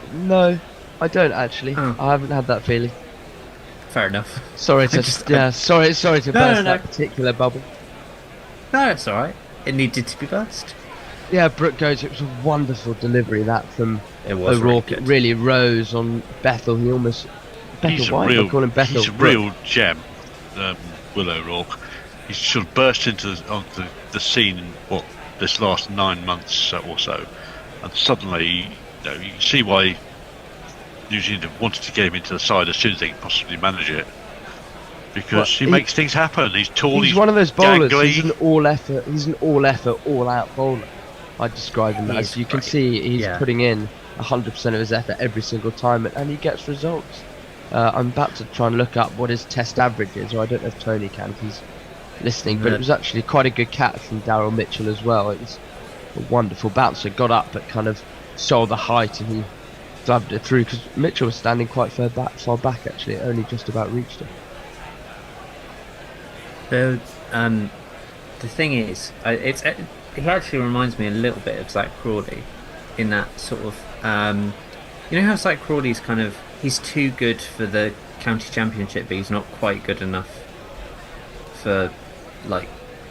I don't actually. I haven't had that feeling. Fair enough. Sorry to sorry to burst that particular bubble. No, it's alright. It needed to be burst. Yeah, Brooke goes. It was a wonderful delivery that from Really O'Rourke. It really rose on Bethell. He almost He's a real gem, Will O'Rourke. He's sort of burst onto the scene in this last 9 months or so, and suddenly you can see why New Zealand wanted to get him into the side as soon as they could possibly manage it, because he makes things happen. He's tall. He's one of those bowlers. Gangly. He's an all-effort, all-out bowler. I describe him as. You can see he's putting in 100% of his effort every single time, and he gets results. I'm about to try and look up what his test average is, or I don't know if Tony can if he's listening, but it was actually quite a good catch from Daryl Mitchell as well. It was a wonderful bouncer, got up but kind of saw the height and he gloved it through, because Mitchell was standing quite far back actually. It only just about reached him. The thing is, he actually reminds me a little bit of Zach Crawley in that sort of You know how it's like Crawley's kind of, he's too good for the county championship, but he's not quite good enough for, like,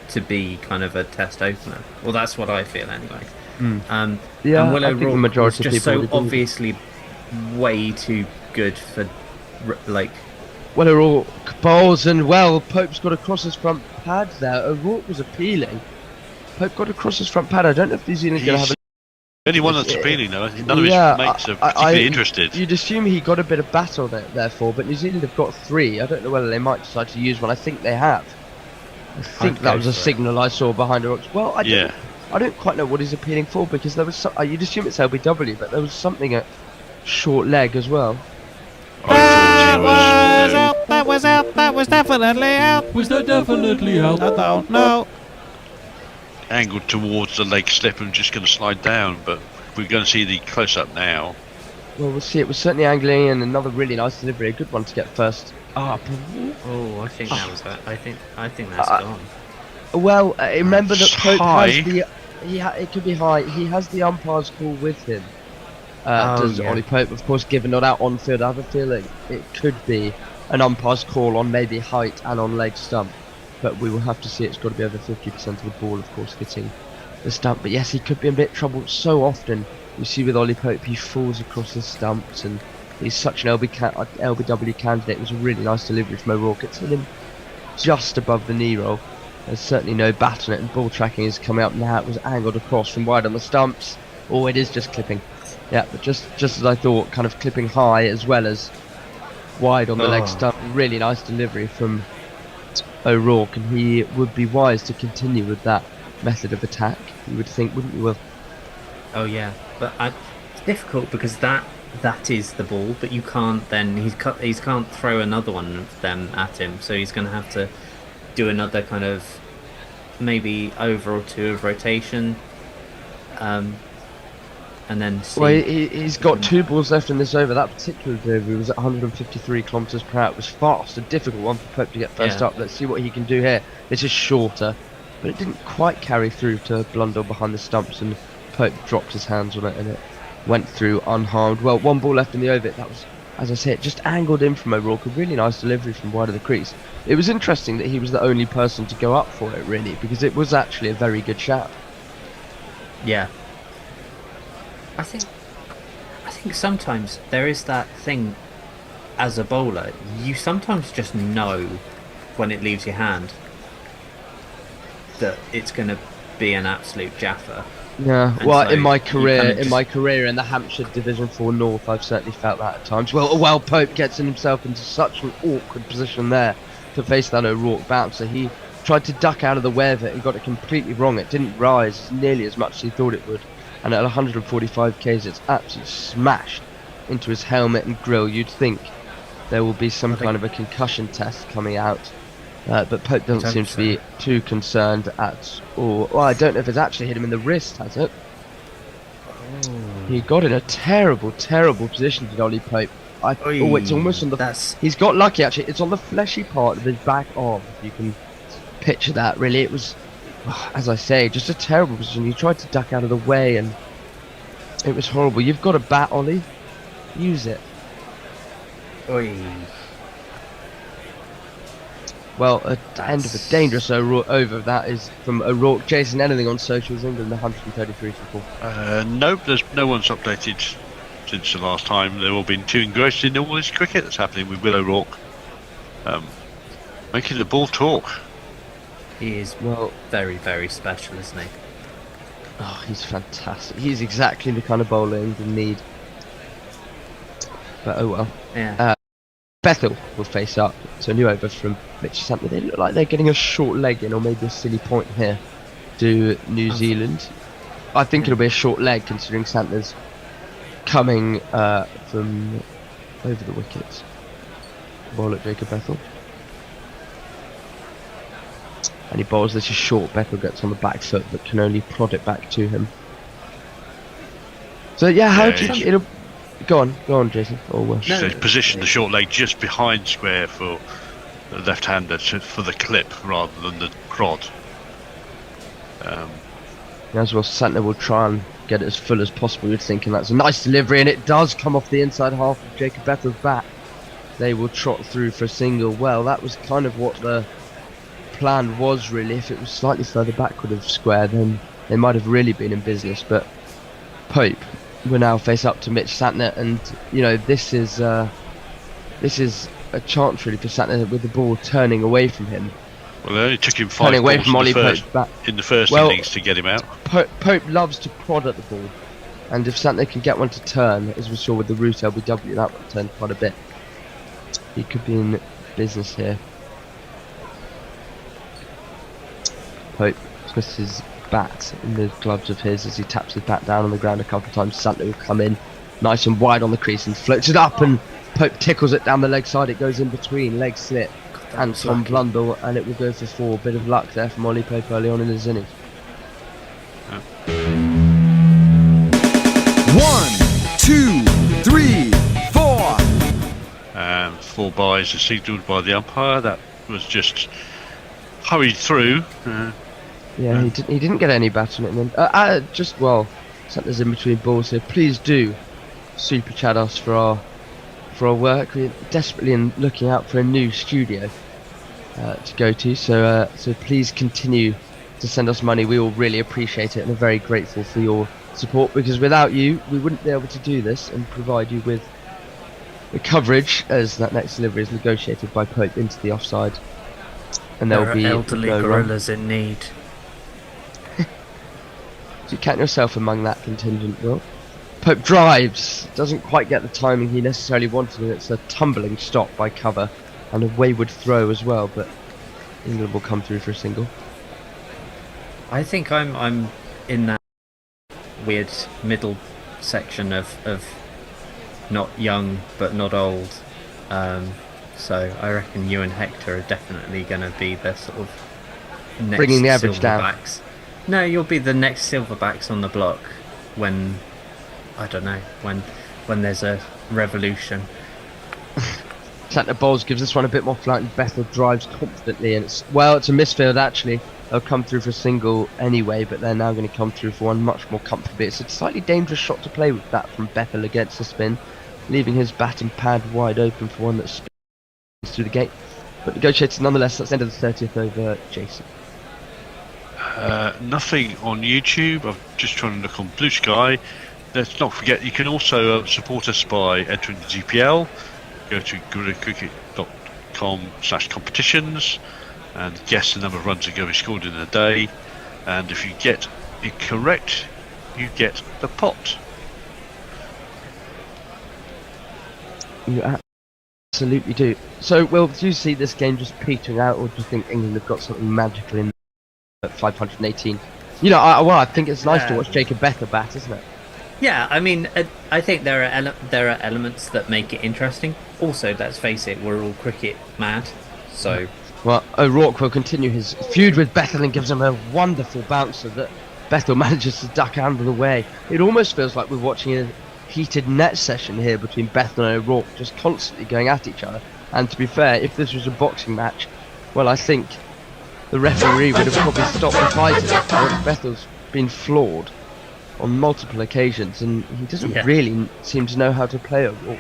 to be kind of a test opener. Well, that's what I feel anyway. Yeah, and Willow I think the Rourke majority was of just people so would agree. obviously way too good for, like... Well, O'Rourke bowls, and well, Pope's got across his front pad there. O'Rourke was appealing. Pope got across his front pad. I don't know if New Zealand's going to have a... The only one that's appealing though. None of his mates are I- particularly interested. You'd assume he got a bit of bat on it, therefore, but New Zealand have got 3. I don't know whether they might decide to use one. I think they have. I think that was a signal I saw behind O'Rourke's. Well, I don't quite know what he's appealing for, because there was you'd assume it's LBW, but there was something at short leg as well. That was definitely out. Was that definitely out? I don't know. Angled towards the leg slip and just going to slide down, but we're going to see the close-up now. Well, we'll see. It was certainly angling, and another really nice delivery, a good one to get first up. Oh, I think that was that. I think that's gone. Well, remember that Pope high. has the... it could be high. He has the umpire's call with him. Does Ollie Pope, of course, given not out on field. I have a feeling it could be an umpire's call on maybe height and on leg stump. But we will have to see. It's got to be over 50% of the ball, of course, hitting the stump. But yes, he could be in a bit of trouble. So often you see with Ollie Pope, he falls across his stumps, and he's such an LBW candidate. It was a really nice delivery from O'Rourke. It's hit him just above the knee roll. There's certainly no bat on it, and ball tracking is coming up now. It was angled across from wide on the stumps. Oh, it is just clipping. Yeah, but just as I thought, kind of clipping high as well as wide on the leg stump. Really nice delivery from O'Rourke, and he would be wise to continue with that method of attack. You would think, wouldn't you, Will? Oh yeah, but it's difficult because that is the ball, but you can't then he can't throw another one of them at him, so he's going to have to do another kind of maybe over or 2 of rotation, and then see. Well, he's got 2 balls left in this over. That particular delivery was at 153 kilometres per hour. It was fast, a difficult one for Pope to get first up. Let's see what he can do here. This is shorter, but it didn't quite carry through to Blundell behind the stumps, and Pope dropped his hands on it, and it went through unharmed. Well, 1 ball left in the over. That was, as I said, just angled in from O'Rourke. A really nice delivery from wide of the crease. It was interesting that he was the only person to go up for it, really, because it was actually a very good shot. Yeah. I think sometimes there is that thing as a bowler, you sometimes just know when it leaves your hand that it's going to be an absolute jaffer. Yeah, And well, so in my you career, kind of in the Hampshire Division 4 North, I've certainly felt that at times. Well, Pope gets himself into such an awkward position there to face that O'Rourke bouncer. He tried to duck out of the way of it and got it completely wrong. It didn't rise nearly as much as he thought it would. And at 145 k's, it's absolutely smashed into his helmet and grill. You'd think there will be some kind of a concussion test coming out. But Pope doesn't seem to be too concerned at all. Well, I don't know if it's actually hit him in the wrist, has it? He got in a terrible, terrible position to Ollie Pope. It's almost on the... He's got lucky, actually. It's on the fleshy part of his back arm. You can picture that, really. It was, as I say, just a terrible position. He tried to duck out of the way, and it was horrible. You've got a bat, Ollie. Use it. Well, at the end of a dangerous over, that is from O'Rourke. Jason, anything on socials? England 133 for 4. Nope, there's no one's updated since the last time. They've all been too engrossed in all this cricket that's happening with Will O'Rourke. Making the ball talk. He is very, very special, isn't he? Oh, he's fantastic. He's exactly the kind of bowler England need. But oh well. Yeah. Bethell will face up to a new over from Mitch Santner. They look like they're getting a short leg in, or maybe a silly point here to New Zealand. I think it'll be a short leg, considering Santner's coming from over the wickets. Ball at Jacob Bethell. And he bowls this is short. Bethell gets on the back foot, but can only prod it back to him. So yeah, how do you think it'll... Go on, Jason. So position the short leg just behind square for the left-hander for the clip rather than the prod. As well, Santner will try and get it as full as possible. You're thinking that's a nice delivery, and it does come off the inside half of Jacob Bethell's back. They will trot through for a single. Well, that was kind of what the plan was, really. If it was slightly further backward of square, then they might have really been in business. But Pope will now face up to Mitch Santner, and you know, this is a chance really for Santner with the ball turning away from him. Well, it only took him 5 balls in the first innings to get him out. Pope loves to prod at the ball, and if Santner can get one to turn, as we saw with the Root LBW, that one turned quite a bit. He could be in business here. Pope twists his bat in the gloves of his as he taps his bat down on the ground a couple of times. Santner will come in nice and wide on the crease and floats it up, and Pope tickles it down the leg side. It goes in between leg slip and Tom Blundell, and it will go for 4. Bit of luck there from Ollie Pope early on in his innings. 1, 2, 3, 4. And 4 byes are signalled by the umpire. That was just hurried through. Yeah, he didn't get any bat on it. And then Santner's in between balls here. Please do super chat us for our work. We're desperately looking out for a new studio to go to. So please continue to send us money. We all really appreciate it and are very grateful for your support, because without you, we wouldn't be able to do this and provide you with the coverage as that next delivery is negotiated by Pope into the offside. And there will be elderly gorillas in need. Do you count yourself among that contingent, Will? Pope drives, doesn't quite get the timing he necessarily wanted, and it's a tumbling stop by cover and a wayward throw as well, but England will come through for a single. I think I'm in that weird middle section of not young but not old. So I reckon you and Hector are definitely going to be the sort of next bringing the average silverbacks. No, you'll be the next silverbacks on the block when, I don't know, when there's a revolution. Santner bowls, gives this one a bit more flight, and Bethell drives confidently, and it's a misfield actually. They'll come through for a single anyway, but they're now going to come through for one much more comfortably. It's a slightly dangerous shot to play with that from Bethell against the spin, leaving his bat and pad wide open for one that spins through the gate. But negotiated nonetheless. That's the end of the 30th over. Jason. Nothing on YouTube. I'm just trying to look on Blue Sky. Let's not forget you can also support us by entering the GPL. Go to guerrillacricket.com/competitions and guess the number of runs that go scored in a day. And if you get it correct, you get the pot. You absolutely do. So, Will, do you see this game just petering out, or do you think England have got something magical in at 518? You know, I think it's nice to watch Jacob Bethell bat, isn't it? Yeah, I mean, I think there are elements that make it interesting. Also, let's face it, we're all cricket mad, so... Well, O'Rourke will continue his feud with Bethell and gives him a wonderful bouncer that Bethell manages to duck out of the way. It almost feels like we're watching a heated net session here between Bethell and O'Rourke, just constantly going at each other. And to be fair, if this was a boxing match, well, I think the referee would have probably stopped the fighting. Bethell's been flawed on multiple occasions, and he doesn't really seem to know how to play O'Rourke.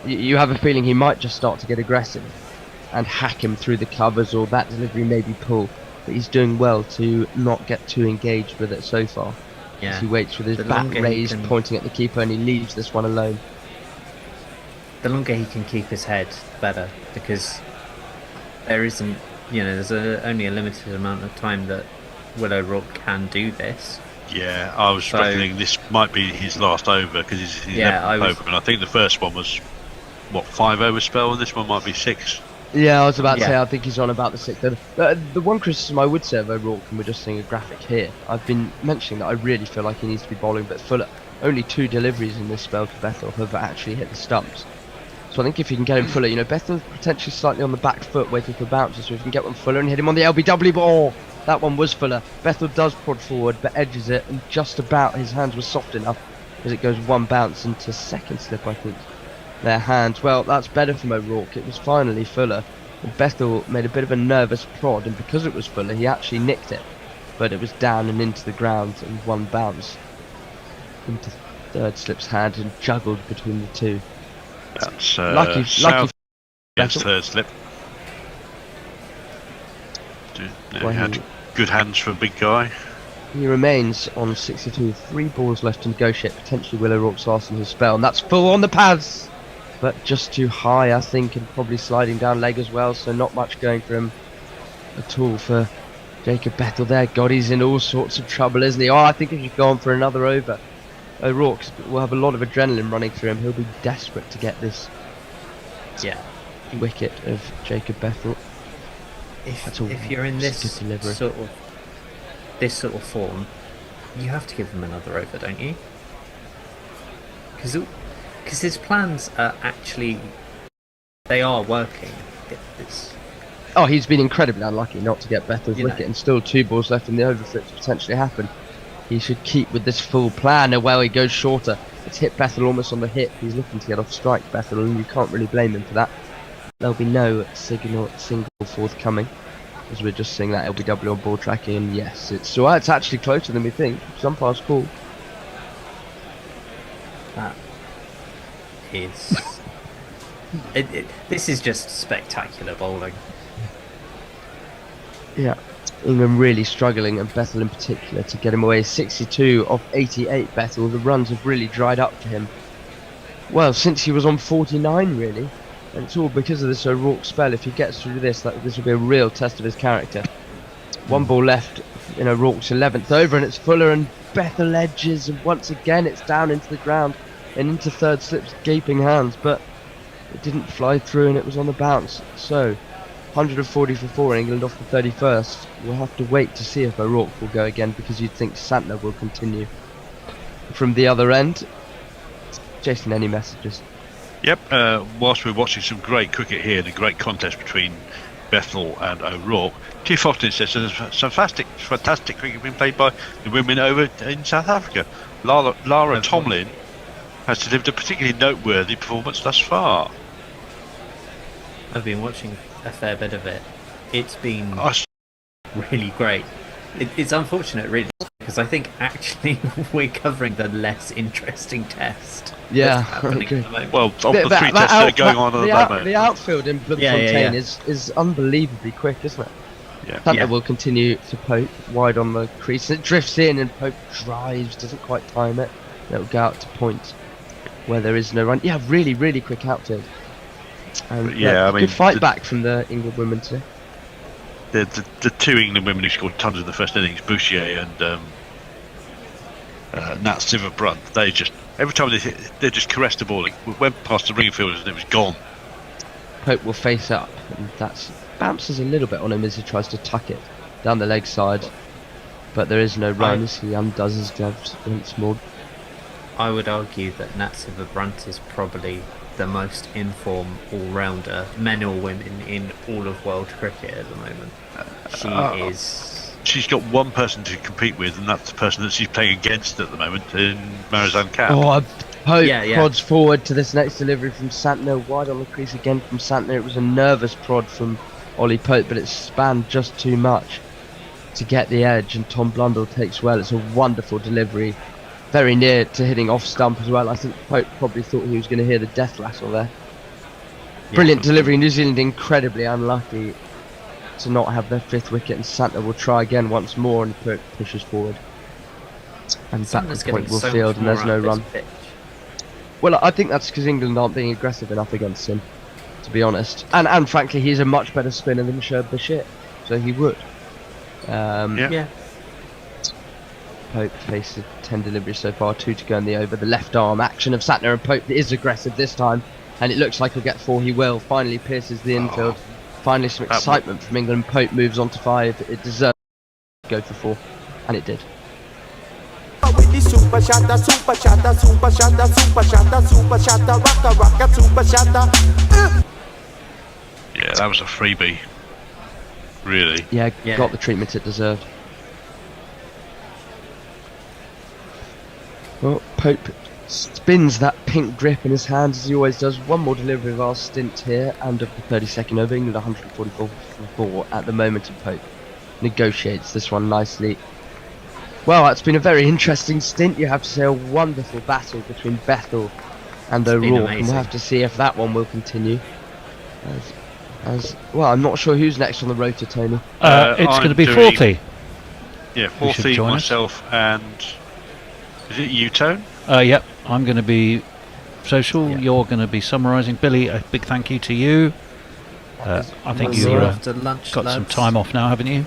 You have a feeling he might just start to get aggressive and hack him through the covers, or that delivery maybe pull, but he's doing well to not get too engaged with it so far. Yeah. As he waits with his bat raised, pointing at the keeper, and he leaves this one alone. The longer he can keep his head, the better, because there isn't, there's only a limited amount of time that Will O'Rourke can do this. Yeah, I was reckoning this might be his last over, because he's 11th over, and I think the first one was, 5 over spell, and this one might be 6. Yeah, I was about to say, I think he's on about the 6th. The one criticism I would say of O'Rourke, and we're just seeing a graphic here, I've been mentioning that I really feel like he needs to be bowling a bit fuller. Only 2 deliveries in this spell to Bethell have actually hit the stumps. So I think if you can get him fuller, Bethell's potentially slightly on the back foot waiting for bounces, so if you can get one fuller and hit him on the LBW ball. That one was fuller. Bethell does prod forward, but edges it, and just about his hands were soft enough as it goes one bounce into second slip, I think. Their hands. Well, that's better from O'Rourke. It was finally fuller. And Bethell made a bit of a nervous prod, and because it was fuller, he actually nicked it. but it was down and into the ground and one bounce into third slip's hand and juggled between the two. That's lucky against third slip. He had good hands for a big guy. He remains on 62, 3 balls left to negotiate. Potentially Will O'Rourke's last in his spell, and that's full on the pads, but just too high, I think, and probably sliding down leg as well. So not much going for him at all for Jacob Bethell there. God, he's in all sorts of trouble, isn't he? Oh, I think he should go on for another over. O'Rourke will have a lot of adrenaline running through him. He'll be desperate to get this wicket of Jacob Bethell. If you're in this sort of form, you have to give him another over, don't you? Because his plans are actually, they are working. Oh, he's been incredibly unlucky not to get Bethell's wicket, and still 2 balls left in the overflip to potentially happen. He should keep with this full plan, and well, he goes shorter. It's hit Bethell almost on the hip. He's looking to get off strike, Bethell, and you can't really blame him for that. There'll be no single forthcoming, as we're just seeing that LBW on ball tracking, and yes, it's actually closer than we think. Some pass call. That is... this is just spectacular bowling. Yeah, England really struggling, and Bethell in particular, to get him away. 62 off 88 Bethell. The runs have really dried up for him. Well, since he was on 49, really. And it's all because of this O'Rourke spell. If he gets through this, this will be a real test of his character. 1 ball left in O'Rourke's 11th over, and it's Fuller, and Bethell edges, and once again it's down into the ground and into third slip's gaping hands, but it didn't fly through and it was on the bounce. So 140 for 4 England off the 31st. We'll have to wait to see if O'Rourke will go again, because you'd think Santner will continue. From the other end, Jason, any messages? Yep, whilst we're watching some great cricket here, the great contest between Bethell and O'Rourke, Tiff Austin says there's some fantastic cricket being played by the women over in South Africa. Lara Tomlin has delivered a particularly noteworthy performance thus far. I've been watching a fair bit of it. It's been really great. It's unfortunate, really, because I think actually we're covering the less interesting test. Yeah, okay. Well, of the 3 tests that are going on at the moment. The outfield in Bloemfontein is unbelievably quick, isn't it? Santner will continue to poke wide on the crease. It drifts in, and Pope drives, doesn't quite time it. It'll go out to point where there is no run. Yeah, really, really quick outfield. And I mean, good fight back from the England women today. The 2 England women who scored tons in the first innings, Bouchier and Nat Siver-Brunt, they just, every time they just caressed the ball. It went past the ring fielders and it was gone. Pope will face up, and that's bounces a little bit on him as he tries to tuck it down the leg side, but there is no run as he undoes his gloves once more. I would argue that Nat Siver-Brunt is probably the most in-form all-rounder, men or women, in all of world cricket at the moment. She is... She's got one person to compete with, and that's the person that she's playing against at the moment in Marizanne Kapp. Oh, Pope prods forward to this next delivery from Santner, wide on the crease again from Santner. It was a nervous prod from Ollie Pope, but it spanned just too much to get the edge, and Tom Blundell takes well. It's a wonderful delivery, very near to hitting off stump as well. I think Pope probably thought he was going to hear the death rattle there. Brilliant delivery. New Zealand incredibly unlucky to not have their 5th wicket, and Santner will try again once more, and Pope pushes forward. And Santner's back point will field, and there's no run. Well, I think that's because England aren't being aggressive enough against him, to be honest. And frankly, he's a much better spinner than Shoaib Bashir, so he would. Pope faces 10 deliveries so far, 2 to go in the over. The left arm action of Santner, and Pope is aggressive this time, and it looks like he'll get 4. He will. Finally pierces the infield. Finally some excitement from England. Pope moves on to 5. It deserves to go for 4, and it did. Yeah, that was a freebie. Really. Yeah, got the treatment it deserved. Well, Pope spins that pink grip in his hands as he always does. One more delivery of our stint here, and of the 32nd over. England 144 at the moment of Pope. negotiates this one nicely. Well, it's been a very interesting stint. You have to say a wonderful battle between Bethell and O'Rourke, and we'll have to see if that one will continue. As well, I'm not sure who's next on the rotor, Tony. It's going to be Forthy. Yeah, Forthy, myself, and is it you, Tone? Yep, I'm going to be social. Yep. You're going to be summarising. Billy, a big thank you to you. I think you've got some time off now, haven't you?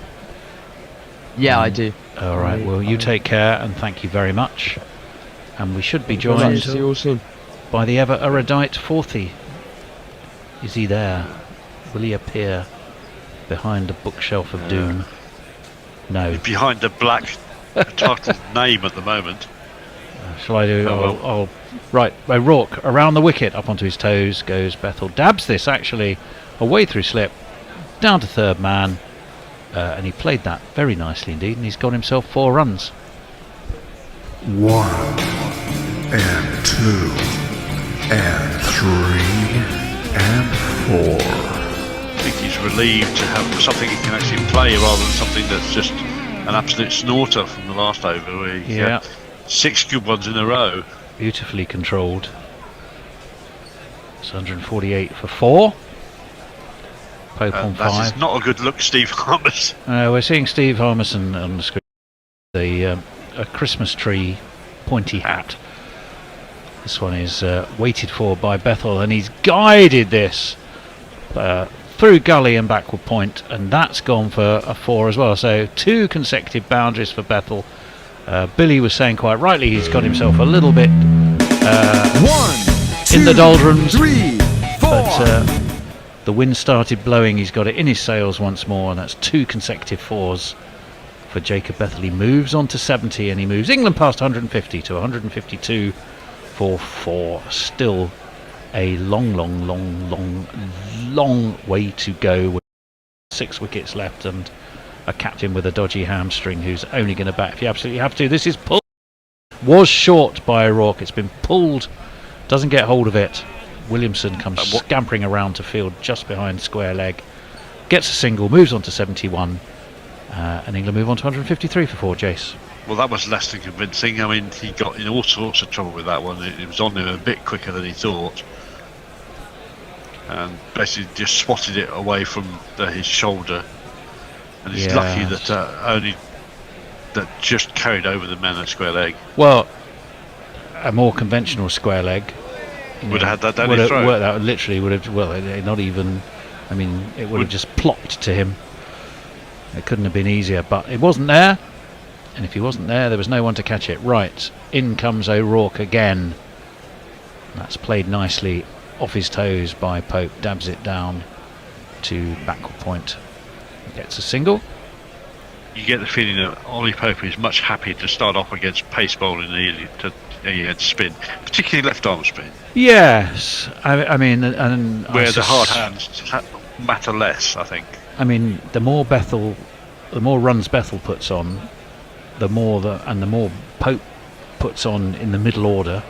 Yeah, I do. All right, well, you take care, and thank you very much. And we should be joined See you all soon. by the ever erudite Forthy. Is he there? Will he appear behind the bookshelf of doom? No. Behind the black titled name at the moment. Shall I do? Right, O'Rourke around the wicket, up onto his toes goes Bethell. Dabs this actually away through slip, down to third man, and he played that very nicely indeed, and he's got himself 4 runs. 1 and 2 and 3 and 4. I think he's relieved to have something he can actually play rather than something that's just an absolute snorter from the last over where he had 6 good ones in a row. Beautifully controlled. It's 148 for 4. Pope on 5. That is not a good look, Steve Harmers. We're seeing Steve Harmison on the screen. A Christmas tree pointy hat. This one is waited for by Bethell, and he's guided this through gully and backward point, and that's gone for a 4 as well. So 2 consecutive boundaries for Bethell. Billy was saying quite rightly he's got himself a little bit 1, 2, in the doldrums, 3, 4. but the wind started blowing. He's got it in his sails once more, and that's 2 consecutive 4s for Jacob Bethell. He moves on to 70, and he moves England past 150 to 152 for 4. Still a long way to go with 6 wickets left and a captain with a dodgy hamstring who's only going to bat if you absolutely have to. This is pulled. Was short by O'Rourke. It's been pulled. Doesn't get hold of it. Williamson comes scampering around to field just behind square leg. Gets a single. Moves on to 71. And England move on to 153 for 4. Jace. Well, that was less than convincing. I mean, he got in all sorts of trouble with that one. It was on him a bit quicker than he thought. And basically just swatted it away from his shoulder. And he's lucky that that just carried over the man at square leg. Well, a more conventional square leg would have had that down his throat. That literally would have, not even, I mean, it would have just plopped to him. It couldn't have been easier, but it wasn't there. And if he wasn't there, there was no one to catch it. Right, in comes O'Rourke again. That's played nicely off his toes by Pope. Dabs it down to backward point. Gets a single. You get the feeling that Ollie Pope is much happier to start off against pace bowling than he had spin, particularly left arm spin. Yes, I mean, and where the hard hands matter less, I think. I mean, the more runs Bethell puts on, the more Pope puts on in the middle order.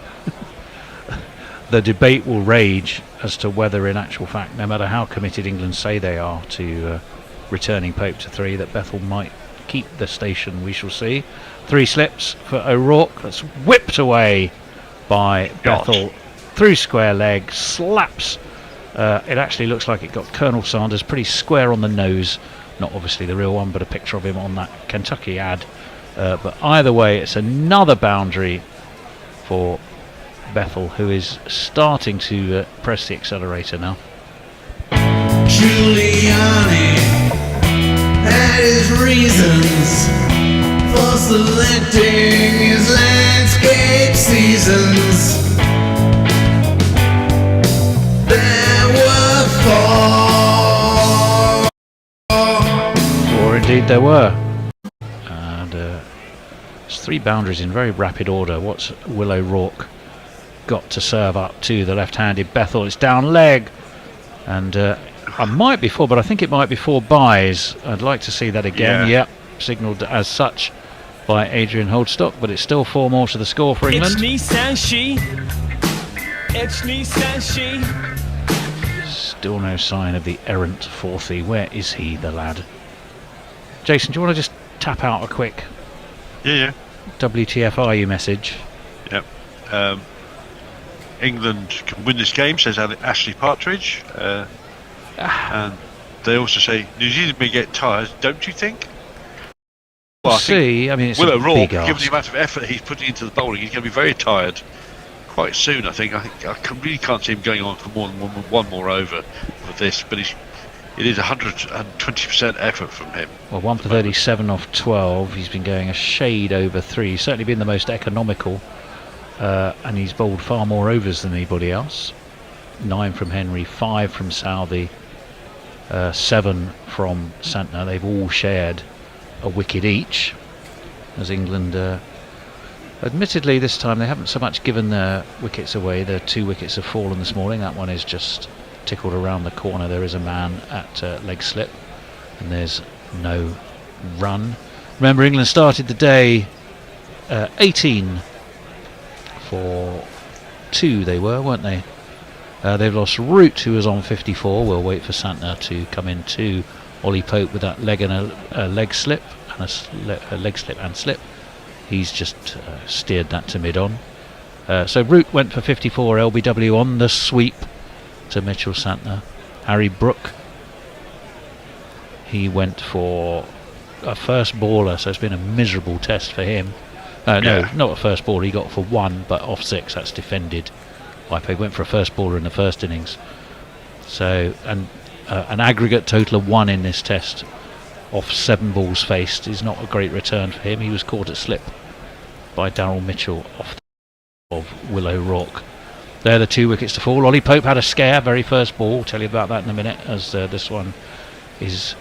The debate will rage as to whether, in actual fact, no matter how committed England say they are to returning Pope to 3, that Bethell might keep the station. We shall see. 3 slips for O'Rourke. That's whipped away by Bethell through square leg. Slaps. It actually looks like it got Colonel Sanders pretty square on the nose. Not obviously the real one, but a picture of him on that Kentucky ad. But either way, it's another boundary for Bethell, who is starting to press the accelerator now. Giuliani had his reasons for selecting his landscape seasons. There were 4. 4 indeed there were. And it's 3 boundaries in very rapid order. What's Will O'Rourke got to serve up to the left-handed Bethell? It's down leg. And I might be 4, but I think it might be 4 buys. I'd like to see that again. Yep, signalled as such by Adrian Holdstock, but it's still 4 more to the score for England. It's Nissan she. It's Nissan she. Still no sign of the errant Forthy. Where is he, the lad? Jason, do you want to just tap out a quick Yeah. WTFRU message? Yep. England can win this game, says Ashley Partridge. And they also say New Zealand may get tired, don't you think? Well, I mean, it's Willow a Rourke, big ask. given the amount of effort he's putting into the bowling, he's going to be very tired quite soon. I think really can't see him going on for more than one more over for this, but it is 120% effort from him. Well, 1 for 37 off 12. He's been going a shade over 3. He's certainly been the most economical, and he's bowled far more overs than anybody else. 9 from Henry, 5 from Southey, 7 from Santner. They've all shared a wicket each, as England admittedly this time they haven't so much given their wickets away. Their 2 wickets have fallen this morning. That one is just tickled around the corner. There is a man at leg slip, and there's no run. Remember, England started the day 18 for 2 they weren't they? They've lost Root, who was on 54. We'll wait for Santner to come in to Ollie Pope with that leg and a leg slip and a leg slip and slip. He's just steered that to mid-on. So Root went for 54. LBW on the sweep to Mitchell Santner. Harry Brook, he went for a first baller, so it's been a miserable test for him. No, not a first baller. He got for 1, but off 6. That's defended. He went for a first baller in the first innings. So an aggregate total of 1 in this test off 7 balls faced is not a great return for him. He was caught at slip by Darryl Mitchell off of Willow Rourke. They're the 2 wickets to fall. Ollie Pope had a scare, very first ball. I'll tell you about that in a minute, as this one is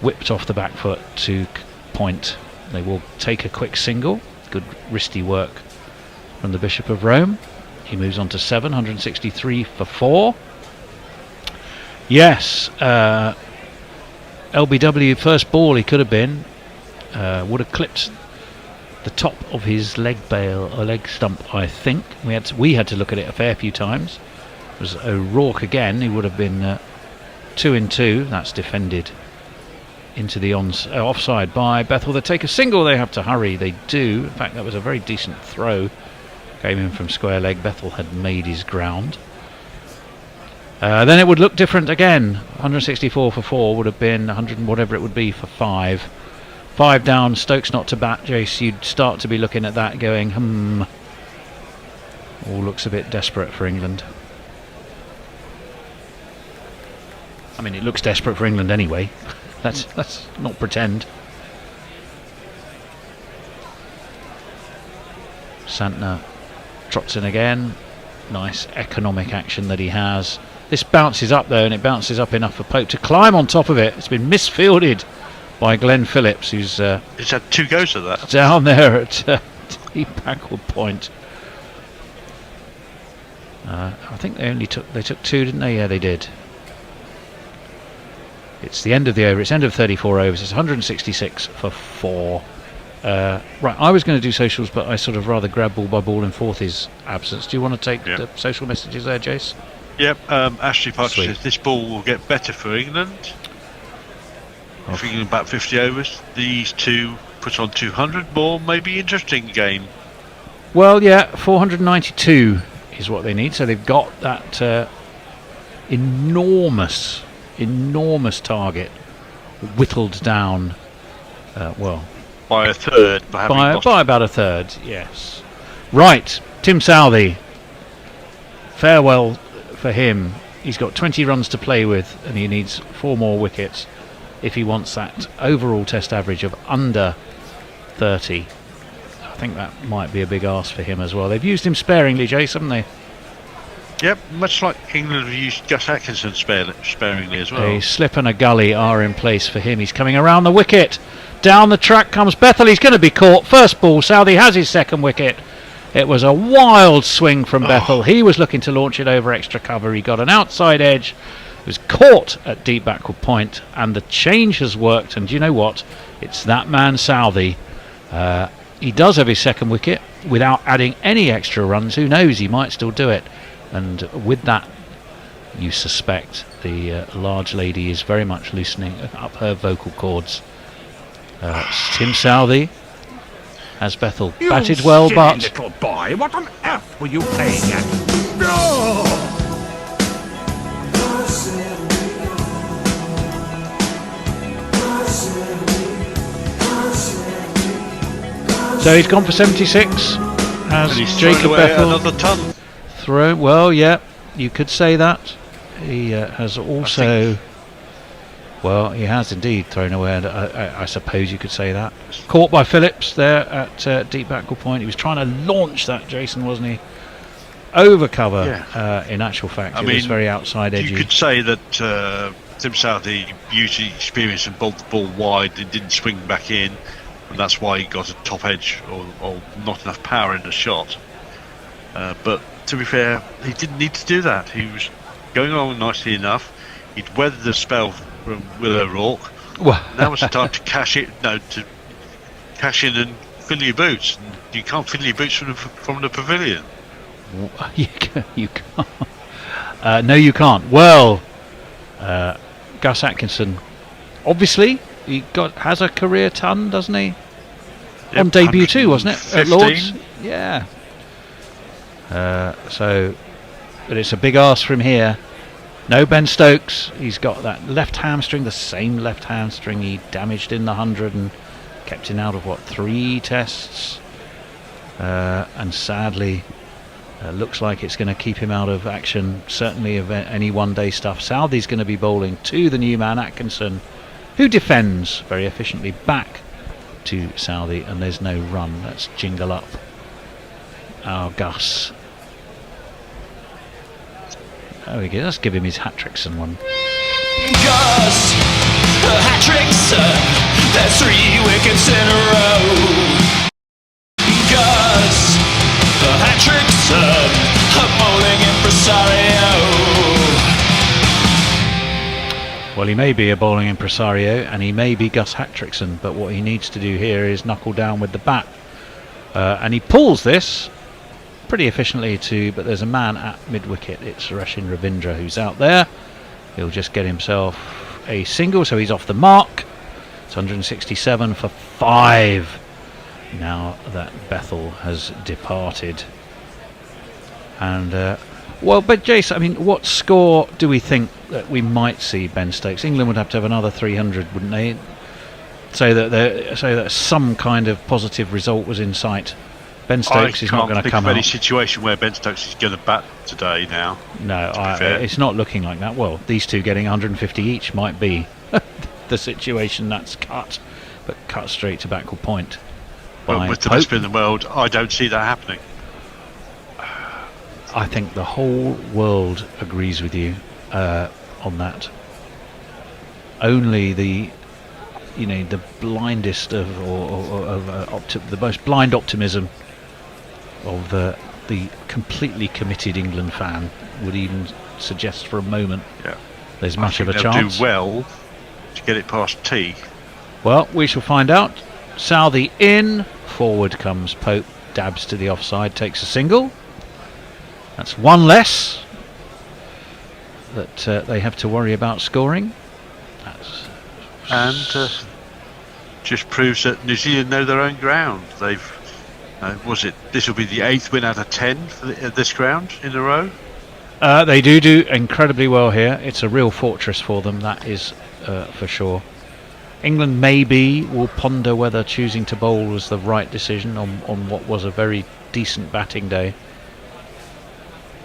whipped off the back foot to point. They will take a quick single. Good wristy work from the Bishop of Rome. He moves on to 7, 163 for 4. Yes, LBW first ball he could have been would have clipped the top of his leg bail or leg stump. I think we had to look at it a fair few times. It was O'Rourke again. He would have been 2 in 2. That's defended into the offside by Bethell. They take a single. They have to hurry. They do. In fact, that was a very decent throw. Came in from square leg. Bethell had made his ground. Then it would look different again. 164 for 4 would have been 100 and whatever it would be for 5. 5 down, Stokes not to bat, Jace. You'd start to be looking at that going, all looks a bit desperate for England. I mean, it looks desperate for England anyway. Let's not pretend. Santner trots in again. Nice economic action that he has. This bounces up though, and it bounces up enough for Pope to climb on top of it. It's been misfielded by Glenn Phillips, who's he's had 2 goes at that down there at deep backward point. I think they took 2, didn't they? Yeah, they did. It's the end of the over. It's end of 34 overs. It's 166 for 4. Right, I was going to do socials, but I sort of rather grab ball by ball in Forth's absence. Do you want to take the social messages there, Jace? Yep. Ashley Partridge says this ball will get better for England. If England bat 50 overs, these 2 put on 200 more, maybe interesting game. Well, yeah, 492 is what they need. So they've got that enormous target whittled down. By a third. By about a third, yes. Right, Tim Southey. Farewell for him. He's got 20 runs to play with, and he needs 4 more wickets if he wants that overall test average of under 30. I think that might be a big ask for him as well. They've used him sparingly, Jace, haven't they? Yep, much like England have used Gus Atkinson sparingly as well. A slip and a gully are in place for him. He's coming around the wicket. Down the track comes Bethell. He's going to be caught. First ball. Southey has his second wicket. It was a wild swing from Bethell. He was looking to launch it over extra cover. He got an outside edge. Was caught at deep backward point, and the change has worked. And do you know what? It's that man Southey. He does have his second wicket without adding any extra runs. Who knows? He might still do it. And with that, you suspect the large lady is very much loosening up her vocal cords Tim Southey has Bethell batted well, but little boy, what on earth were you playing at? No! so he's gone for 76. Has And he's Jacob thrown away Bethell another ton. thrown? Well, yeah, you could say that. He has also. Well, he has indeed thrown away, and I suppose you could say that. Caught by Phillips there at deep backward point. He was trying to launch that, Jason, wasn't he? Over cover. Yeah. In actual fact, I it mean, was very outside edgy. You could say that Tim Southey used his experience and bowled the ball wide and didn't swing back in, and that's why he got a top edge or not enough power in the shot. But to be fair, he didn't need to do that. He was going along nicely enough. He'd weathered the spell from Will O'Rourke. Well, now was the time to cash it. No, to cash in and fill your boots. And you can't fill your boots from the pavilion. You can't. No, you can't. Well, Gus Atkinson, obviously, he has a career ton, doesn't he? Yep, on debut too, wasn't it? At 115. Lords, yeah. But it's a big ask from here. No Ben Stokes. He's got that left hamstring, the same left hamstring he damaged in the 100 and kept him out of 3 tests. And sadly, looks like it's going to keep him out of action, certainly of any one-day stuff. Southey's going to be bowling to the new man Atkinson, who defends very efficiently back to Southey, and there's no run. Let's jingle up our Gus. There we go. Let's give him his Atkinson one. Gus, the Atkinson, there's 3 wickets in a row. Gus, the Atkinson, a bowling impresario. Well, he may be a bowling impresario and he may be Gus Atkinson, but what he needs to do here is knuckle down with the bat. And he pulls this pretty efficiently too, but there's a man at mid-wicket. It's Sureshin Ravindra who's out there. He'll just get himself a single, so he's off the mark. It's 167 for 5 now that Bethell has departed. And well, but Jason, I mean, what score do we think that we might see Ben Stokes? England would have to have another 300, wouldn't they? So that some kind of positive result was in sight. Ben Stokes is not going to come out. I can't think of any situation where Ben Stokes is going to bat today now. No, it's not looking like that. Well, these two getting 150 each might be the situation that's cut, but cut straight to backward point. Well, with the best spin in the world, I don't see that happening. I think the whole world agrees with you on that. Only the blindest of the most blind optimism of the completely committed England fan would even suggest for a moment there's much of a chance. Do well to get it past T. Well, we shall find out. Southey in, forward comes Pope, dabs to the offside, takes a single. That's one less that they have to worry about scoring. And just proves that New Zealand know their own ground. They've this will be the 8th win out of 10 for this ground in a row. They do incredibly well here. It's a real fortress for them, that is for sure. England maybe will ponder whether choosing to bowl was the right decision on what was a very decent batting day.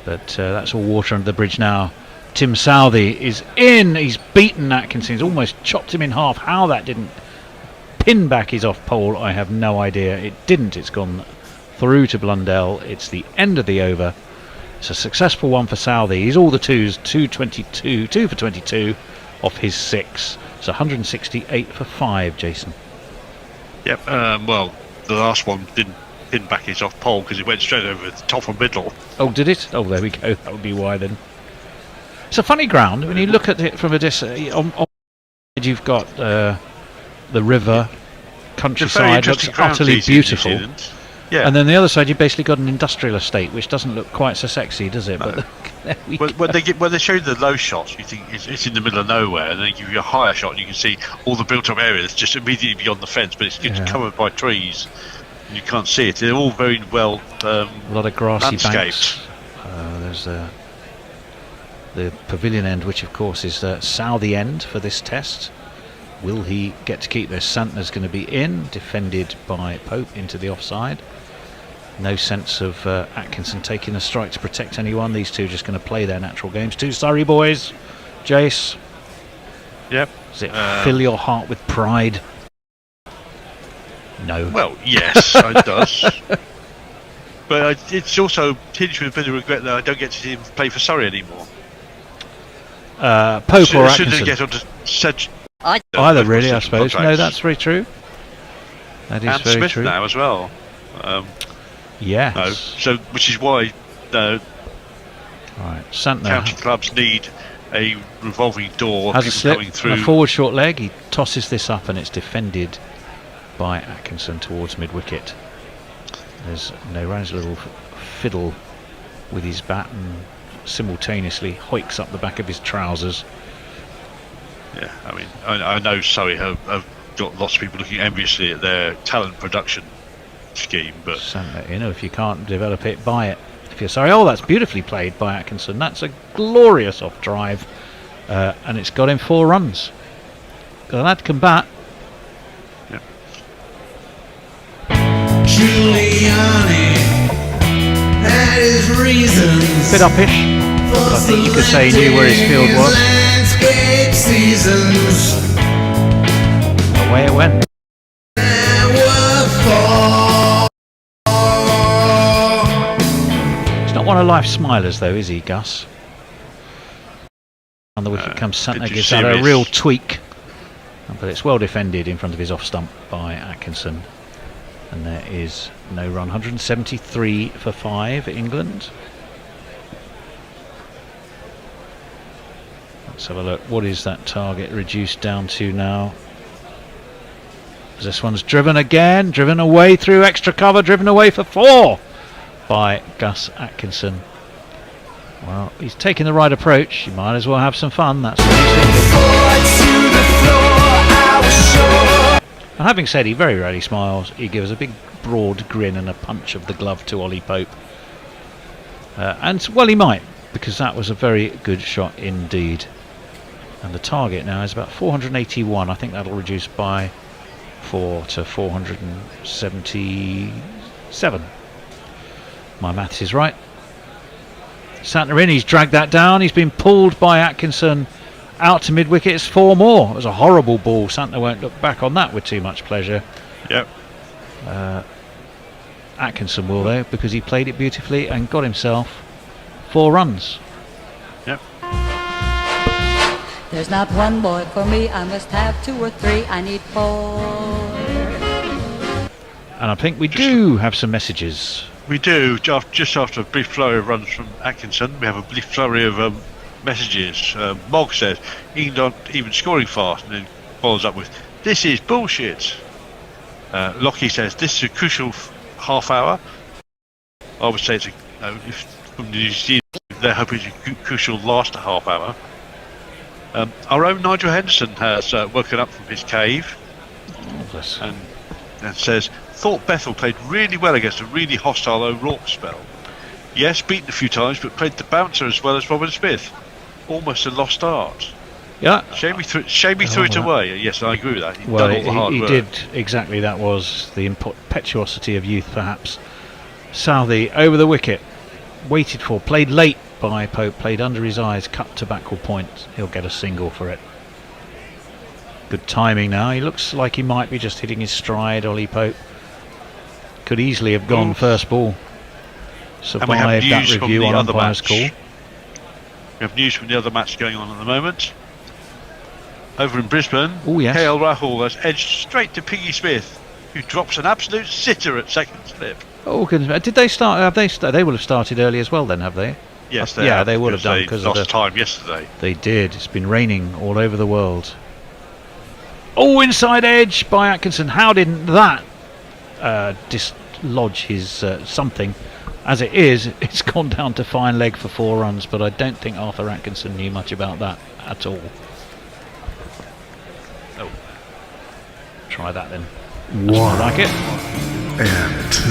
But that's all water under the bridge now. Tim Southey is in. He's beaten Atkinson. He's almost chopped him in half. How that didn't pin back his off pole, I have no idea. It didn't. It's gone through to Blundell. It's the end of the over. It's a successful one for Southey. He's all the twos. 2 for 22 off his 6. It's 168 for 5, Jason. Yep. Well, the last one didn't pin back his off pole because it went straight over the top and middle. Oh, did it? Oh, there we go. That would be why then. It's a funny ground when you look at it from a distance. On you've got the river, countryside, looks utterly beautiful. Yeah. And then the other side, you basically got an industrial estate, which doesn't look quite so sexy, does it? No. But when they show you the low shots, you think it's in the middle of nowhere, and then they give you a higher shot, and you can see all the built-up area that's just immediately beyond the fence, but it's covered by trees, and you can't see it. They're all very well a lot of grassy landscaped. banks. There's the pavilion end, which of course is the Southey end for this test. Will he get to keep this? Santner's going to be in, defended by Pope into the offside. No sense of Atkinson taking a strike to protect anyone. These two just going to play their natural games. Two Surrey boys. Jace. Yep. Does it fill your heart with pride? No. Well, yes, it does. But it's also tinged with a bit of regret that I don't get to see him play for Surrey anymore. Pope or Atkinson? Should get on to either, really, I suppose. No, that's very true. That is and very Smith true. now as well. Yes. No, so which is why right, Santner county clubs need a revolving door. Has a slip, coming through. a forward short leg. He tosses this up, and it's defended by Atkinson towards mid wicket. There's no rounds a little fiddle with his bat and simultaneously hoiks up the back of his trousers. Yeah, I mean, I know Surrey have got lots of people looking enviously at their talent production scheme, but Santner, if you can't develop it, buy it. If you're sorry, that's beautifully played by Atkinson. That's a glorious off drive, and it's got him 4 runs. Got a lad to combat. Yeah. Giuliani had his reasons. Bit uppish. I think you could say he knew where his field was. Away it went. He's not one of life's smilers, though, is he, Gus? On the wicket comes Santner, gives that a real tweak. But it's well defended in front of his off stump by Atkinson. And there is no run. 173 for 5, England. Let's have a look. What is that target reduced down to now? This one's driven again, driven away through extra cover, driven away for 4 by Gus Atkinson. Well, he's taking the right approach. You might as well have some fun. That's what he's thinking. And having said he very rarely smiles, he gives a big broad grin and a punch of the glove to Ollie Pope. And well, he might, because that was a very good shot indeed. And the target now is about 481. I think that'll reduce by 4 to 477. My maths is right. Santner in, he's dragged that down. He's been pulled by Atkinson out to mid wicket. It's 4 more. It was a horrible ball. Santner won't look back on that with too much pleasure. Yep. Atkinson will, though, because he played it beautifully and got himself 4 runs. Yep. There's not one boy for me, I must have 2 or 3, I need 4. And I think we do have some messages. We do, just after a brief flurry of runs from Atkinson, we have a brief flurry of messages. Mog says, England aren't even scoring fast, and then follows up with, this is bullshit. Lockie says, this is a crucial half hour. I would say it's if from New Zealand, they're hoping it's a crucial last half hour. Our own Nigel Henderson has woken up from his cave and says, thought Bethell played really well against a really hostile O'Rourke spell. Yes, beaten a few times, but played the bouncer as well as Robin Smith. Almost a lost art. Yeah. Shame he threw it away. Yes, I agree with that. He'd Well, done all the hard he work. did exactly. That was the impetuosity of youth, perhaps. Southey over the wicket, waited for, played late by Pope, played under his eyes, cut to backward point. He'll get a single for it. Good timing now. He looks like he might be just hitting his stride, Ollie Pope. Could easily have gone first ball. Survived that review on umpire's call. We have news from the other match going on at the moment. Over in Brisbane, yes. KL Rahul has edged straight to Piggy Smith, who drops an absolute sitter at second slip. Oh, goodness. Did they start? Have they? They will have started early as well, then, have they? Yes, they would have done because lost time yesterday. They did. It's been raining all over the world. Oh, inside edge by Atkinson. How didn't that lodge his something. As it is, it's gone down to fine leg for 4 runs, but I don't think Arthur Atkinson knew much about that at all. Oh, try that then. That's more like it. And 2,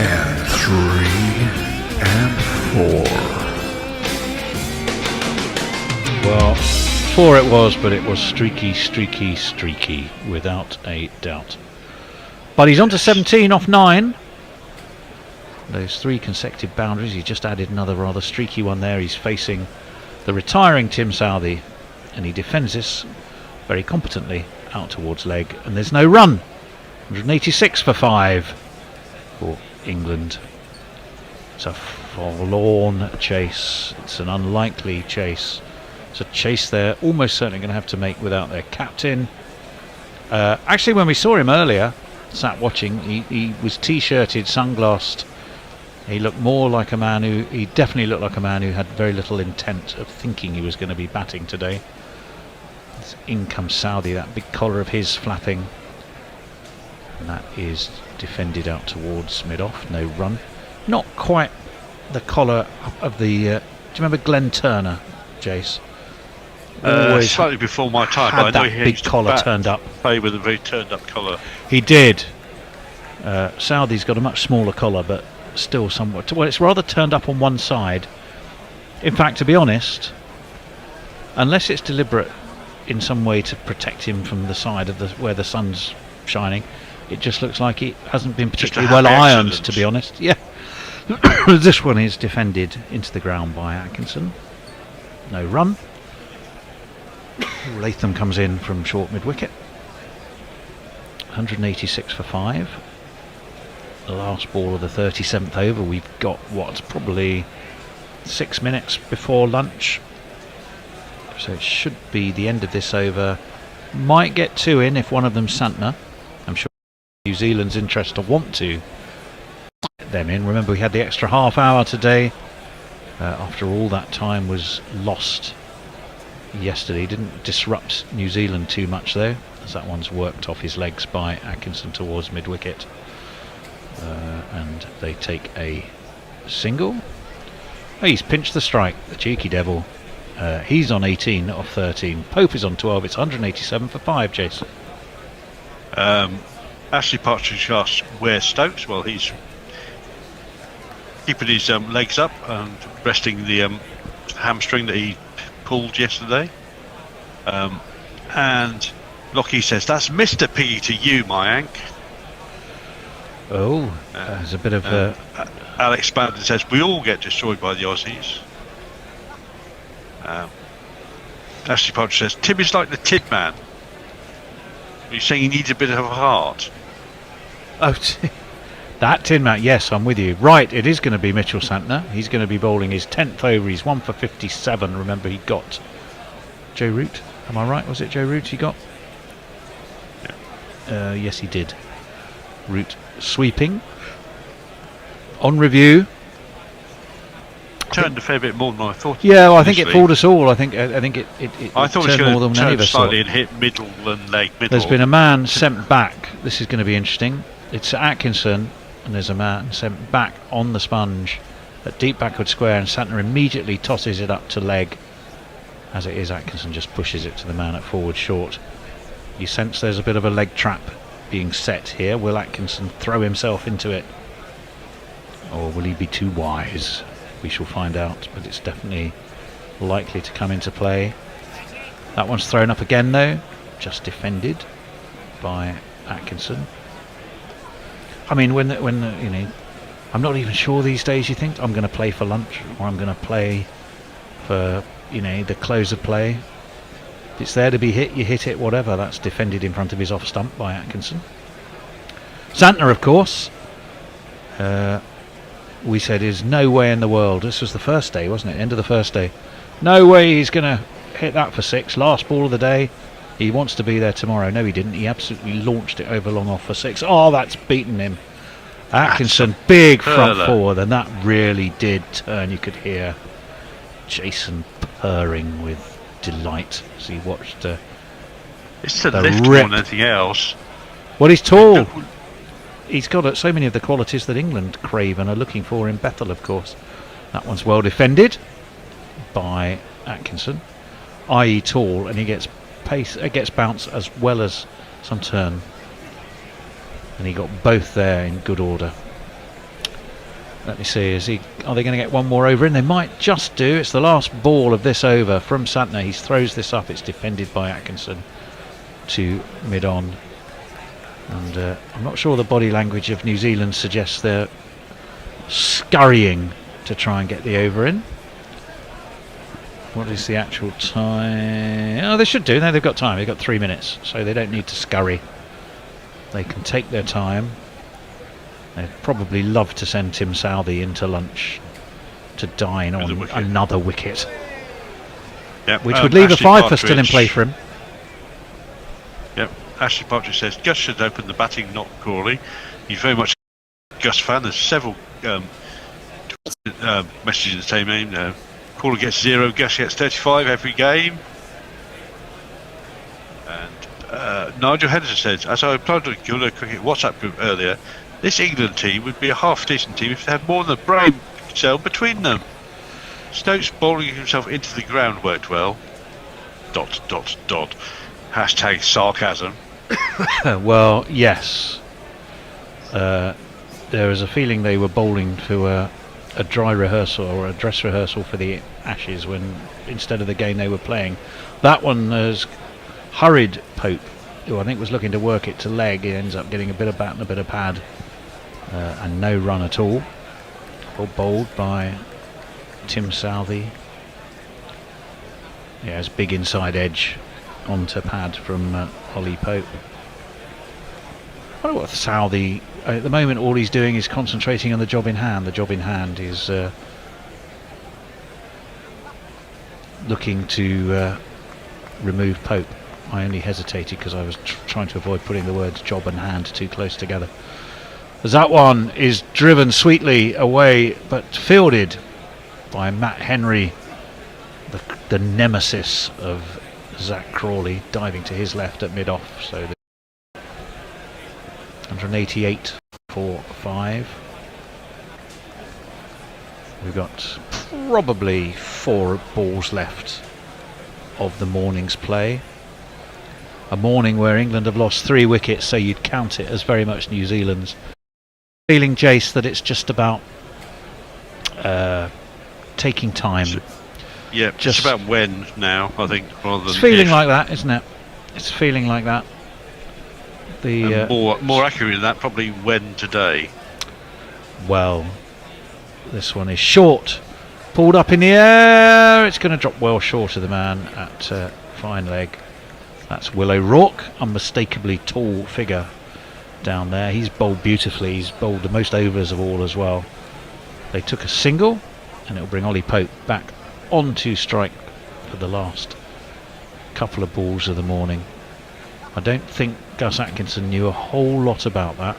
and 3, and 4. Well, 4 it was, but it was streaky, streaky, streaky, without a doubt. But he's on to 17 off 9. Those 3 consecutive boundaries. He just added another rather streaky one there. He's facing the retiring Tim Southey, and he defends this very competently out towards leg, and there's no run. 186 for 5 for England. It's a forlorn chase. It's an unlikely chase. It's a chase they're almost certainly going to have to make without their captain. Actually, when we saw him earlier, sat watching, he was t-shirted, sunglassed. He looked more like a man who, he definitely looked like a man who had very little intent of thinking he was going to be batting today. In comes Southey, that big collar of his flapping. And that is defended out towards mid-off, no run. Not quite the collar of the... do you remember Glenn Turner, Jace? Slightly before my time, had but I know that he big used to collar turned up. play with a very turned up collar. He did. Southey's got a much smaller collar, but still somewhat... Well, it's rather turned up on one side. In fact, to be honest, unless it's deliberate in some way to protect him from the side of where the sun's shining, it just looks like it hasn't been particularly well ironed, to be honest. Yeah. This one is defended into the ground by Atkinson. No run. Latham comes in from short mid-wicket. 186 for 5. The last ball of the 37th over. We've got what's probably 6 minutes before lunch. So it should be the end of this over. Might get 2 in if one of them's Santner. I'm sure New Zealand's interest to want to get them in. Remember, we had the extra half hour today. After all that time was lost yesterday. Didn't disrupt New Zealand too much though, as that one's worked off his legs by Atkinson towards mid-wicket. And they take a single. Oh, he's pinched the strike, the cheeky devil. He's on 18 off 13. Pope is on 12. It's 187 for 5, Jason. Ashley Partridge asks where Stokes. Well, he's keeping his legs up and resting the hamstring that he pulled yesterday. And Lockie says, that's Mr. P to you, my Ank. Oh, there's a bit of... Alex Bandon says, we all get destroyed by the Aussies. Ashley Partridge says, Tim is like the Tid Man. Are you saying he needs a bit of a heart? Oh, that Tin Man, yes, I'm with you. Right, it is going to be Mitchell Santner. He's going to be bowling his 10th over. He's 1 for 57. Remember, he got Joe Root. Am I right? Was it Joe Root he got? Yeah. Yes, he did. Root sweeping. On review. Turned a fair bit more than I thought. Yeah, well, I think it fooled us all. I think it I thought it was more than going any to of us slightly thought. and hit middle and leg middle. There's been a man sent back. This is going to be interesting. It's Atkinson, and there's a man sent back on the sponge at deep backward square, and Santner immediately tosses it up to leg. As it is, Atkinson just pushes it to the man at forward short. You sense there's a bit of a leg trap being set here. Will Atkinson throw himself into it, or will he be too wise? We shall find out, but it's definitely likely to come into play. That one's thrown up again though, just defended by Atkinson. I mean, when you know, I'm not even sure these days. You think I'm going to play for lunch, or I'm going to play for, you know, the close of play. If it's there to be hit, you hit it. Whatever. That's defended in front of his off stump by Atkinson. Santner, of course. We said is no way in the world. This was the first day, wasn't it? End of the first day. No way he's going to hit that for 6. Last ball of the day. He wants to be there tomorrow. No, he didn't. He absolutely launched it over long off for 6. Oh, that's beaten him. Atkinson, big front forward, and that really did turn. You could hear Jason purring with delight as he watched it's the lift more than anything else. Well, he's tall. he's got so many of the qualities that England crave and are looking for in Bethell, of course. That one's well defended by Atkinson, i.e. tall, and he gets pace, gets bounce as well as some turn. And he got both there in good order. Let me see, are they going to get one more over in? They might just do. It's the last ball of this over from Santner. He throws this up. It's defended by Atkinson to mid-on. And I'm not sure the body language of New Zealand suggests they're scurrying to try and get the over in. What is the actual time? Oh, they should do. No, they've got time. They've got 3 minutes, so they don't need to scurry. They can take their time. They'd probably love to send Tim Southey into lunch to dine on another wicket. Yep. Which would leave Ashley a fiver Partridge still in play for him. Yep. Ashley Partridge says Gus should open the batting, not Crawley. He's very much a Gus fan. There's several messages in the same name. Crawley gets 0, Gus gets 35 every game. And Nigel Henderson says, as I replied to the Gula Cricket WhatsApp group earlier, this England team would be a half-decent team if they had more than a brain cell between them. Stokes bowling himself into the ground worked well. ... Hashtag sarcasm. Well, yes. There is a feeling they were bowling to a dry rehearsal or a dress rehearsal for the Ashes when instead of the game they were playing. That one has hurried Pope, who I think was looking to work it to leg. He ends up getting a bit of bat and a bit of pad. And no run at all. Well bowled by Tim Southey. Yeah, it's big inside edge onto pad from Ollie Pope. I wonder what Southey, at the moment all he's doing is concentrating on the job in hand. The job in hand is looking to remove Pope. I only hesitated because I was trying to avoid putting the words job and hand too close together. As that one is driven sweetly away, but fielded by Matt Henry, the nemesis of Zach Crawley, diving to his left at mid-off. So 188 for 5. We've got probably 4 balls left of the morning's play. A morning where England have lost 3 wickets, so you'd count it as very much New Zealand's. Feeling, Jace, that it's just about taking time. Yeah, just about when now, I think, rather than it's feeling if. like that, isn't it? It's feeling like that. The more accurate than that, probably when today. Well, this one is short, pulled up in the air. It's going to drop well short of the man at fine leg. That's Will O'Rourke, unmistakably tall figure down there. He's bowled beautifully. He's bowled the most overs of all as well. They took a single, and it'll bring Ollie Pope back onto strike for the last couple of balls of the morning. I don't think Gus Atkinson knew a whole lot about that.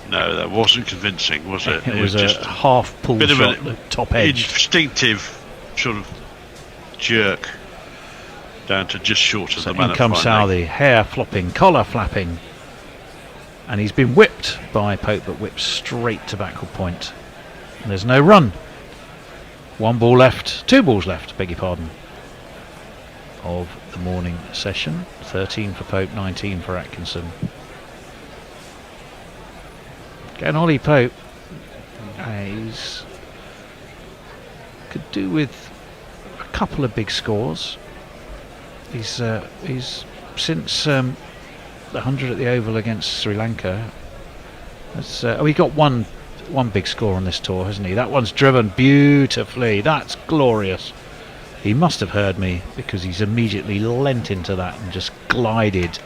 No, that wasn't convincing, was it? It was just a half pull shot at the top edge. Instinctive sort of jerk down to just short of the man. In comes Southey, hair flopping, collar flapping. And he's been whipped by Pope, but whipped straight to backward point. And there's no run. 1 ball left, 2 balls left, beg your pardon, of the morning session. 13 for Pope, 19 for Atkinson. Getting Ollie Pope, he's could do with a couple of big scores. He's since the 100 at the Oval against Sri Lanka. He got one big score on this tour, hasn't he? That one's driven beautifully. That's glorious. He must have heard me, because he's immediately leant into that and just glided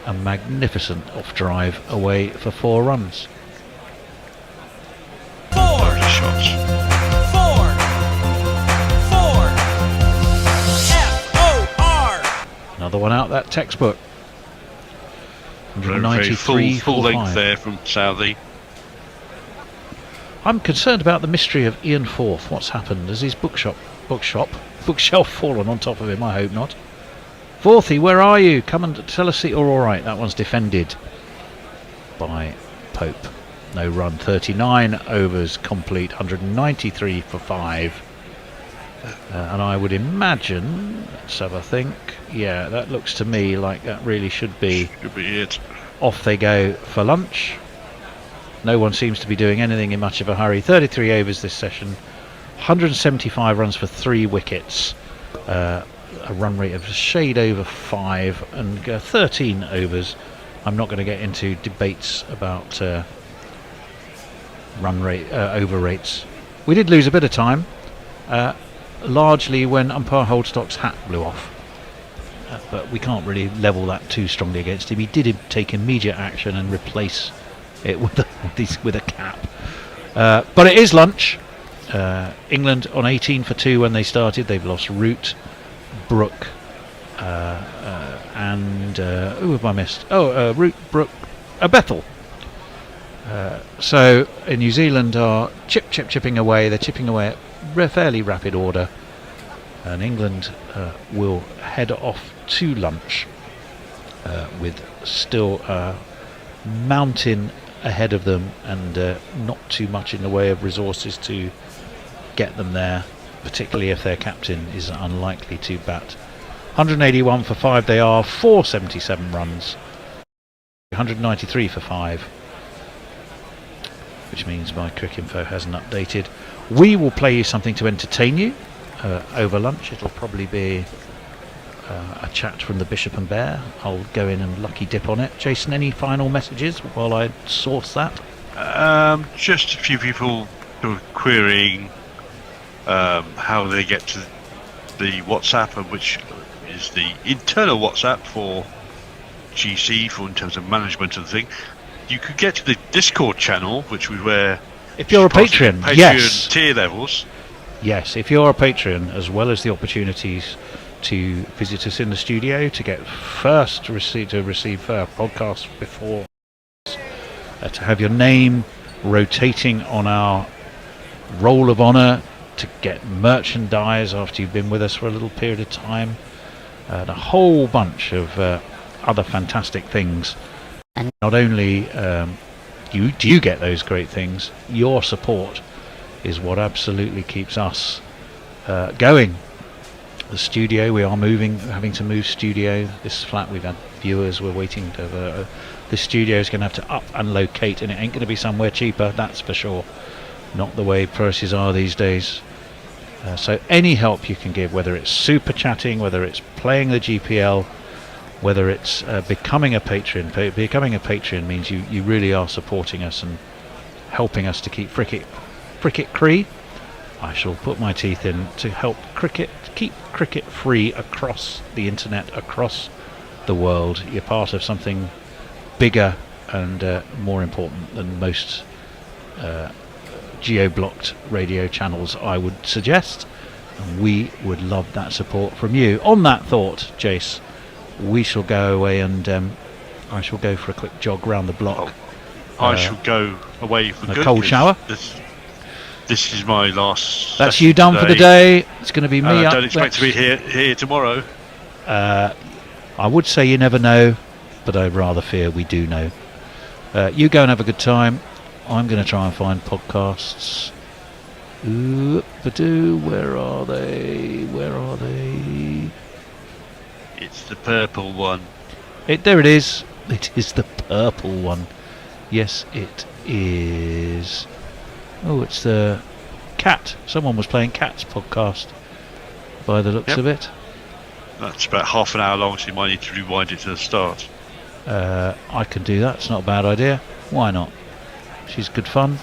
a magnificent off drive away for 4 runs. 4 shots. 4 F-O-R. Another one out that textbook. 193 full length there from Southey. I'm concerned about the mystery of Ian Forth. What's happened? Has his bookshelf fallen on top of him? I hope not. Forthy, where are you? Come and tell us that you're all right. That one's defended by Pope. no run. 39 overs complete, 193 for 5. And I would imagine, let's have a think. Yeah, that looks to me like that really should be it. Off they go for lunch. No one seems to be doing anything in much of a hurry. 33 overs this session, 175 runs for 3 wickets, a run rate of a shade over 5, and 13 overs. I'm not going to get into debates about run rate over rates. We did lose a bit of time, largely when umpire Holdstock's hat blew off, but we can't really level that too strongly against him. He did take immediate action and replace it with a cap. But it is lunch. England on 18 for 2 when they started. They've lost Root, Brooke, and who have I missed? Root, Brooke, Bethell. So New Zealand are chipping away. They're chipping away at fairly rapid order, and England will head off to lunch with still mountain ahead of them, and not too much in the way of resources to get them there, particularly if their captain is unlikely to bat. 181 for 5 they are, 477 runs, 193 for 5, which means my Cricinfo hasn't updated. We will play you something to entertain you over lunch. It'll probably be a chat from the Bishop and Bear. I'll go in and lucky dip on it. Jason, any final messages while I source that? Just a few people who are querying how they get to the WhatsApp, which is the internal WhatsApp for GC in terms of management of the thing. You could get to the Discord channel, which we where if you're a Patreon, yes, tier levels. Yes, if you're a Patreon, as well as the opportunities to visit us in the studio, to get first to receive podcasts before, to have your name rotating on our roll of honour, to get merchandise after you've been with us for a little period of time, and a whole bunch of other fantastic things. And not only do you get those great things, your support is what absolutely keeps us going. The studio, we are having to move studio. This flat, we've had viewers, we're waiting to this studio is going to have to up and locate, and it ain't going to be somewhere cheaper, that's for sure. Not the way prices are these days. So any help you can give, whether it's super chatting, whether it's playing the GPL, whether it's becoming a patron. Becoming a patron means you really are supporting us and helping us to keep cricket free. I shall put my teeth in to help keep cricket free across the internet, across the world. You're part of something bigger and more important than most geo-blocked radio channels, I would suggest, and we would love that support from you. On that thought, Jace, we shall go away, and I shall go for a quick jog round the block. I shall go away for a cold shower. This is my last. That's you done for the day. It's going to be me. I don't expect to be here tomorrow. I would say you never know, but I rather fear we do know. You go and have a good time. I'm going to try and find podcasts. Where are they? Where are they? It's the purple one. There it is. It is the purple one. Yes, it is. Oh, it's the Cat. Someone was playing Cat's podcast by the looks of it. That's about half an hour long, so you might need to rewind it to the start. I can do that. It's not a bad idea. Why not? She's good fun.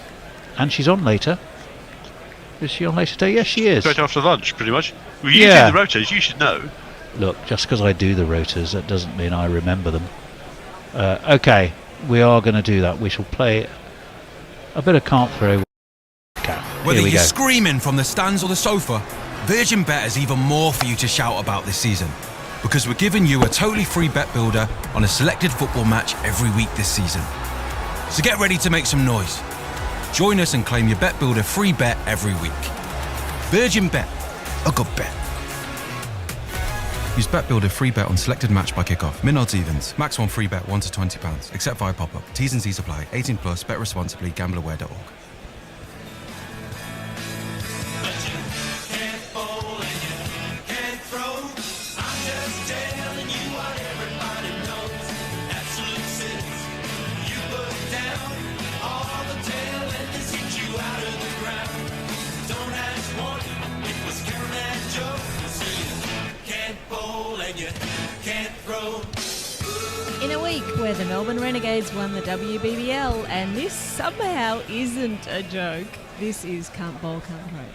And she's on later. Is she on later today? Yes, she is. Straight after lunch, pretty much. Well, you do the rotas, you should know. Look, just because I do the rotas, that doesn't mean I remember them. Okay, we are going to do that. We shall play a bit of Can't Throw. Whether you're screaming from the stands or the sofa, Virgin Bet has even more for you to shout about this season. Because we're giving you a totally free bet builder on a selected football match every week this season. So get ready to make some noise. Join us and claim your bet builder free bet every week. Virgin Bet, a good bet. Use Bet Builder free bet on selected match by kickoff. Min odds evens. Max 1 free bet £1 to £20. Except via pop-up. T's and C's apply. 18 plus. Bet responsibly. Gambleaware.org. In a week where the Melbourne Renegades won the WBBL, and this somehow isn't a joke, this is Can't Bowl, Can't Throw.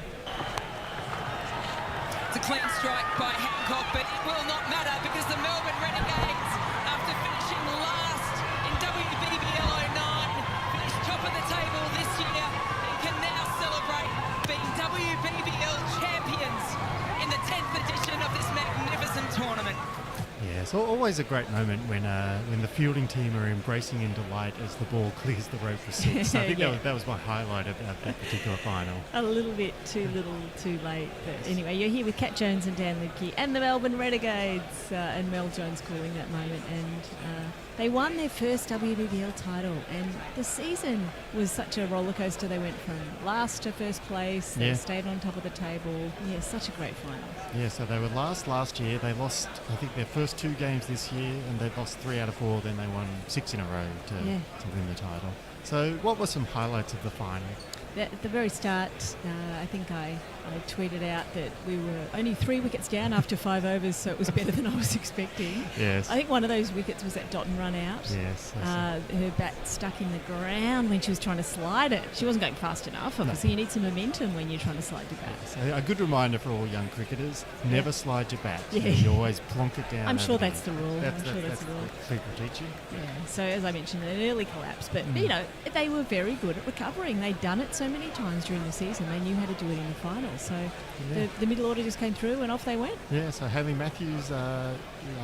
It's a clean strike by Hancock, but it will not matter because the Melbourne Renegades, after finishing last in WBBL 09, finished top of the table this year and can now celebrate being WBBL champions in the 10th edition of this magnificent tournament. Yeah, it's always a great moment when the fielding team are embracing in delight as the ball clears the road for six. I think that was my highlight of that particular final. A little bit too little, too late. But anyway, you're here with Kat Jones and Dan Libke and the Melbourne Renegades, and Mel Jones calling that moment. And they won their first WBBL title, and the season was such a roller coaster. They went from last to first place. They stayed on top of the table. Yeah, such a great final. Yeah, so they were last year. They lost, I think, their first 2 games this year, and they've lost 3 out of 4. Then they won 6 in a row to win the title. So what were some highlights of the final? At the very start, I think I tweeted out that we were only 3 wickets down after 5 overs, so it was better than I was expecting. Yes. I think one of those wickets was that dot and run out. Yes. Her bat stuck in the ground when she was trying to slide it. She wasn't going fast enough. Obviously, you need some momentum when you're trying to slide your bat. So a good reminder for all young cricketers, never slide your bat. Yeah. You always plonk it down. I'm sure that's the rule. That's the rule. People teach you. Yeah. So as I mentioned, an early collapse. But, you know, they were very good at recovering. They'd done it so many times during the season. They knew how to do it in the final. So the middle order just came through and off they went. Yeah, so Hayley Matthews, I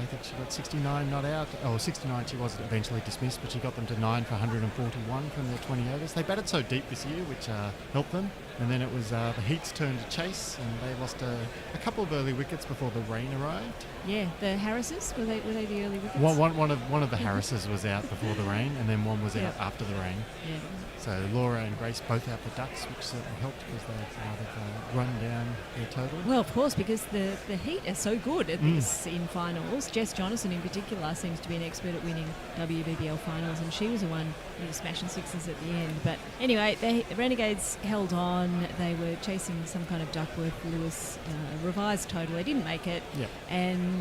think she got 69 not out. 69 she was eventually dismissed, but she got them to 9 for 141 from their 20 overs. They batted so deep this year, which helped them. And then it was the Heat's turn to chase, and they lost a couple of early wickets before the rain arrived. Yeah, the Harrises, were they the early wickets? One of the Harrises was out before the rain, and then one was out after the rain. Yeah. So Laura and Grace both out for Ducks, which certainly helped because they've run down their total. Well, of course, because the Heat are so good at this in finals. Jess Jonathan in particular seems to be an expert at winning WBBL finals, and she was the one who was smashing sixes at the end. But anyway, the Renegades held on. They were chasing some kind of Duckworth-Lewis revised total. They didn't make it. Yep. And,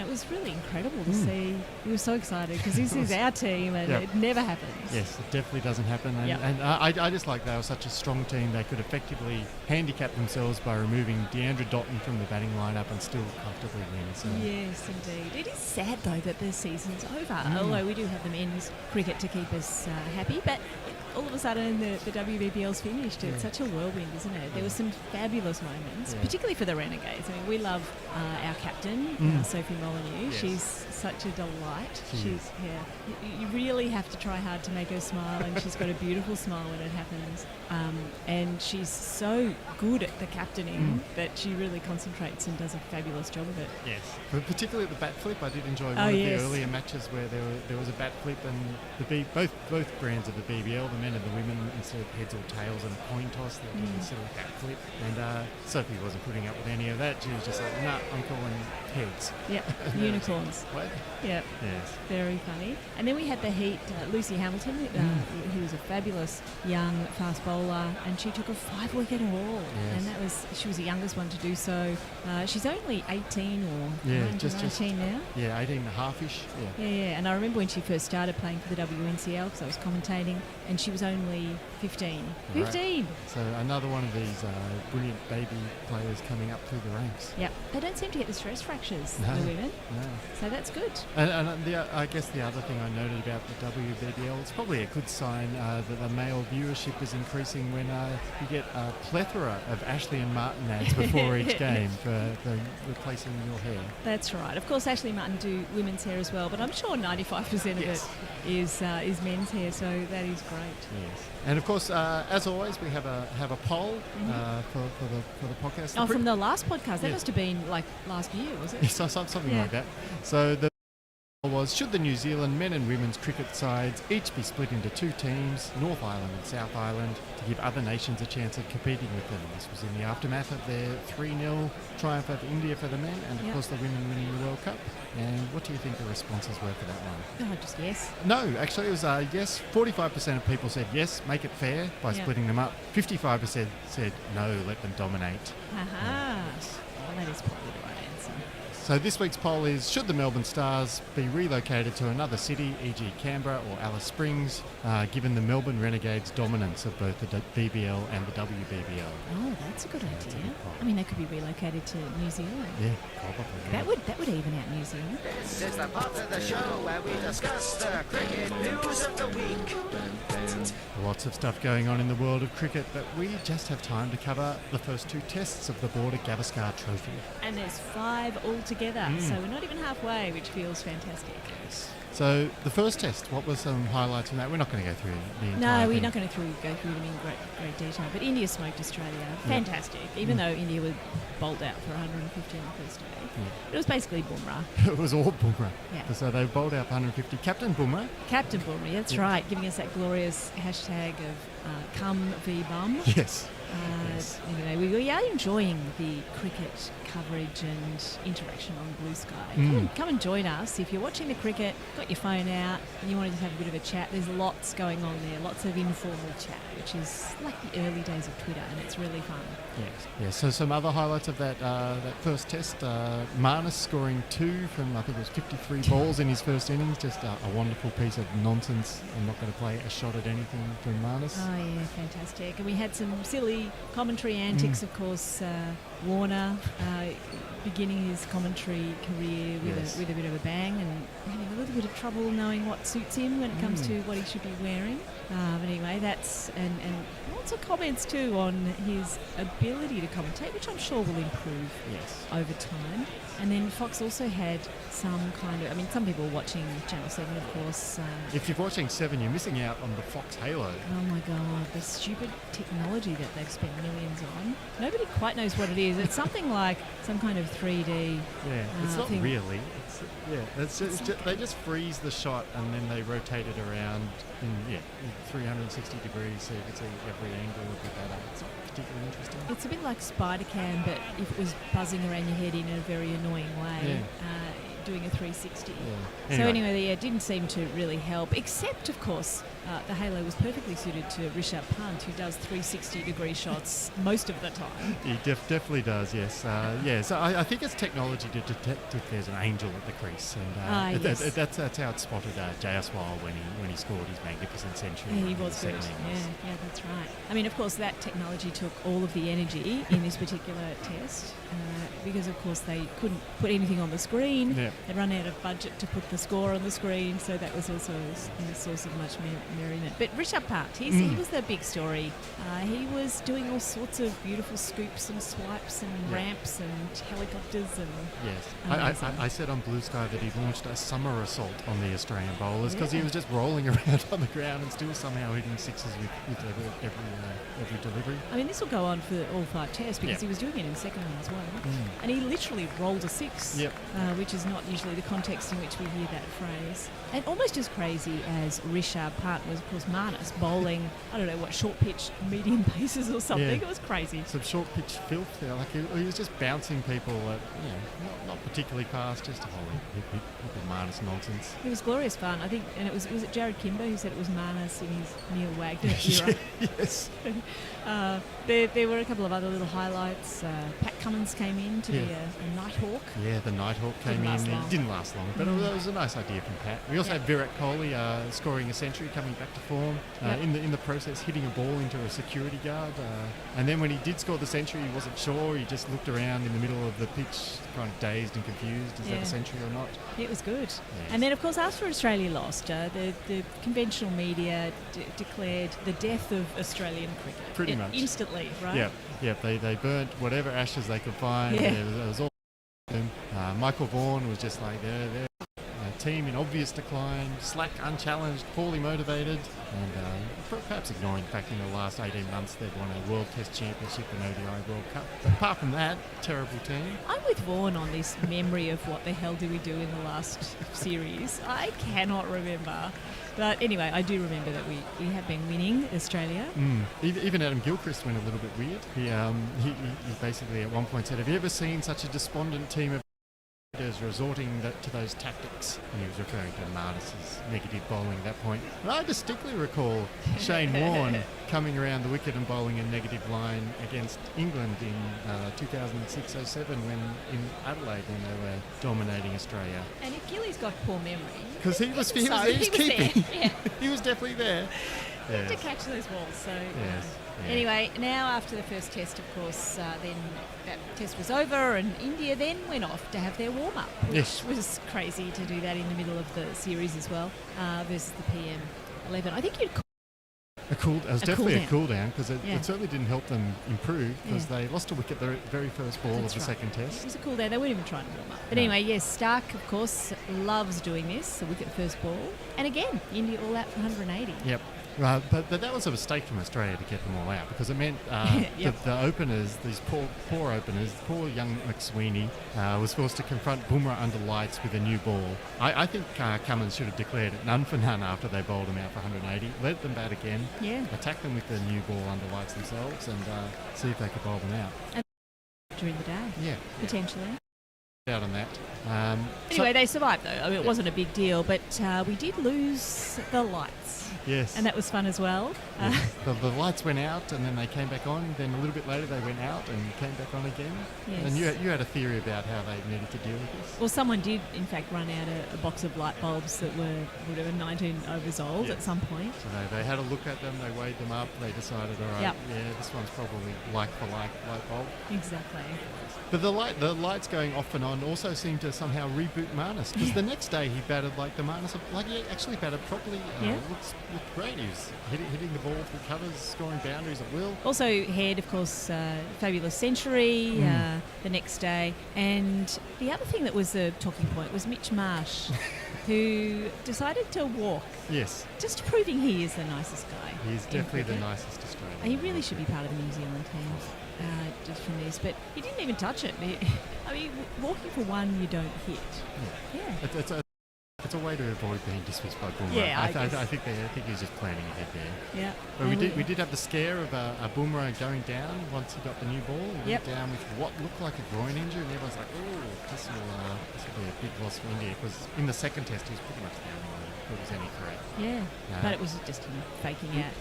it was really incredible to see. We were so excited because this is our team and it never happens. Yes, it definitely doesn't happen. And I just like they were such a strong team. They could effectively handicap themselves by removing Deandra Dotton from the batting lineup and still comfortably win. So. Yes, indeed. It is sad, though, that the season's over, although we do have the men's cricket to keep us happy. But all of a sudden, the WBBL's finished. It's such a whirlwind, isn't it? There were some fabulous moments, particularly for the Renegades. I mean, we love our captain, Sophie Molyneux. Yes. She's such a delight. She's you really have to try hard to make her smile, and she's got a beautiful smile when it happens. And she's so good at the captaining that she really concentrates and does a fabulous job of it. Yes, but particularly at the bat flip. I did enjoy one of the earlier matches where there was a bat flip, and both brands of the BBL, the men and the women, instead of heads or tails and a coin toss, they did a sort of bat flip. And Sophie wasn't putting up with any of that. She was just like, nah, I'm calling heads. Yep, unicorns. What? Yep. Yes. Very funny. And then we had the Heat, Lucy Hamilton, who was a fabulous young fast bowler, and she took a 5-wicket haul. Yes. And she was the youngest one to do so. She's only 18 or 19 now. Yeah, 18 and a half-ish. Yeah. And I remember when she first started playing for the WNCL, because I was commentating, and she was only 15. Right. 15! So another one of these brilliant baby players coming up through the ranks. Yep. They don't seem to get the stress fractures, the women. No. So that's good. And I guess the other thing I noted about the WBBL, it's probably a good sign that the male viewership is increasing when you get a plethora of Ashley and Martin ads before each game for replacing your hair. That's right. Of course, Ashley and Martin do women's hair as well, but I'm sure 95% of it is men's hair, so that is great. Yes. And of course, as always, we have a have a poll for the podcast. Oh, from the last podcast. That Yeah. must have been like last year, was it? Something Yeah. like that. So the was, should the New Zealand men and women's cricket sides each be split into two teams, North Island and South Island, to give other nations a chance of competing with them? This was in the aftermath of their 3-0 triumph over India for the men, and of Yep. course the women winning the World Cup. And what do you think the responses were for that one? Oh, just yes. No, actually it was yes. 45% of people said yes, make it fair by Yeah. splitting them up. 55% said no, let them dominate. Aha. Well, that is probably the right answer. So this week's poll is, should the Melbourne Stars be relocated to another city, e.g. Canberra or Alice Springs, given the Melbourne Renegades' dominance of both the BBL and the WBBL? Oh, that's a good idea. I mean, they could be relocated to New Zealand. Yeah, probably. That would even out New Zealand. This is the part of the show where we discuss the cricket news of the week. Lots of stuff going on in the world of cricket, but we just have time to cover the first two tests of the Border Gavaskar Trophy. And there's 5 altogether, so we're not even halfway, which feels fantastic. So the first test, what were some highlights from that? We're not going to go through the entire No, we're thing. not going to go through them in great detail. But India smoked Australia. Fantastic. Even though India was bowled out for 150 on the first day. It was basically Bumrah. It was all Bumrah. Yeah. So they bowled out 150. Captain Bumrah. Captain Bumrah, that's Yeah. right. Giving us that glorious hashtag of come v bum. Yes. Anyway, we are enjoying the cricket coverage and interaction on Blue Sky. Come and join us. If you're watching the cricket, got your phone out, and you want to just have a bit of a chat, there's lots going on there, lots of informal chat, which is like the early days of Twitter, and it's really fun. Yes. Yeah. So some other highlights of that first test: Marnus scoring 2 from I think it was 53 balls in his first innings. Just a wonderful piece of nonsense. I'm not going to play a shot at anything from Marnus. Oh yeah, fantastic. And we had some silly commentary antics, of course. Warner beginning his commentary career with a bit of a bang, and having a little bit of trouble knowing what suits him when it comes to what he should be wearing. But anyway, that's and lots of comments too on his ability to commentate, which I'm sure will improve over time. And then Fox also had some kind of, I mean, some people were watching Channel 7, of course. If you're watching 7, you're missing out on the Fox Halo. Oh my God, the stupid technology that they've spent millions on. Nobody quite knows what it is. It's something like some kind of 3D. Yeah, it's not thing. really. They just freeze the shot and then they rotate it around in 360 degrees so you can see every angle of the batter. It's not particularly interesting. It's a bit like Spider-Cam, but if it was buzzing around your head in a very annoying way. Doing a 360. Yeah. So anyway, it didn't seem to really help, except, of course, the Halo was perfectly suited to Rishabh Pant, who does 360-degree shots most of the time. He definitely does, yes. So I think it's technology to detect if there's an angel at the crease. And yes. that's how it spotted Jayaswal when he scored his magnificent century. Yeah, he in the was good. second innings. Yeah, that's right. I mean, of course, that technology took all of the energy in this particular test because, of course, they couldn't put anything on the screen. Yeah. They'd run out of budget to put the score on the screen, so that was also a source of much merriment. But Rishabh Pant, he was the big story. He was doing all sorts of beautiful scoops and swipes and ramps and helicopters and. Yes, I said on Blue Sky that he launched a summer assault on the Australian bowlers because he was just rolling around on the ground and still somehow hitting sixes with every delivery. I mean, this will go on for all 5 tests because he was doing it in the second one as well. And he literally rolled a 6, which is not usually the context in which we hear that phrase. And almost as crazy as Rishabh Pant was, of course, Marnus bowling, I don't know what, short pitch, medium paces or something. Yeah. It was crazy. Some short pitch filth there. Like he was just bouncing people at, not particularly fast, just a whole heap of Marnus nonsense. It was glorious fun, I think, and was it Jared Kimber who said it was Marnus in his Neil Wagner era? Yes. There were a couple of other little highlights. Pat Cummins came in to be a Nighthawk. Yeah, the Nighthawk came in. It didn't last long, but it was a nice idea from Pat. We also had Virat Kohli scoring a century, coming back to form. In the process, hitting a ball into a security guard. And then when he did score the century, he wasn't sure. He just looked around in the middle of the pitch, kind of dazed and confused. Is that a century or not? It was good. Yes. And then, of course, after Australia lost, the conventional media declared the death of Australian cricket. Pretty much. Instantly, right? Yeah. They burnt whatever ashes they could find. Yeah. It was all. Michael Vaughan was just like, team in obvious decline, slack, unchallenged, poorly motivated, and perhaps ignoring the fact in the last 18 months they've won a World Test Championship and ODI World Cup. But apart from that, terrible team. I'm with Vaughan on this memory of what the hell did we do in the last series. I cannot remember. But anyway, I do remember that we have been winning Australia. Even Adam Gilchrist went a little bit weird. He basically at one point said, "Have you ever seen such a despondent team of resorting to those tactics?" And he was referring to Marnus's negative bowling at that point. And I distinctly recall Shane Warne coming around the wicket and bowling a negative line against England in 2006-07 when in Adelaide when they were dominating Australia. And if Gilly's got poor memory, because he was keeping. There. He was definitely there. Yes. To catch those balls. So yes. Yeah. Anyway, now after the first test, of course, then that test was over, and India then went off to have their warm up, which was crazy to do that in the middle of the series as well, versus the PM11. I think you'd it was definitely a cool down because it certainly didn't help them improve because they lost a wicket the very first ball of the second test. It was a cool down. They weren't even trying to warm up. But anyway, yes, Stark, of course, loves doing this, the wicket first ball. And again, India all out for 180. Yep. But that was a mistake from Australia to get them all out because it meant the openers, these poor openers, poor young McSweeney, was forced to confront Bumrah under lights with a new ball. I think Cummins should have declared it none for none after they bowled them out for 180. Let them bat again, attack them with the new ball under lights themselves and see if they could bowl them out. And during the day, potentially. Out on that. Anyway, they survived though. I mean, it wasn't a big deal, but we did lose the lights. Yes. And that was fun as well. Yes. The lights went out and then they came back on. Then a little bit later they went out and came back on again. Yes. And you had a theory about how they needed to deal with this? Well, someone did, in fact, run out a box of light bulbs that were, 19 overs old at some point. So they had a look at them, they weighed them up, they decided, all right, this one's probably like for like light bulb. Exactly. But the lights going off and on also seemed to somehow reboot Marnus because the next day he batted like the Marnus, like he actually batted properly. Looked great. He was hitting the ball through covers, scoring boundaries at will. Also had, of course, fabulous century the next day. And the other thing that was a talking point was Mitch Marsh, who decided to walk. Yes. Just proving he is the nicest guy. He is definitely the nicest Australian. He really should be part of the New Zealand team. Just from this, but he didn't even touch it. I mean, walking for one, you don't hit. Yeah. It's a way to avoid being dismissed by Bumrah. Yeah, I think he's just planning ahead there. Yeah. But we did have the scare of a Bumrah going down once he got the new ball. He went down with what looked like a groin injury, and everyone's like, "Oh, this will be a big loss for India." Because in the second test, he was pretty much the only one who was any threat. Yeah, but it was just him faking out.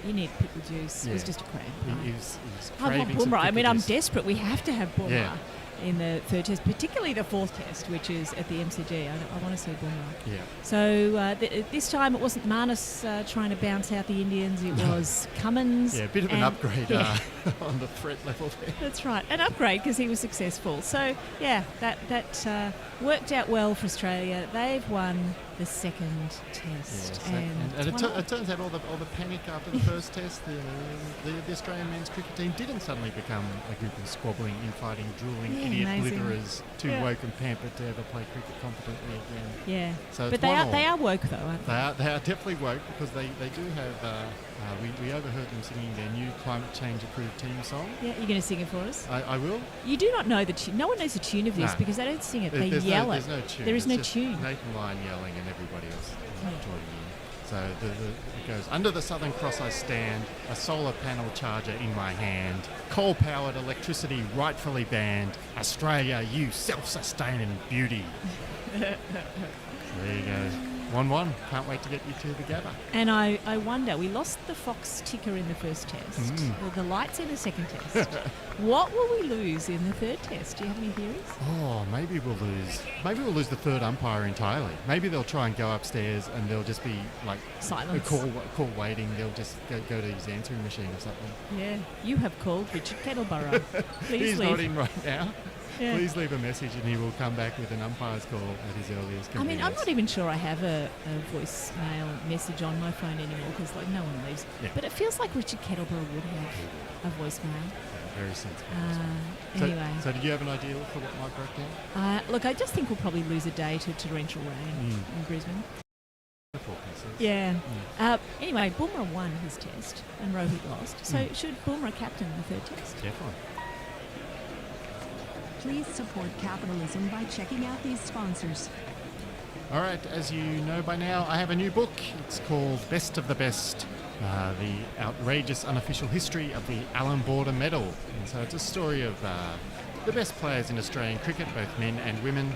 You need pickle juice. It was just a cramp. He was I want Bumrah. I mean, I'm juice. desperate. We have to have Bumrah in the third test, particularly the fourth test, which is at the MCG. I want to see Bumrah. Yeah. So this time it wasn't Marnus trying to bounce out the Indians. It was Cummins. Yeah, a bit of an upgrade on the threat level there. That's right, an upgrade because he was successful. So that worked out well for Australia. They've won the second test, and it turns out all the panic after the first test, the Australian men's cricket team didn't suddenly become a group of squabbling, infighting, drooling idiot blitherers too woke and pampered to ever play cricket competently again. Yeah, so but they are woke though, aren't they? They are definitely woke because they do have. We overheard them singing their new climate change approved team song. Yeah, you're going to sing it for us? I will. You do not know the tune. No one knows the tune of this because they don't sing it. They yell it. There's no tune. There is no just tune. Nathan Lyon yelling and everybody else joining in. So it goes, under the Southern Cross I stand, a solar panel charger in my hand, coal-powered electricity rightfully banned, Australia, you self-sustaining beauty. There you go. 1-1. Can't wait to get you to the gather. And I wonder, we lost the Fox ticker in the first test, the lights in the second test. What will we lose in the third test? Do you have any theories? Oh, maybe we'll lose the third umpire entirely. Maybe they'll try and go upstairs and they'll just be like silence. Call waiting. They'll just go to his answering machine or something. Yeah, you have called Richard Kettleborough. Please He's leave. not in right now. Yeah. Please leave a message and he will come back with an umpire's call at his earliest convenience. I mean, I'm not even sure I have a voicemail message on my phone anymore because no one leaves. Yeah. But it feels like Richard Kettleborough would have a voicemail. very sensible. Anyway. So did you have an idea for what might break down? Look, I just think we'll probably lose a day to torrential rain in Brisbane. Yeah. Anyway, Bumrah won his test and Rohit lost. So should Bumrah captain the third test? Definitely. Please support capitalism by checking out these sponsors. All right, as you know by now, I have a new book. It's called Best of the Best, the outrageous unofficial history of the Allan Border Medal. And so it's a story of the best players in Australian cricket, both men and women,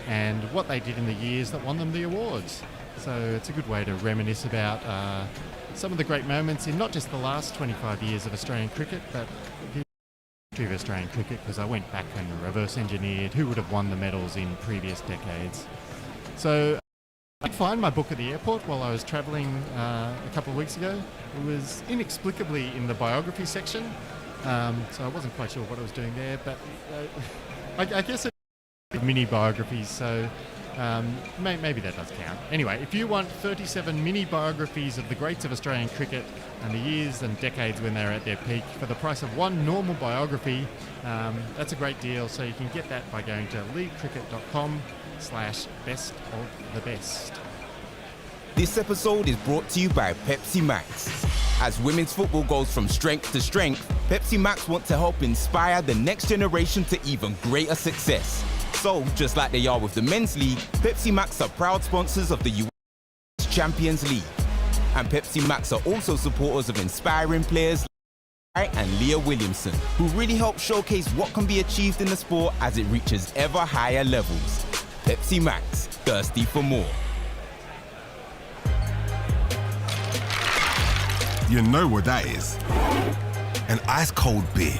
and what they did in the years that won them the awards. So it's a good way to reminisce about some of the great moments in not just the last 25 years of Australian cricket, but the history of Australian cricket, because I went back and reverse engineered who would have won the medals in previous decades. So I did find my book at the airport while I was travelling a couple of weeks ago. It was inexplicably in the biography section, so I wasn't quite sure what I was doing there, but I guess it's mini biographies, so maybe that does count. Anyway, if you want 37 mini biographies of the greats of Australian cricket and the years and decades when they were at their peak for the price of one normal biography, that's a great deal. So you can get that by going to leaguecricket.com/best of the best. This episode is brought to you by Pepsi Max. As women's football goes from strength to strength, Pepsi Max want to help inspire the next generation to even greater success. So, just like they are with the Men's League, Pepsi Max are proud sponsors of the US Champions League. And Pepsi Max are also supporters of inspiring players like and Leah Williamson, who really help showcase what can be achieved in the sport as it reaches ever higher levels. Pepsi Max, thirsty for more. You know what that is? An ice-cold beer.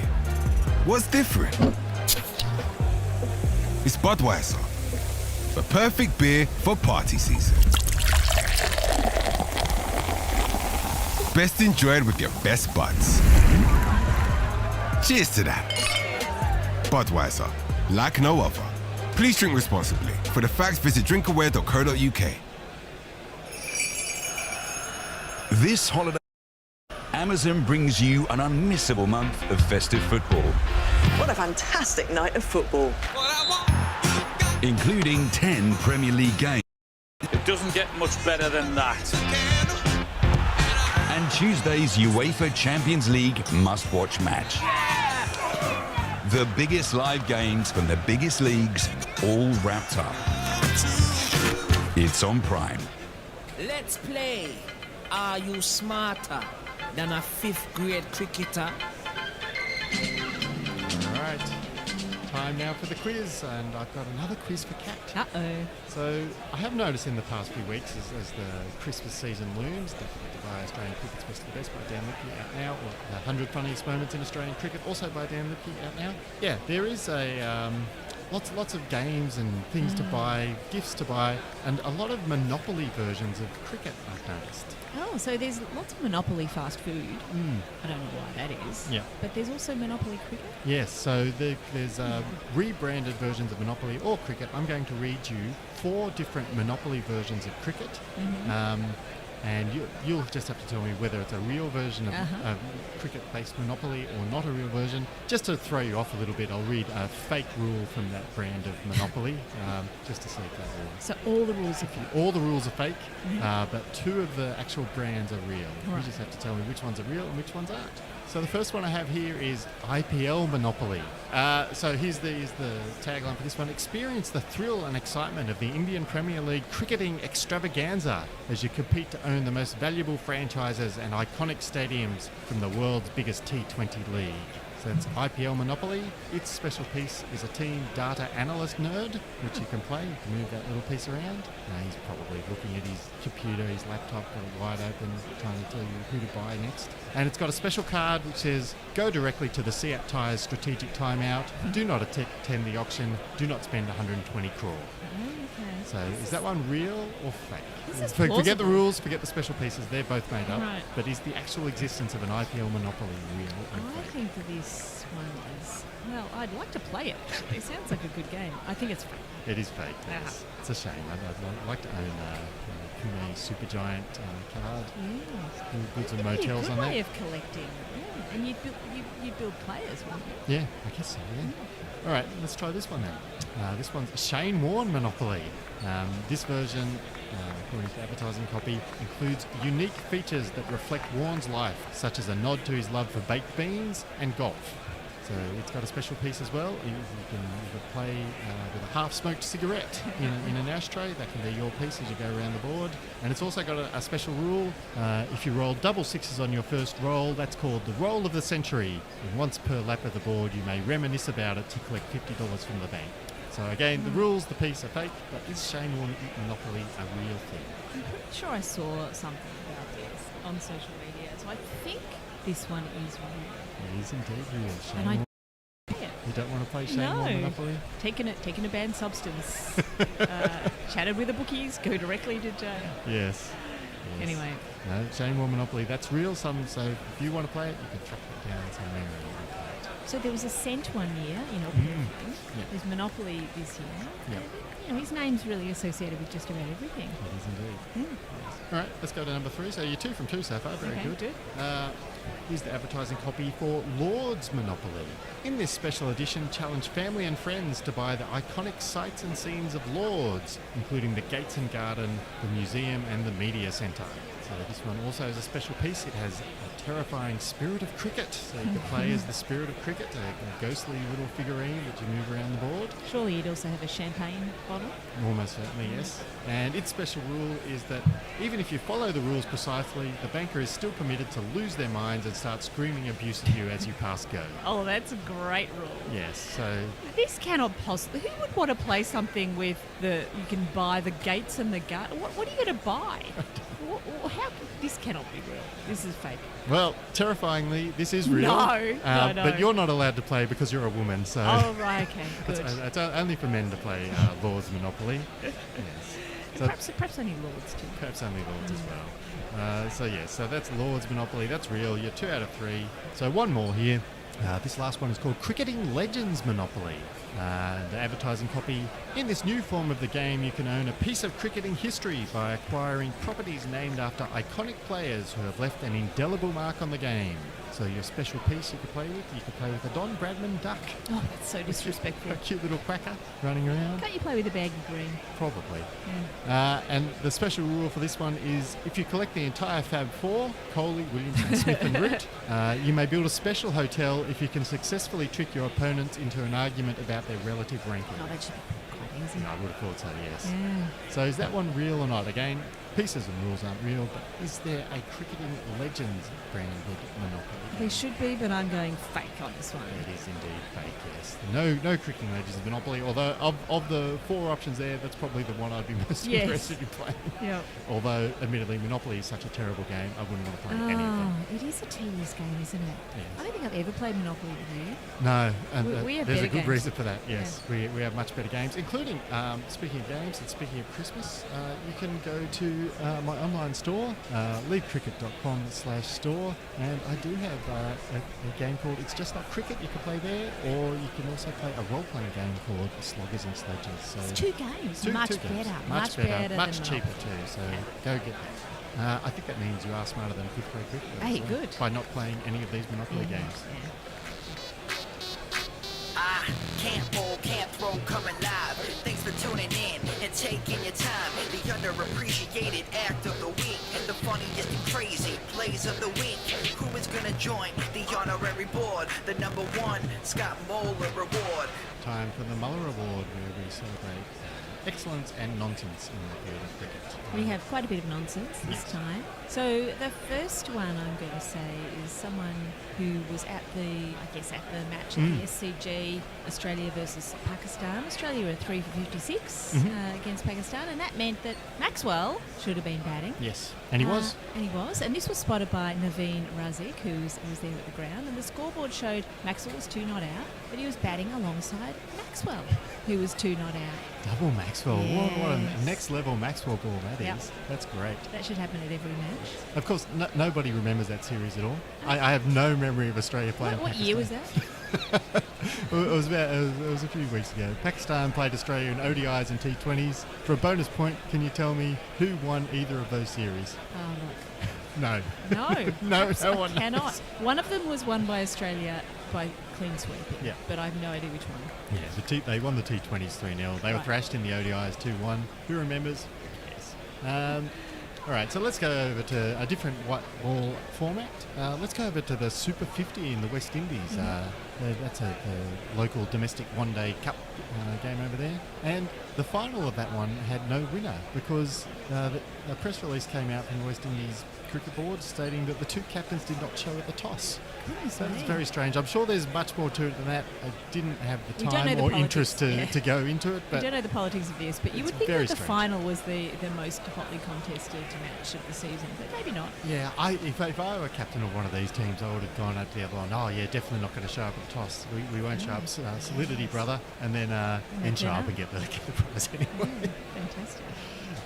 What's different? It's Budweiser, the perfect beer for party season. Best enjoyed with your best buds. Cheers to that. Budweiser, like no other. Please drink responsibly. For the facts, visit drinkaware.co.uk. This holiday, Amazon brings you an unmissable month of festive football. What a fantastic night of football. Including 10 Premier League games. It doesn't get much better than that. And Tuesday's UEFA Champions League must-watch match. The biggest live games from the biggest leagues, all wrapped up. It's on Prime. Let's play. Are you smarter than a 5th grade cricketer? All right. Time now for the quiz, and I've got another quiz for Kat. Uh-oh. So I have noticed in the past few weeks as the Christmas season looms, don't forget to buy Australian Cricket's Best of the Best by Dan Lipke out now, or the 100 Funniest Moments in Australian Cricket, also by Dan Lipke out now. Yeah, there is a lots of games and things to buy, gifts to buy, and a lot of Monopoly versions of cricket, I've noticed. Oh, so there's lots of Monopoly fast food. I don't know why that is. Yeah. But there's also Monopoly cricket? Yes, so there's rebranded versions of Monopoly or cricket. I'm going to read you 4 different Monopoly versions of cricket. And you'll just have to tell me whether it's a real version of cricket-based Monopoly or not a real version. Just to throw you off a little bit, I'll read a fake rule from that brand of Monopoly, just to see if that works. So all the rules are fake? All the rules are fake, but 2 of the actual brands are real. Right. You just have to tell me which ones are real and which ones aren't. So the first one I have here is IPL Monopoly. So here's the tagline for this one. Experience the thrill and excitement of the Indian Premier League cricketing extravaganza as you compete to own the most valuable franchises and iconic stadiums from the world's biggest T20 league. So it's IPL Monopoly. Its special piece is a team data analyst nerd, which you can play. You can move that little piece around. He's probably looking at his computer, his laptop, got it wide open, trying to tell you who to buy next. And it's got a special card which says, go directly to the Seat Tyres strategic timeout. Do not attend the auction. Do not spend 120 crore. So is that one real or fake? Forget the rules, forget the special pieces, they're both made up. Right. But is the actual existence of an IPL Monopoly real or I fake? think that this this one is... Well, I'd like to play it. It sounds like a good game. I think it's fake. It is fake, yes. It's a shame. I'd like to own Kume Supergiant card. Yeah. Build some It'd be motels a on good way there. of collecting. Yeah. And you'd build players, wouldn't you? Yeah, I guess so, yeah. All right, let's try this one then. This one's Shane Warne Monopoly. This version, according to advertising copy, includes unique features that reflect Warne's life, such as a nod to his love for baked beans and golf. So it's got a special piece as well. You can play with a half-smoked cigarette in an ashtray. That can be your piece as you go around the board. And it's also got a special rule. If you roll double sixes on your first roll, that's called the roll of the century. And once per lap of the board, you may reminisce about it to collect $50 from the bank. So again, the rules, the piece are fake, but is Shane Warne Monopoly a real thing? I'm pretty sure I saw something about this on social media, so I think this one is real. It is indeed real. Shane And I Warne. play it. You don't want to play Shane Warne Monopoly? Taking a banned substance, chatted with the bookies, go directly to jail. Yes. Anyway. No, Shane Warne Monopoly, that's real. So if you want to play it, you can track it down somewhere and play it. So there was a Cent one year, There's Monopoly this year. Yeah. His name's really associated with just about everything. It is indeed. All right, let's go to number 3. So you're 2 from 2 so far. Very good. Here's the advertising copy for Lord's Monopoly. In this special edition, challenge family and friends to buy the iconic sights and scenes of Lord's, including the Gates and Garden, the museum and the media centre. So this one also has a special piece. It has a terrifying spirit of cricket. So you can play as the spirit of cricket, a ghostly little figurine that you move around the board. Surely you'd also have a champagne bottle? Almost certainly, yes. And its special rule is that even if you follow the rules precisely, the banker is still permitted to lose their minds and start screaming abuse at you as you pass go. Oh, that's a great rule. Yes, so... This cannot possibly... Who would want to play something with you can buy the gates and the garden? What are you going to buy? How? This cannot be real. This is fake. Well, terrifyingly, this is real. No. But you're not allowed to play because you're a woman, so... Oh, right, okay, good. It's only for men to play Lord's Monopoly. Yes. So perhaps only Lords too. Perhaps only Lords as well. So that's Lord's Monopoly. That's real. You're 2 out of 3. So one more here. This last one is called Cricketing Legends Monopoly. The advertising copy. In this new form of the game, you can own a piece of cricketing history by acquiring properties named after iconic players who have left an indelible mark on the game. So your special piece you could play with a Don Bradman duck. Oh, that's so disrespectful. A cute little quacker running around. Can't you play with a baggy green? Probably. Yeah. And the special rule for this one is if you collect the entire Fab Four, Crawley, Williamson, Smith and Root, you may build a special hotel if you can successfully trick your opponents into an argument about their relative ranking. Oh, that should be quite easy. No, I would have thought so, yes. Yeah. So is that one real or not? Again, pieces and rules aren't real, but is there a Cricketing Legends branded Monopoly? There should be, but I'm going fake on this one. It is indeed fake, yes. No Cricketing Legends Monopoly, although of the 4 options there, that's probably the one I'd be most interested in playing. Yep. Although, admittedly, Monopoly is such a terrible game, I wouldn't want to play any of them. It is a tedious game, isn't it? Yes. I don't think I've ever played Monopoly with you. No, and we have there's a better good games. reason for that, yes. Yeah. We have much better games, including, speaking of games and speaking of Christmas, you can go to my online store, leadcricket.com/store, and I do have a game called It's Just Not Cricket you can play there, or you can also play a role-playing game called Sloggers and Sledges. So it's 2 games. Much better. Much than cheaper too, so go get that. I think that means you are smarter than 5th grade cricket. Hey, good. By not playing any of these Monopoly games. Yeah. Can't bowl, can't throw, coming live. Thanks for tuning in and taking your time. The underappreciated act of the week, the funniest and crazy plays of the week. Who is gonna join the honorary board? The #1 Scott Moeller Reward. Time for the Muller Award, where we celebrate excellence and nonsense in the field of cricket. We have quite a bit of nonsense this time. So the first one I'm going to say is someone who was at the match at the SCG, Australia versus Pakistan. Australia were 3 for 56 against Pakistan, and that meant that Maxwell should have been batting. Yes, and he was. And this was spotted by Naveen Razik, who was there at the ground, and the scoreboard showed Maxwell was 2 not out, but he was batting alongside Maxwell, who was 2 not out. Double Maxwell. Maxwell. Yes. What a next level Maxwell ball that Yep. is. That's great. That should happen at every match. Of course, nobody remembers that series at all. I have no memory of Australia playing What year was that? it was a few weeks ago. Pakistan played Australia in ODIs and T20s. For a bonus point, can you tell me who won either of those series? Oh, look. No. No, no one cannot. knows. One of them was won by Australia by clean sweep. Yeah. But I have no idea which one. Yeah, they won the T20s 3-0. They were thrashed in the ODIs 2-1. Who remembers? Yes. All right, so let's go over to a different white ball format. Let's go over to the Super 50 in the West Indies. That's a local domestic one-day cup game over there. And the final of that one had no winner because a press release came out from the West Indies Cricket Board stating that the two captains did not show at the toss. So that's very strange. I'm sure there's much more to it than that. I didn't have the time or interest to go into it. But we don't know the politics of this, but you would think that the strange. final was the most hotly contested match of the season, but maybe not. Yeah, if I were captain of one of these teams, I would have gone up to the other one. Oh yeah, definitely not going to show up at the toss. We won't show up. Solidity, brother, and then show up and get the prize anyway. Fantastic.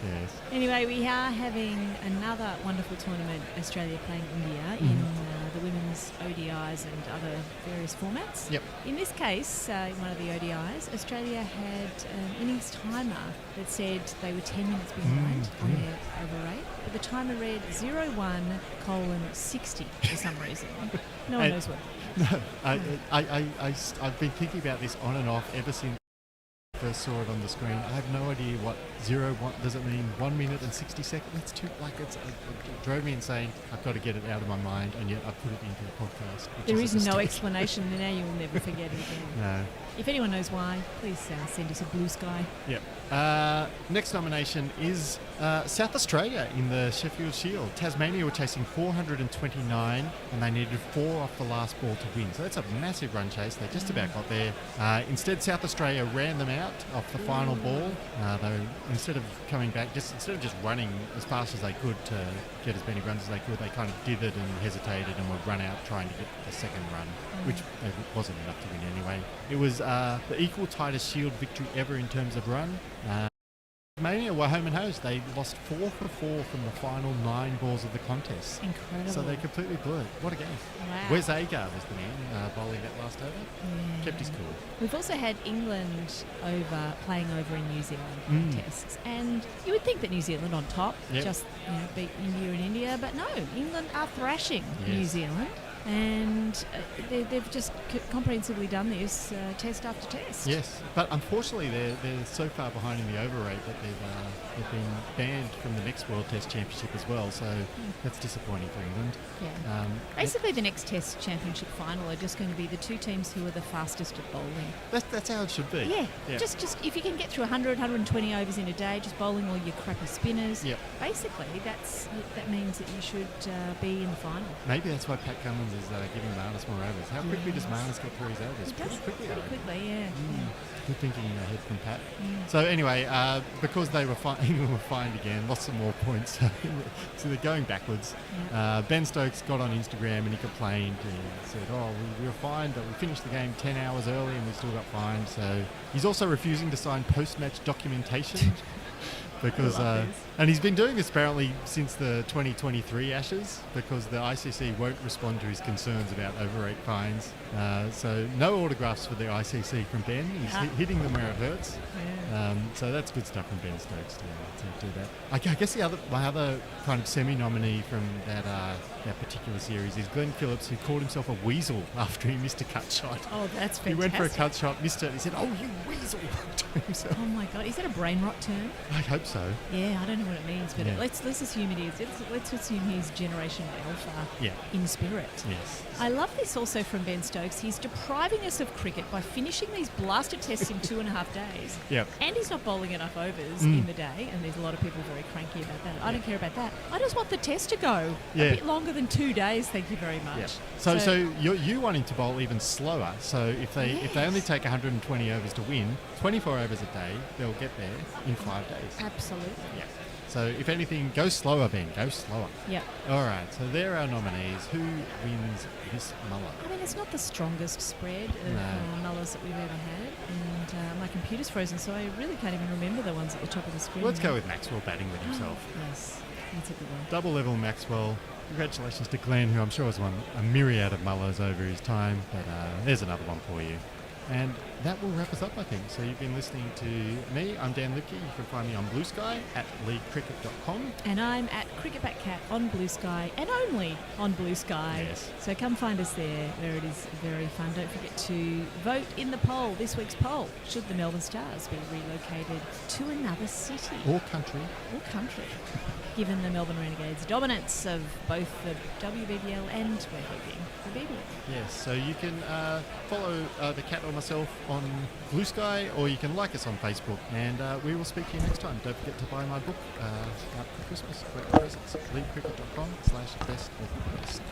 Yes. Anyway, we are having another wonderful tournament, Australia playing India in the women's ODIs and other various formats. Yep. In this case, in one of the ODIs, Australia had an innings timer that said they were 10 minutes behind on their over rate, but the timer read 01:60 for some reason. No one knows what. No, I've been thinking about this on and off ever since first saw it on the screen. I have no idea what 01 does it mean. 1 minute and 60 seconds. That's too it drove me insane. I've got to get it out of my mind, and yet I put it into the podcast. There is no explanation, and now you will never forget it again. No. If anyone knows why, please send us a blue sky. Yep. Next nomination is South Australia in the Sheffield Shield. Tasmania were chasing 429 and they needed 4 off the last ball to win. So that's a massive run chase. They just about got there. Instead, South Australia ran them out off the final ball. Instead of coming back, instead of just running as fast as they could to get as many runs as they could, they kind of dithered and hesitated and would run out trying to get the second run, which wasn't enough to win anyway. It was the equal tightest Shield victory ever in terms of run. Tasmania were home and host. They lost 4 for 4 from the final 9 balls of the contest. Incredible. So they completely blew it. What a game. Wow. Wes Agar was the man bowling that last over. Yeah. Kept his cool. We've also had England playing over in New Zealand contests. And you would think that New Zealand on top, just beat India and India, but no, England are thrashing New Zealand. And they've just comprehensively done this test after test. Yes, but unfortunately they're so far behind in the over rate that they've been banned from the next World Test Championship as well, so that's disappointing for England. Yeah. Basically the next Test Championship final are just going to be the two teams who are the fastest at bowling. That's how it should be. Yeah. Just if you can get through 100, 120 overs in a day, just bowling all your crappy spinners, basically that means that you should be in the final. Maybe that's why Pat Cummins is giving Marnus more overs. How quickly does Marnus get through his overs? Pretty quickly, yeah. Good thinking ahead from Pat. So anyway, because England were fined again, lost some more points. So they're going backwards. Ben Stokes got on Instagram and he complained. He said, we were fined, but we finished the game 10 hours early and we still got fined. So he's also refusing to sign post-match documentation. Because and he's been doing this apparently since the 2023 Ashes, because the ICC won't respond to his concerns about overrate fines. So no autographs for the ICC from Ben. He's hitting them where it hurts. So that's good stuff from Ben Stokes to do that. I guess my other kind of semi-nominee from that particular series is Glenn Phillips, who called himself a weasel after he missed a cut shot. Oh, that's fantastic. He went for a cut shot, missed it. He said, "Oh, you weasel!" to himself. Oh my God, is that a brain rot term? I hope so. Yeah, I don't know what it means, but let's assume it is. Let's assume he's Generation Alpha in spirit. Yes. I love this also from Ben Stokes. He's depriving us of cricket by finishing these blasted tests in 2.5 days. Yep. And he's not bowling enough overs in the day, and there's a lot of people very cranky about that. I don't care about that. I just want the test to go a bit longer than 2 days. Thank you very much. Yep. So you want him to bowl even slower. So if they only take 120 overs to win, 24 overs a day, they'll get there in 5 days. Absolutely. Yeah. So if anything, go slower, Ben. Go slower. Yep. All right. So there are our nominees. Who wins this Muller? I mean, it's not the strongest spread of Mullers that we've ever had, and my computer's frozen, so I really can't even remember the ones at the top of the screen. Let's go with Maxwell batting with himself. Yes, that's a good one. Double level Maxwell. Congratulations to Glenn, who I'm sure has won a myriad of Mullers over his time, but there's another one for you. And that will wrap us up, I think. So you've been listening to me. I'm Dan Lipke. You can find me on Blue Sky at leaguecricket.com. And I'm at CricketBackCat on Blue Sky, and only on Blue Sky. Yes. So come find us there, where it is very fun. Don't forget to vote in the poll, this week's poll. Should the Melbourne Stars be relocated to another city? Or country. Or country. Given the Melbourne Renegades' dominance of both the WBBL and, we're hoping, the BBL. Yes, so you can follow the cat or myself on Blue Sky, or you can like us on Facebook, and we will speak to you next time. Don't forget to buy my book out for Christmas. Great presents. leaguecricket.com/best of the best.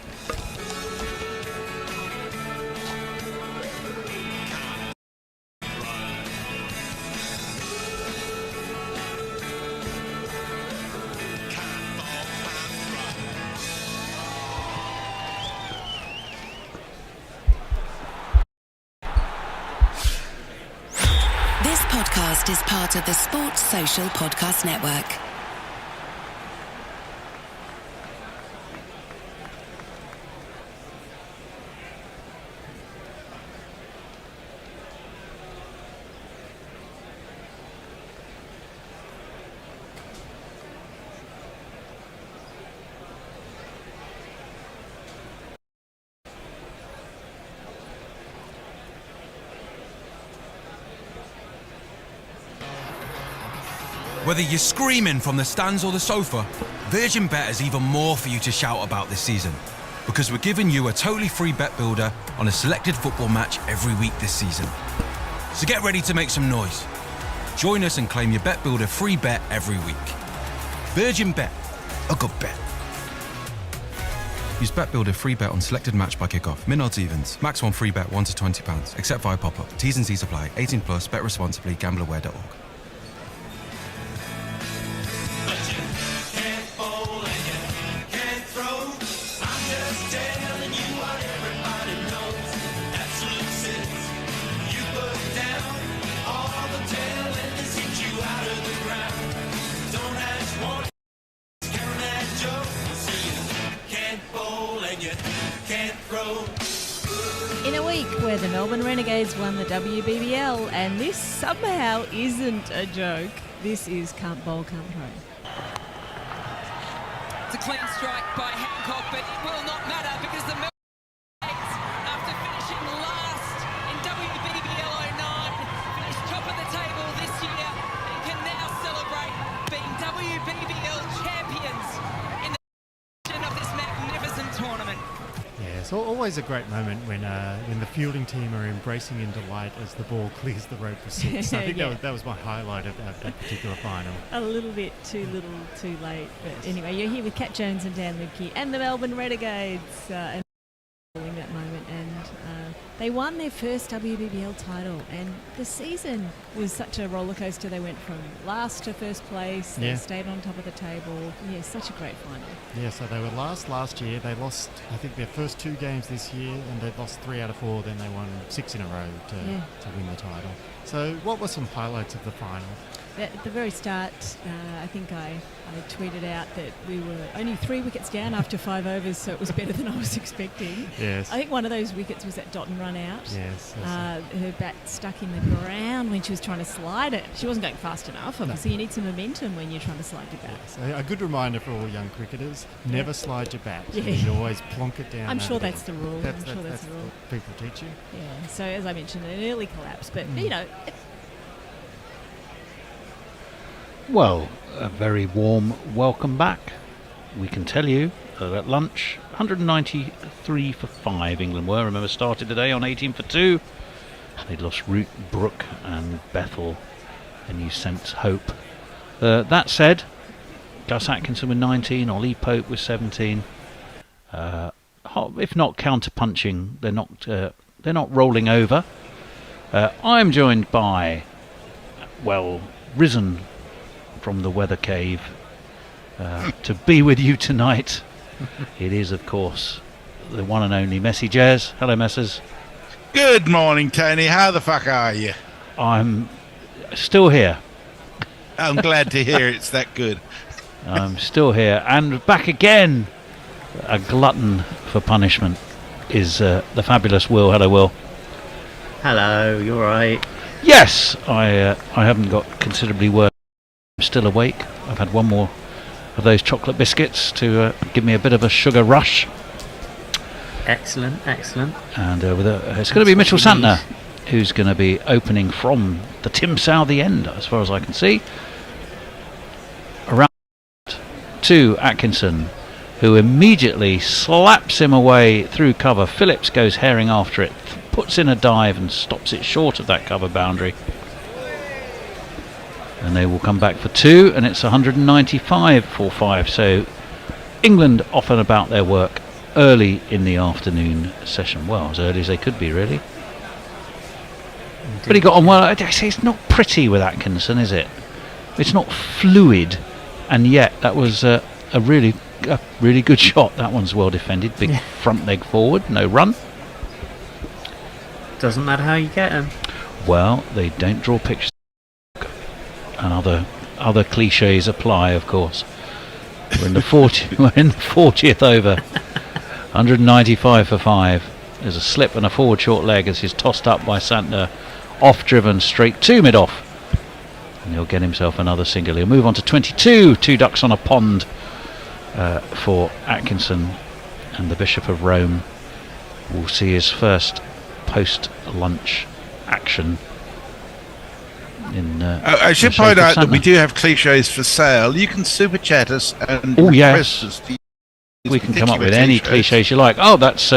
This podcast is part of the Sports Social Podcast Network. Whether you're screaming from the stands or the sofa, Virgin Bet has even more for you to shout about this season. Because we're giving you a totally free bet builder on a selected football match every week this season. So get ready to make some noise. Join us and claim your bet builder free bet every week. Virgin Bet, a good bet. Use bet builder free bet on selected match by kickoff. Min odds evens. Max one free bet £1 to £20. Except via pop-up. T's and C's apply. 18 plus. Bet responsibly. Gambleaware.org. In a week where the Melbourne Renegades won the WBBL, and this somehow isn't a joke. This is Can't Bowl, Can't Throw. It's a clean strike by Hancock, but it will not matter because the Melbourne Renegades, after finishing last in WBBL 09, finished top of the table this year and can now celebrate being WBBL champions in the of this magnificent tournament. Yeah, it's always a great moment when the fielding team are embracing in delight as the ball clears the road for six. I think that was my highlight of that particular final. A little bit too little, too late. But anyway, you're here with Kat Jones and Dan Lipke and the Melbourne Renegades. And that moment, and they won their first WBBL title, and the season was such a roller coaster. They went from last to first place. They stayed on top of the table. Yeah, such a great final. Yeah, so they were last year. They lost, I think, their first 2 games this year, and they lost 3 out of 4. Then they won 6 in a row to win the title. So what were some highlights of the final? At the very start, I think I tweeted out that we were only 3 wickets down after 5 overs, so it was better than I was expecting. Yes. I think one of those wickets was that dot and run out. Yes. Her bat stuck in the ground when she was trying to slide it. She wasn't going fast enough. Obviously, you need some momentum when you're trying to slide your bat. So a good reminder for all young cricketers, never slide your bat. Yeah. You always plonk it down. I'm sure that's the rule. That's the rule. what people teach you. Yeah, so as I mentioned, an early collapse, but you know... Well, a very warm welcome back. We can tell you that at lunch, 193 for 5 England were. Remember, started today on 18 for 2. They'd lost Root, Brook and Bethell, and you sense hope. That said, Gus Atkinson with 19, Ollie Pope with 17. If not counter-punching, they're not rolling over. I'm joined by, risen from the weather cave, to be with you tonight. It is, of course, the one and only Messy Jazz. Hello, Messers. Good morning, Tony. How the fuck are you? I'm still here. I'm glad to hear it's that good. I'm still here and back again. A glutton for punishment is the fabulous Will. Hello, Will. Hello, you alright? Yes, I haven't got considerably worse. I'm still awake. I've had one more of those chocolate biscuits to give me a bit of a sugar rush. Excellent. And it's going to be Mitchell Santner who's going to be opening from the Tim Southey end, as far as I can see. Around to Atkinson, who immediately slaps him away through cover. Phillips goes herring after it, puts in a dive and stops it short of that cover boundary. And they will come back for 2, and it's 195-45. So England off and about their work early in the afternoon session. Well, as early as they could be, really. Indeed. But he got on well. I say it's not pretty with Atkinson, is it? It's not fluid, and yet that was a really good shot. That one's well defended. Big front leg forward, no run. Doesn't matter how you get them. Well, they don't draw pictures. And other cliches apply, of course. We're in the 40th over. 195-5. There's a slip and a forward short leg as he's tossed up by Santner, off driven straight to mid off. And he'll get himself another single. He'll move on to 22. 2 ducks on a pond for Atkinson, and the Bishop of Rome will see his first post-lunch action. I should point out that we do have cliches for sale. You can super chat us and request us. We can come up with any cliches you like. Oh, that's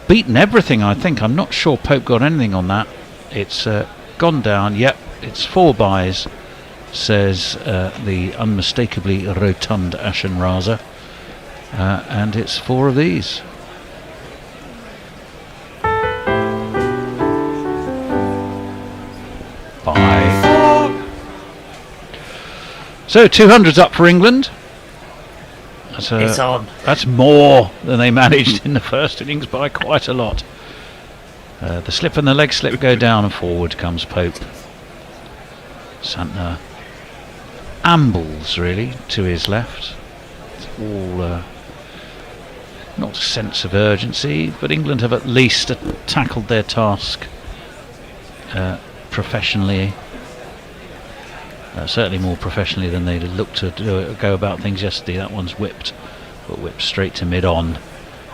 beaten everything, I think. I'm not sure Pope got anything on that. It's gone down. Yep, it's 4 buys, says the unmistakably rotund Ashen Raza. And it's 4 of these. Bye. So 200's up for England. It's on. That's more than they managed in the first innings by quite a lot. The slip and the leg slip go down, and forward comes Pope. Santner ambles really to his left. It's all not a sense of urgency, but England have at least tackled their task professionally. Certainly more professionally than they looked to go about things yesterday. That one's whipped straight to mid-on.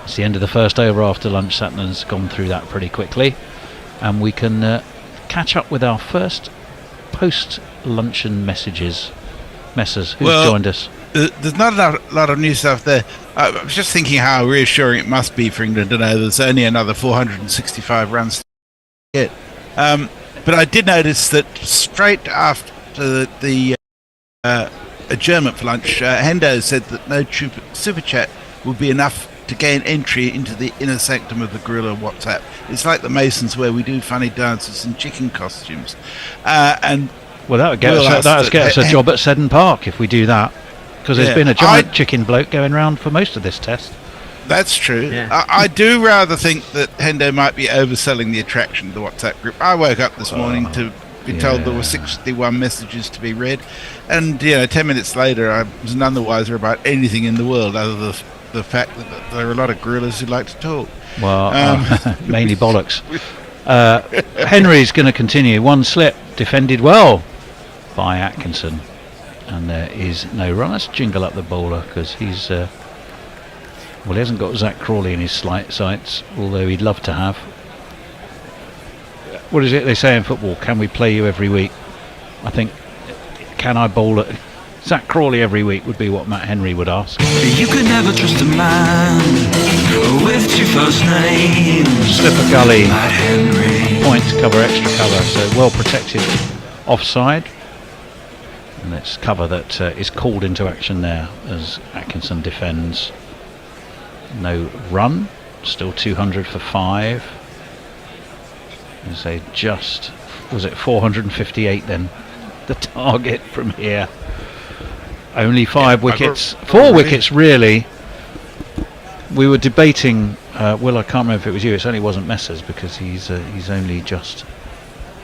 It's the end of the first over after lunch. Santner's gone through that pretty quickly, and we can catch up with our first post-luncheon messages. Messers, who's joined us? There's not a lot of new stuff there. I was just thinking how reassuring it must be for England to know there's only another 465 runs to get. But I did notice that straight after the adjournment for lunch, Hendo said that no super chat would be enough to gain entry into the inner sanctum of the Gorilla WhatsApp. It's like the Masons where we do funny dances in chicken costumes. And well, that would get us a job at Seddon Park if we do that, because there's been a giant chicken bloke going round for most of this test. That's true. Yeah. I do rather think that Hendo might be overselling the attraction of the WhatsApp group. I woke up this morning to be told there were 61 messages to be read, and 10 minutes later I was none the wiser about anything in the world other than the fact that there are a lot of gorillas who like to talk. Well, mainly bollocks. Henry's going to continue. One slip, defended well by Atkinson, and there is no run. Let's jingle up the bowler, because he's he hasn't got Zach Crawley in his sights, although he'd love to have. What is it they say in football? Can we play you every week? I think, can I bowl at Zach Crawley every week would be what Matt Henry would ask. You could never trust a man with 2 first names. Slipper gully, point to cover extra cover, so well protected offside. And it's cover that is called into action there as Atkinson defends. No run, still 200 for 5. As they just, was it 458 then? The target from here. Only 5 wickets. 4 wickets, really. We were debating, Will, I can't remember if it was you, it certainly wasn't Messers, because he's only just,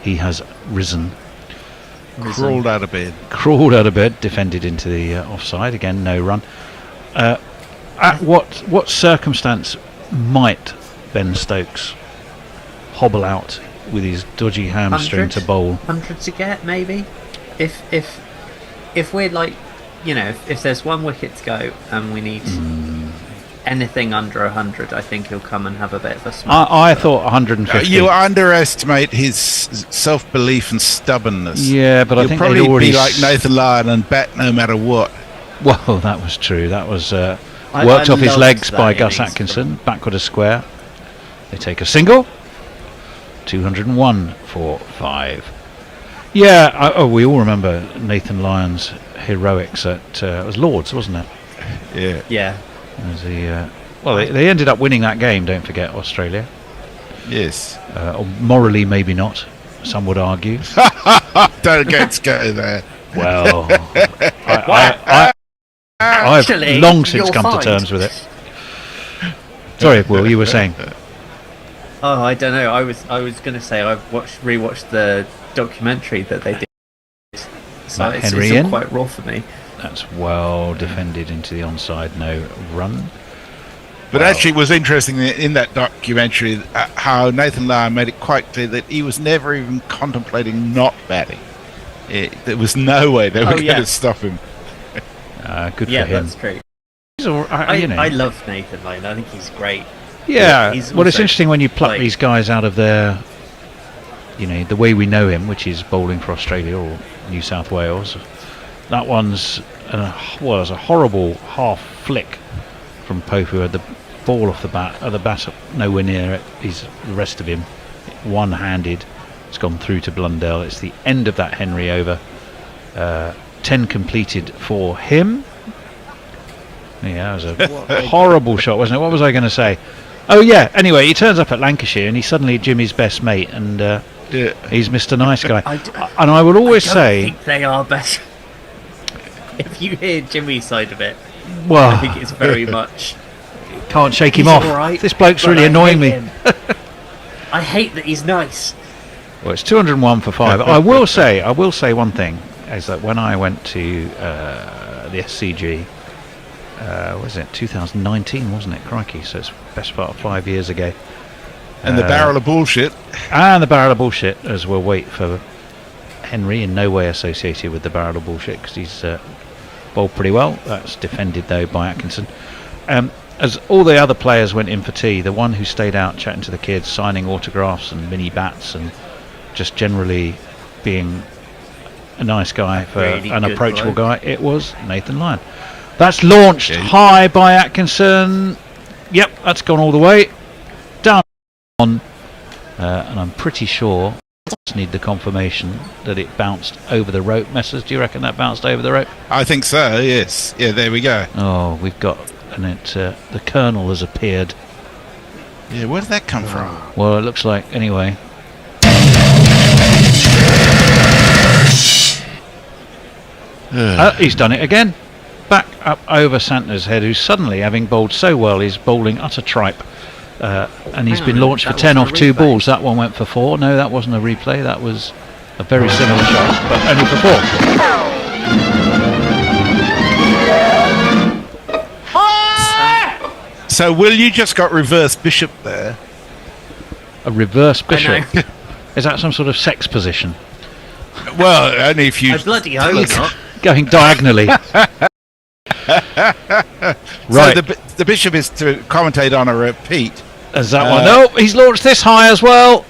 he has risen. Crawled out of bed. Crawled out of bed, defended into the offside, again, no run. At what circumstance might Ben Stokes hobble out with his dodgy hamstring to bowl? 100 to get, maybe? If we're like, you know, if there's 1 wicket to go and we need anything under 100, I think he'll come and have a bit of a smash. I thought 150. You underestimate his self-belief and stubbornness. Yeah, but I think probably they'd already be like Nathan Lyon and bat no matter what. Well, that was true. That was worked off his legs by Gus Atkinson, backward a square. They take a single. 201 for 5. Yeah, we all remember Nathan Lyon's heroics at it was Lords, wasn't it? Yeah. Yeah. As they ended up winning that game. Don't forget, Australia. Yes. Or morally, maybe not. Some would argue. Don't get scared there. Well, I've long since come to terms with it. Sorry, Will, you were saying. Oh, I don't know. I was going to say I've rewatched the documentary that they did. So it's all quite raw for me. That's well defended into the onside, no run. But actually, it was interesting in that documentary how Nathan Lyon made it quite clear that he was never even contemplating not batting. There was no way they were going to stop him. Good for him. Yeah, that's true. I love Nathan Lyon. I think he's great. Yeah, well, it's interesting when you pluck these guys out of their, you know, the way we know him, which is bowling for Australia or New South Wales. That one's was a horrible half flick from Pope, who had the ball off the bat, nowhere near it. The rest of him, one-handed. It's gone through to Blundell. It's the end of that Henry over. 10 completed for him. Yeah, that was a horrible shot, wasn't it? What was I going to say? Oh yeah. Anyway, he turns up at Lancashire and he's suddenly Jimmy's best mate, and he's Mr. Nice Guy. And I would always say, think they are best. If you hear Jimmy's side of it, well, I think it's very much. Can't shake him off. Right, this bloke's really annoying me. I hate that he's nice. Well, it's 201 for 5. I will say one thing, is that when I went to the SCG, was it 2019, wasn't it? Crikey, so it's best part of 5 years ago. And the barrel of bullshit. And the barrel of bullshit, as we'll wait for Henry, in no way associated with the barrel of bullshit, because he's bowled pretty well. That's defended, though, by Atkinson. As all the other players went in for tea, the one who stayed out chatting to the kids, signing autographs and mini bats, and just generally being a nice guy for really an approachable bloke. guy, it was Nathan Lyon. That's launched high by Atkinson. Yep, that's gone all the way down on, and I'm pretty sure I just need the confirmation that it bounced over the rope. Messers, do you reckon that bounced over the rope? I think so. Yes. Yeah. There we go. Oh, we've got, and the Colonel has appeared. Yeah. Where did that come from? Well, it looks like anyway. He's done it again. Back up over Santner's head, who's suddenly, having bowled so well, is bowling utter tripe. And he's been launched for 10 off 2 balls. That one went for 4. No, that wasn't a replay. That was a very similar shot, but only for 4. So, Will, you just got reverse bishop there. A reverse bishop? Is that some sort of sex position? Well, only if you... I bloody hope not. Going diagonally. Right. So the bishop is to commentate on a repeat. Is that one? No, he's launched this high as well.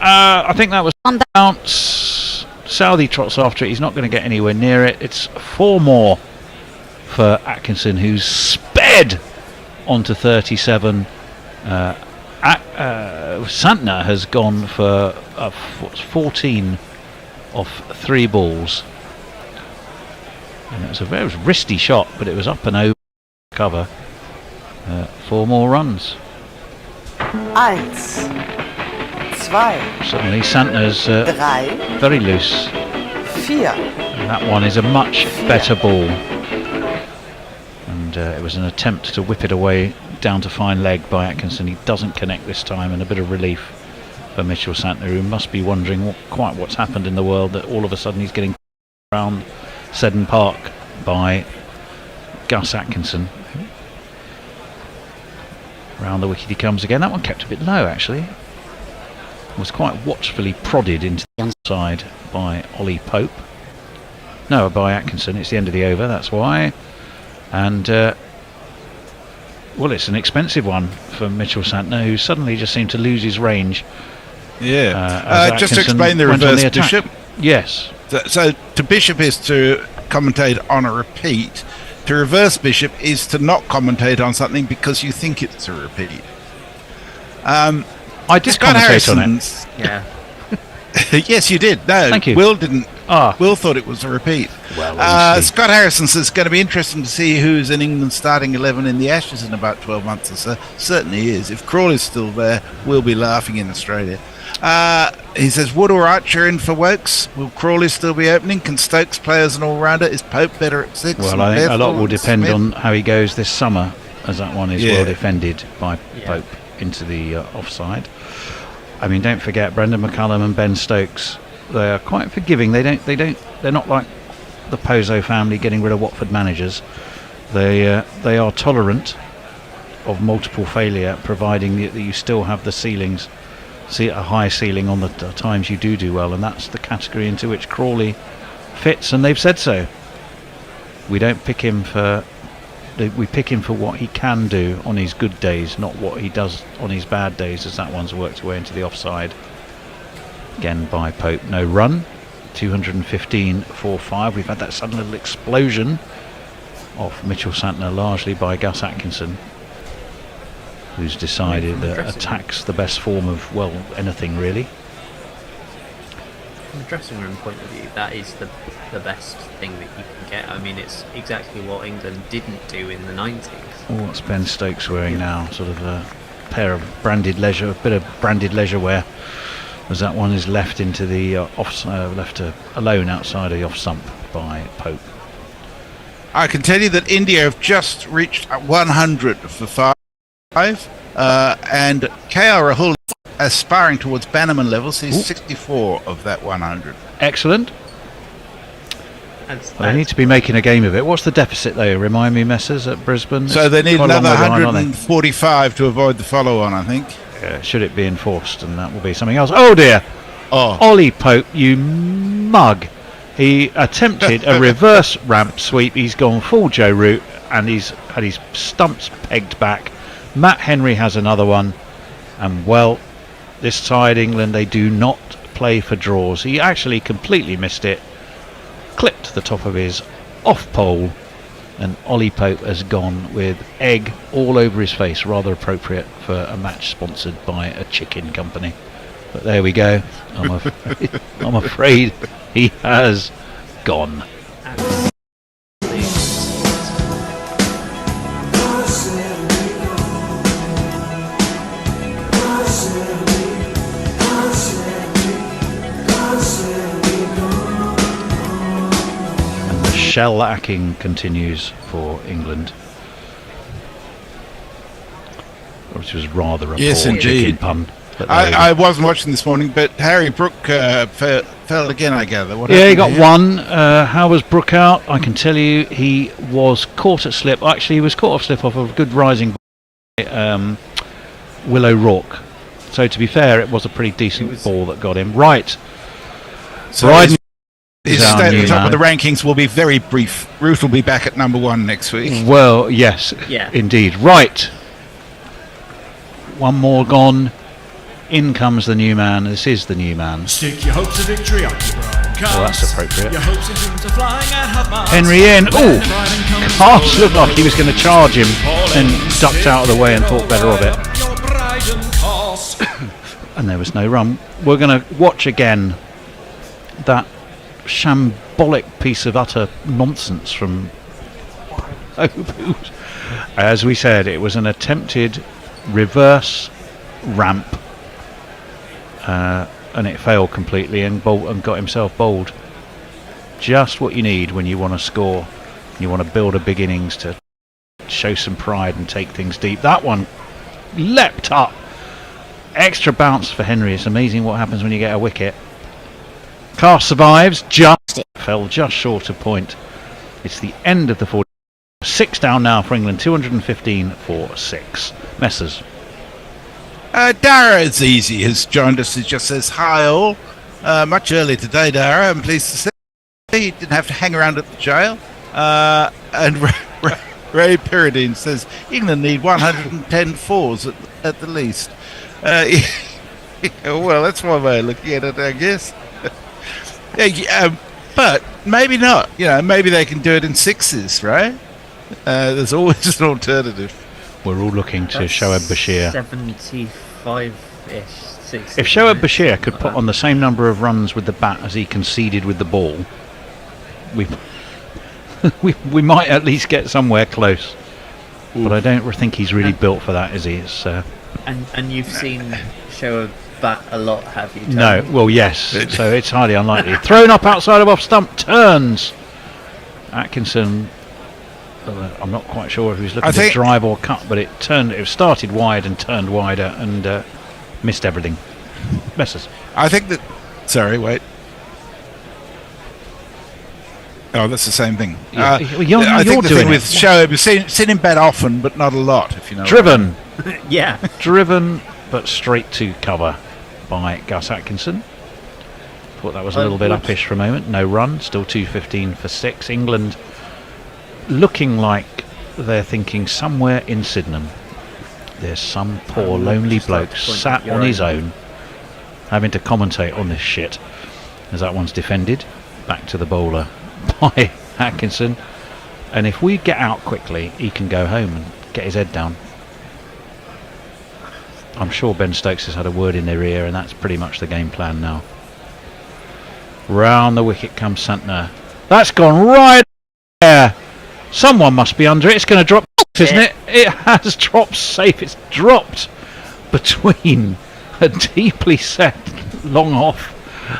I think that was on bounce. Southey trots after it. He's not going to get anywhere near it. It's 4 more for Atkinson, who's sped onto 37. Santner has gone for 14 off 3 balls. And it was a very wristy shot, but it was up and over cover. 4 more runs. 1, 2, Suddenly Santner's very loose. 4. And that one is a much better ball. it was an attempt to whip it away down to fine leg by Atkinson. He doesn't connect this time, and a bit of relief for Mitchell Santner, who must be wondering what's happened in the world, that all of a sudden he's getting around Seddon Park by Gus Atkinson. Round the wicket he comes again. That one kept a bit low, actually. Was quite watchfully prodded into the inside by Ollie Pope. No, by Atkinson. It's the end of the over, that's why. And well, it's an expensive one for Mitchell Santner, who suddenly just seemed to lose his range. Yeah. Just to explain the reverse Bishop. Yes. So to Bishop is to commentate on a repeat. To reverse Bishop is to not commentate on something because you think it's a repeat. I did commentate on it. Yeah. Yes, you did. No, thank you. Will didn't. Will thought it was a repeat. Well, Scott Harrison says it's going to be interesting to see who's in England's starting 11 in the Ashes in about 12 months or so. Certainly is. If Crawley's still there, we'll be laughing in Australia. He says, Wood or Archer in for Wokes? Will Crawley still be opening? Can Stokes play as an all-rounder? Is Pope better at 6? Well, I think a lot will depend on how he goes this summer, as that one is well defended by Pope into the offside. I mean, don't forget Brendan McCullum and Ben Stokes. They are quite forgiving. They're not like the Pozo family getting rid of Watford managers. They are tolerant of multiple failure, providing that you still have the ceilings. See a high ceiling on the times you do well, and that's the category into which Crawley fits, and they've said so. We don't pick him for. We pick him for what he can do on his good days, not what he does on his bad days, as that one's worked away into the offside. Again by Pope, no run. 215.45. We've had that sudden little explosion of Mitchell Santner, largely by Gus Atkinson, who's decided that attack's the best form of, well, anything really. From a dressing room point of view, that is the best thing that you can get. I mean, it's exactly what England didn't do in the 90s. Oh, what's Ben Stokes wearing now? Sort of a pair of branded leisure, a bit of branded leisure wear, as that one is left into the left alone outside of the off stump by Pope. I can tell you that India have just reached 100 for 5, and KR Rahul aspiring towards Bannerman levels. He's 64 of that 100. Excellent. They need to be making a game of it. What's the deficit though? Remind me, Messers, at Brisbane? So they need another 145 to avoid the follow-on, I think. Should it be enforced, and that will be something else. Oh dear! Ollie Pope, you mug! He attempted a reverse ramp sweep. He's gone full Joe Root, and he's had his stumps pegged back. Matt Henry has another one, and well, this side England, they do not play for draws. He actually completely missed it, clipped the top of his off pole, and Ollie Pope has gone with egg all over his face. Rather appropriate for a match sponsored by a chicken company. But there we go. I'm afraid he has gone. Shell-lacking continues for England, which was rather a poor chicken pun. I wasn't watching this morning, but Harry Brook fell again, I gather. He got one. How was Brook out? I can tell you he was caught at slip. Actually, he was caught off slip off a good rising by Will O'Rourke. So to be fair, it was a pretty decent ball that got him. Right. So his stay at the top of the rankings will be very brief. Ruth will be back at number 1 next week. Well, yes, indeed. Right. One more gone. In comes the new man. This is the new man. Stick your hopes of victory up to Brian Cast. Well, that's appropriate. Your hopes and dreams are flying at half mast. Henry in. Oh, Cast looked like he was going to charge him, then ducked out of the way and thought better of it. And there was no run. We're going to watch again that shambolic piece of utter nonsense from as we said. It was an attempted reverse ramp, and it failed completely, and got himself bowled. Just what you need when you want to score, you want to build a big innings to show some pride and take things deep. That one leapt up. Extra bounce for Henry. It's amazing what happens when you get a wicket. Carr survives, fell just short of point. It's the end of the 40. 6 down now for England, 215 for 6. Messers. Dara Azizi has joined us. He just says, hi all. Much earlier today, Dara, I'm pleased to say. He didn't have to hang around at the jail. And Ray Pyridine says, England need 110 fours at the least. Well, that's one way of looking at it, I guess. But maybe not. Maybe they can do it in 6s, right? There's always an alternative. We're all looking to Shoaib Bashir. 75-ish. If Shoaib Bashir could put on the same number of runs with the bat as he conceded with the ball, we might at least get somewhere close. Ooh. But I don't think he's really built for that, is he? It's, and you've seen Shoaib bat a lot, have you, Tony? No, well, yes. So it's highly unlikely. Thrown up outside of off stump, turns. Atkinson. I'm not quite sure if he was looking to drive or cut, but it started wide and turned wider and missed everything. Messers. I think that. Sorry, wait. Oh, that's the same thing. Yeah. I think the thing with Shoaib, we've seen him bat often, but not a lot. If you know. Driven. Yeah. Driven, but straight to cover by Gus Atkinson. Thought that was a little bit uppish for a moment. No run. Still 215 for 6. England. Looking like they're thinking somewhere in Sydenham there's some poor lonely bloke sat on his own having to commentate on this shit as that one's defended back to the bowler by Atkinson, and if we get out quickly he can go home and get his head down. I'm sure Ben Stokes has had a word in their ear, and that's pretty much the game plan now. Round the wicket comes Santner. That's gone right there. Someone must be under it. It's going to drop, isn't it? It has dropped safe. It's dropped between a deeply set long off,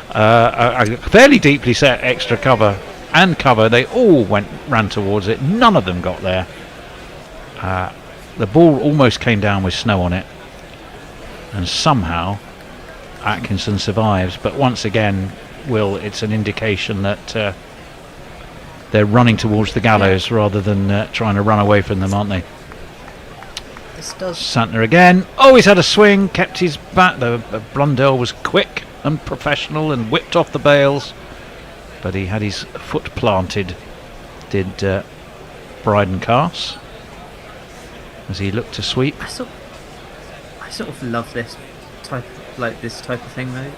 a fairly deeply set extra cover and cover. They all ran towards it. None of them got there. The ball almost came down with snow on it, and somehow Atkinson survives. But once again, Will, it's an indication that they're running towards the gallows rather than trying to run away from them, aren't they? Santner again. Oh, he's had a swing, kept his bat. The Blundell was quick and professional and whipped off the bails, but he had his foot planted, did Bryden Carse, as he looked to sweep. I sort of love this type of thing though.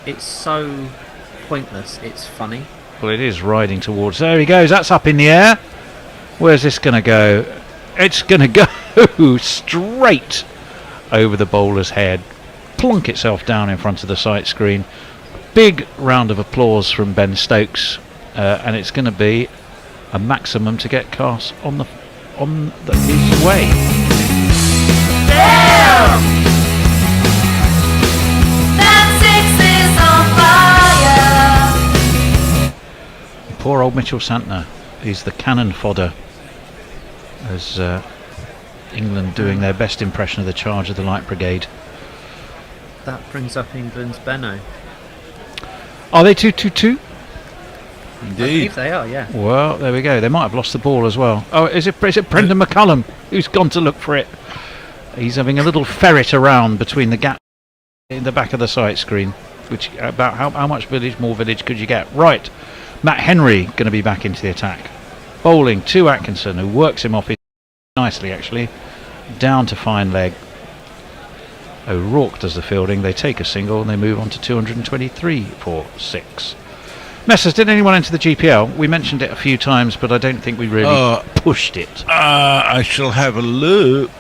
It's so pointless. It's funny. Well, it is riding towards. There he goes. That's up in the air. Where's this going to go? It's going to go straight over the bowler's head, plunk itself down in front of the sight screen. Big round of applause from Ben Stokes, and it's going to be a maximum to get Carse on his way. Damn! That six is on fire. Poor old Mitchell Santner. He's the cannon fodder as England doing their best impression of the charge of the Light Brigade. That brings up England's Benno. Are they 2-2-2? Indeed. I believe they are, yeah. Well, there we go. They might have lost the ball as well. Oh, is it Brendan McCullum who's gone to look for it? He's having a little ferret around between the gap in the back of the sight screen, which about how much more village could you get? Right. Matt Henry going to be back into the attack. Bowling to Atkinson, who works him off nicely, actually. Down to fine leg. O'Rourke does the fielding. They take a single and they move on to 223 for 6. Messers, did anyone enter the GPL? We mentioned it a few times, but I don't think we really pushed it. I shall have a look.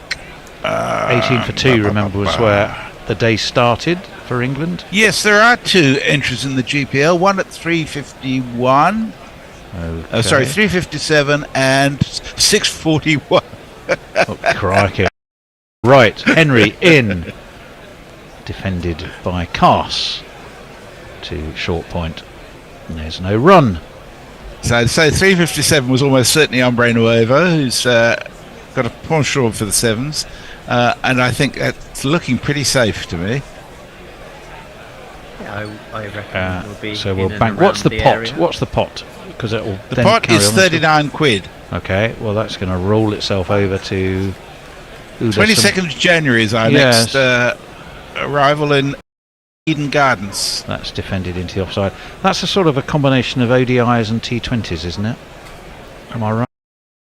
18 for 2, remember, was where the day started for England. Yes, there are 2 entries in the GPL. One at 3:51. Okay. 3:57 and 6:41. Oh, crikey. Right, Henry in. Defended by Carse to short point. And there's no run. So I'd say 357 was almost certainly Hombre Nuevo, who's got a penchant for the sevens, and I think that's looking pretty safe to me. Yeah, I reckon we'll be. So we'll in bank. and What's the around pot? area. What's the pot? Because it will. The pot is 39 quid. Okay, well that's going to roll itself over to 22nd of January is our next arrival in Eden Gardens. That's defended into the offside. That's a sort of a combination of ODIs and T20s, isn't it? Am I right?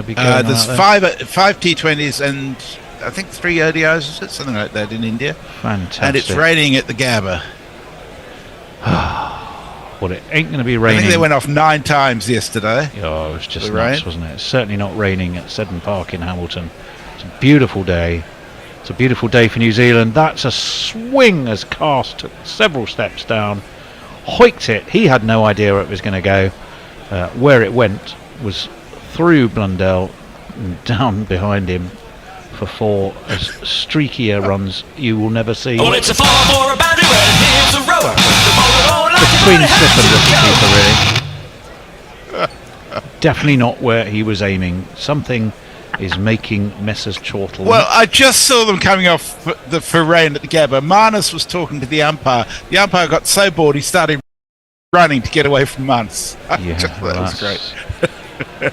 There's five T20s and I think 3 ODIs, is it? Something like that in India. Fantastic. And it's raining at the Gabba. Well, it ain't going to be raining. I think they went off 9 times yesterday. Oh, it was just nuts, wasn't it? It's certainly not raining at Seddon Park in Hamilton. It's a beautiful day. It's a beautiful day for New Zealand. That's a swing as Cast took several steps down, hoiked it. He had no idea where it was going to go. Where it went was through Blundell and down behind him for 4 as streakier runs you will never see. Oh, it's a 4 for a boundary where here's a row. Between slip and wicketkeeper, really. Definitely not where he was aiming. Something is making Messrs Chortle. Well, I just saw them coming off for rain at the Gabba. Marnus was talking to the umpire. The umpire got so bored he started running to get away from Marnus. Yeah, that was great.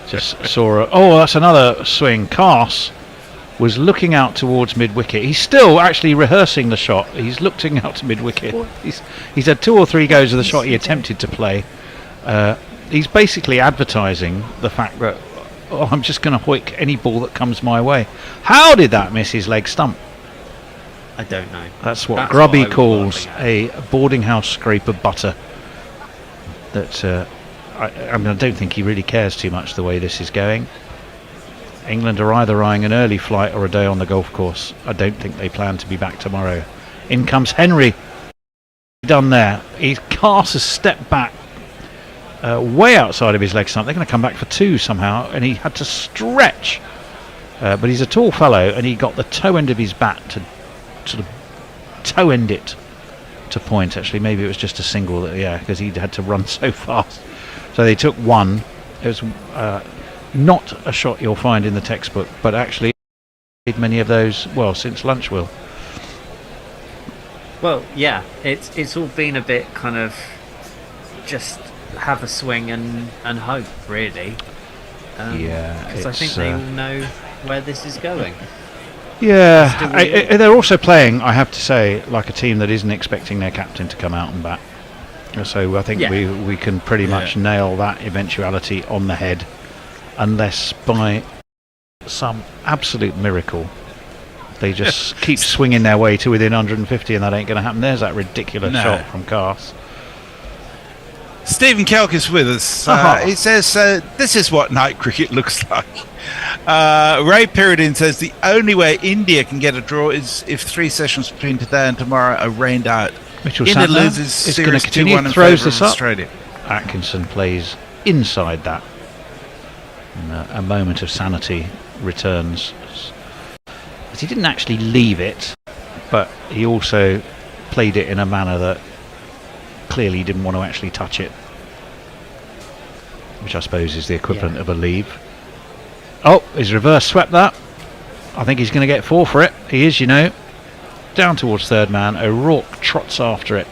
Just saw that's another swing. Cass was looking out towards mid-wicket. He's still actually rehearsing the shot. He's looking out to mid-wicket. He's had 2 or 3 goes of the shot he attempted to play. He's basically advertising the fact that I'm just going to hoik any ball that comes my way. How did that miss his leg stump? I don't know. That's what Grubby calls a boarding house scrape of butter. That I mean, I don't think he really cares too much the way this is going. England are either eyeing an early flight or a day on the golf course. I don't think they plan to be back tomorrow. In comes Henry. Done there. Cass has stepped back way outside of his leg stump. They're going to come back for 2 somehow, and he had to stretch. But he's a tall fellow, and he got the toe end of his bat to sort of toe end it to point. Actually, maybe it was just a single, because he had to run so fast. So they took 1. It was not a shot you'll find in the textbook, but actually many of those, since lunch, Will. Well, yeah, it's all been a bit kind of just have a swing and hope, really. Because I think they all know where this is going. Yeah, they're also playing, I have to say, like a team that isn't expecting their captain to come out and bat. So I think we can pretty much nail that eventuality on the head, unless by some absolute miracle they just keep swinging their way to within 150, and that ain't going to happen. There's that ridiculous shot from Cass. Stephen Kelk is with us. He says, this is what night cricket looks like. Ray Pyridin says the only way India can get a draw is if 3 sessions between today and tomorrow are rained out. Mitchell India Santner loses is going to series continue, 2-1 in throws favour this of up. Australia. Atkinson plays inside that. And, a moment of sanity returns. But he didn't actually leave it, but he also played it in a manner that clearly didn't want to actually touch it, which I suppose is the equivalent of a leave. Oh, his reverse swept that. I think he's going to get 4 for it. He is, down towards third man. O'Rourke trots after it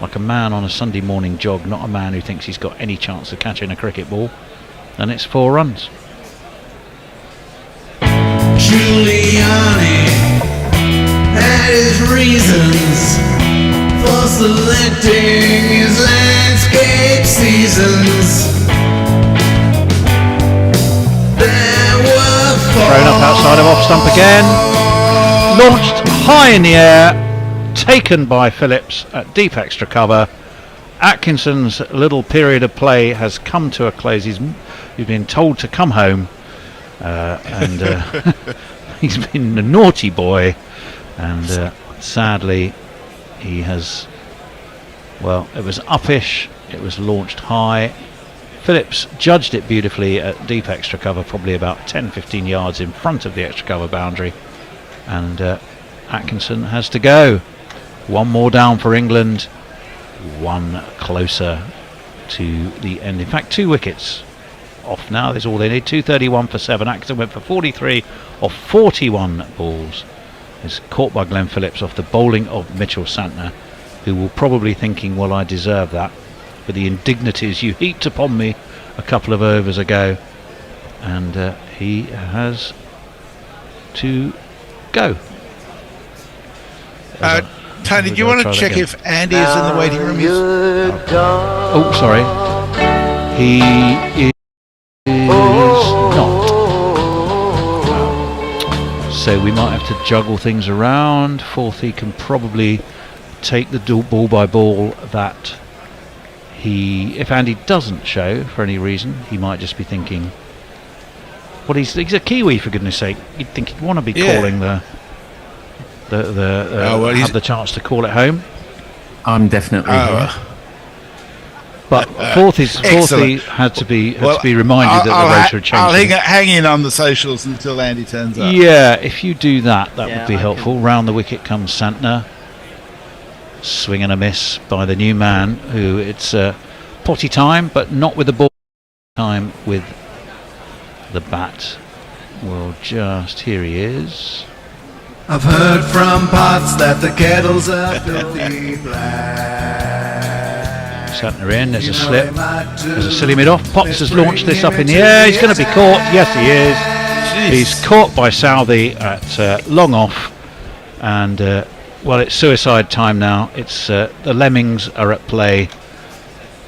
like a man on a Sunday morning jog, not a man who thinks he's got any chance of catching a cricket ball. And it's 4 runs. Giuliani had his reasons for selecting his landscape seasons. Thrown up outside of off stump again. Launched high in the air. Taken by Phillips at deep extra cover. Atkinson's little period of play has come to a close. He's been told to come home. And he's been a naughty boy. And sadly, he has... Well, it was uppish. It was launched high. Phillips judged it beautifully at deep extra cover, probably about 10-15 yards in front of the extra cover boundary, and Atkinson has to go. 1 more down for England, 1 closer to the end. In fact, 2 wickets off now. That's all they need. 231 for 7. Atkinson went for 43 of 41 balls. Is caught by Glenn Phillips off the bowling of Mitchell Santner, who will probably thinking, well, I deserve that for the indignities you heaped upon me a couple of overs ago. And he has to go. Tony, do you want to check if Andy is in the waiting room? Oh, sorry. He is not. So we might have to juggle things around. Forthy can probably take the ball by ball that if Andy doesn't show for any reason, he might just be thinking, well, he's a Kiwi, for goodness sake. You'd think he'd want to be calling have the chance to call it home. I'm definitely here. But Forthy had to be reminded that the rotor had changed. I'll hang in on the socials until Andy turns up. Yeah, if you do that would be helpful. Round the wicket comes Santner. Swing and a miss by the new man, who it's potty time, but not with the ball. Time with the bat. Well, here he is. I've heard from pots that the kettles are filthy black. Santner in, there's a slip. There's a silly mid-off. Potts has launched this up in the air. He's going to be caught. Yes, he is. He's caught by Southey at long off. And, well, it's suicide time now. It's the lemmings are at play.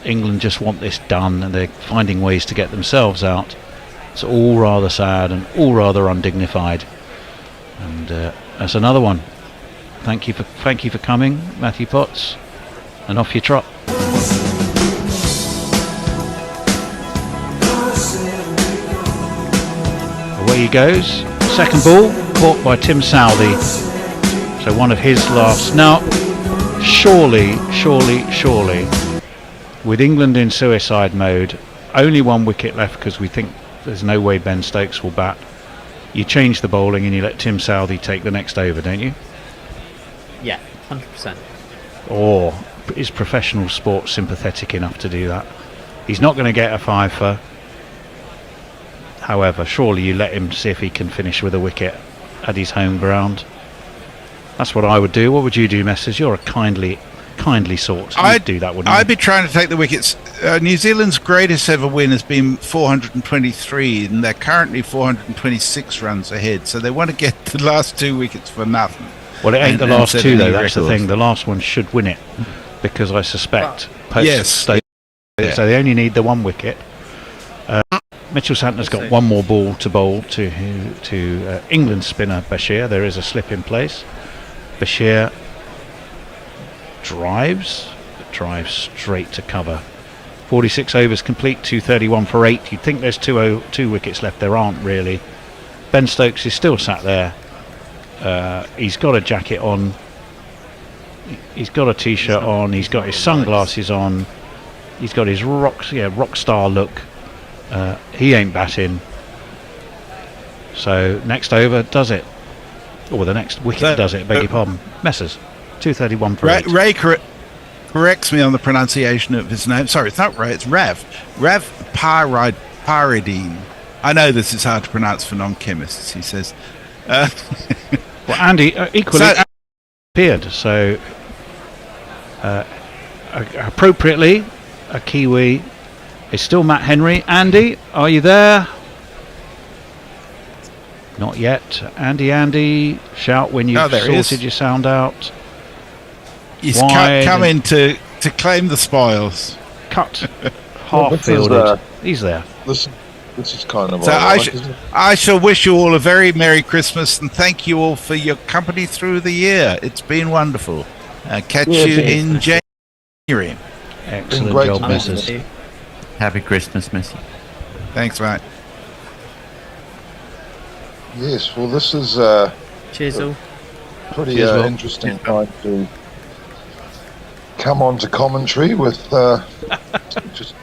England just want this done, and they're finding ways to get themselves out. It's all rather sad and all rather undignified. And that's another one. Thank you for coming, Matthew Potts, and off you trot. Away he goes. Second ball caught by Tim Southey. So one of his last. Now, surely, with England in suicide mode, only one wicket left because we think there's no way Ben Stokes will bat. You change the bowling and you let Tim Southey take the next over, don't you? Yeah, 100%. Or is professional sport sympathetic enough to do that? He's not going to get a fifer. However, surely you let him see if he can finish with a wicket at his home ground. That's what I would do. What would you do, Messrs? You're a kindly sort. You'd do that, wouldn't you? I'd be trying to take the wickets. New Zealand's greatest ever win has been 423, and they're currently 426 runs ahead. So they want to get the last 2 wickets for nothing. Well, it ain't the last 2 though. That's the thing. The last one should win it, because I suspect Stokes. Yeah. So they only need the 1 wicket. Mitchell Santner's got 1 more ball to bowl to England spinner Bashir. There is a slip in place. Bashir drives straight to cover. 46 overs complete, 231 for 8. You'd think there's 2 wickets left. There aren't really. Ben Stokes is still sat there. He's got a jacket on. He's got a t-shirt on. He's got his sunglasses on. He's got his rock star look. He ain't batting. So next over does it, or the next wicket does it. Beg your pardon, Messrs. 231 for 8. Ray corrects me on the pronunciation of his name. Sorry, it's not Ray. It's Rav Pyridine. I know this is hard to pronounce for non-chemists. He says. Well, Andy equally appeared. So appropriately, a Kiwi is still Matt Henry. Andy, are you there? Not yet. Andy, shout when you've sorted your sound out. He's come in to claim the spoils. Cut. Half fielded. He's there. This is kind of. So I shall wish you all a very Merry Christmas and thank you all for your company through the year. It's been wonderful. Catch you in January. Excellent job, Messrs. Happy Christmas, Missy. Thanks, mate. Yes, well, this is cheers all. Pretty interesting time to come on to commentary with just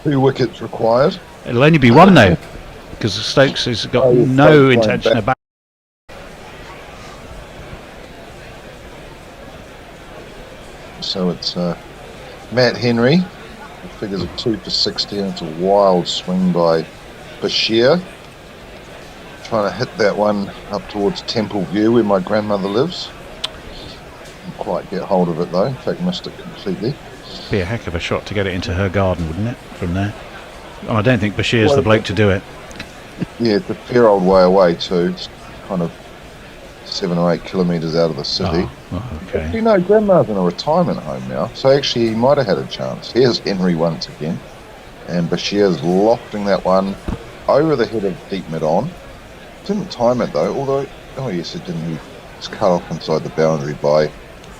2 wickets required. It'll only be 1 though, because Stokes has got no intention of batting. So it's Matt Henry, figures of 2 for 60, and it's a wild swing by Bashir. Trying to hit that one up towards Temple View where my grandmother lives. Didn't quite get hold of it though. In fact, missed it completely. Be a heck of a shot to get it into her garden, wouldn't it? From there. Oh, I don't think Bashir's the bloke to do it. Yeah, it's a fair old way away too. It's kind of 7 or 8 kilometres out of the city. Oh, okay. You know, Grandma's in a retirement home now, so actually he might have had a chance. Here's Henry once again, and Bashir's lofting that one over the head of deep mid on. Didn't time it though, although, oh yes it didn't. He was cut off inside the boundary by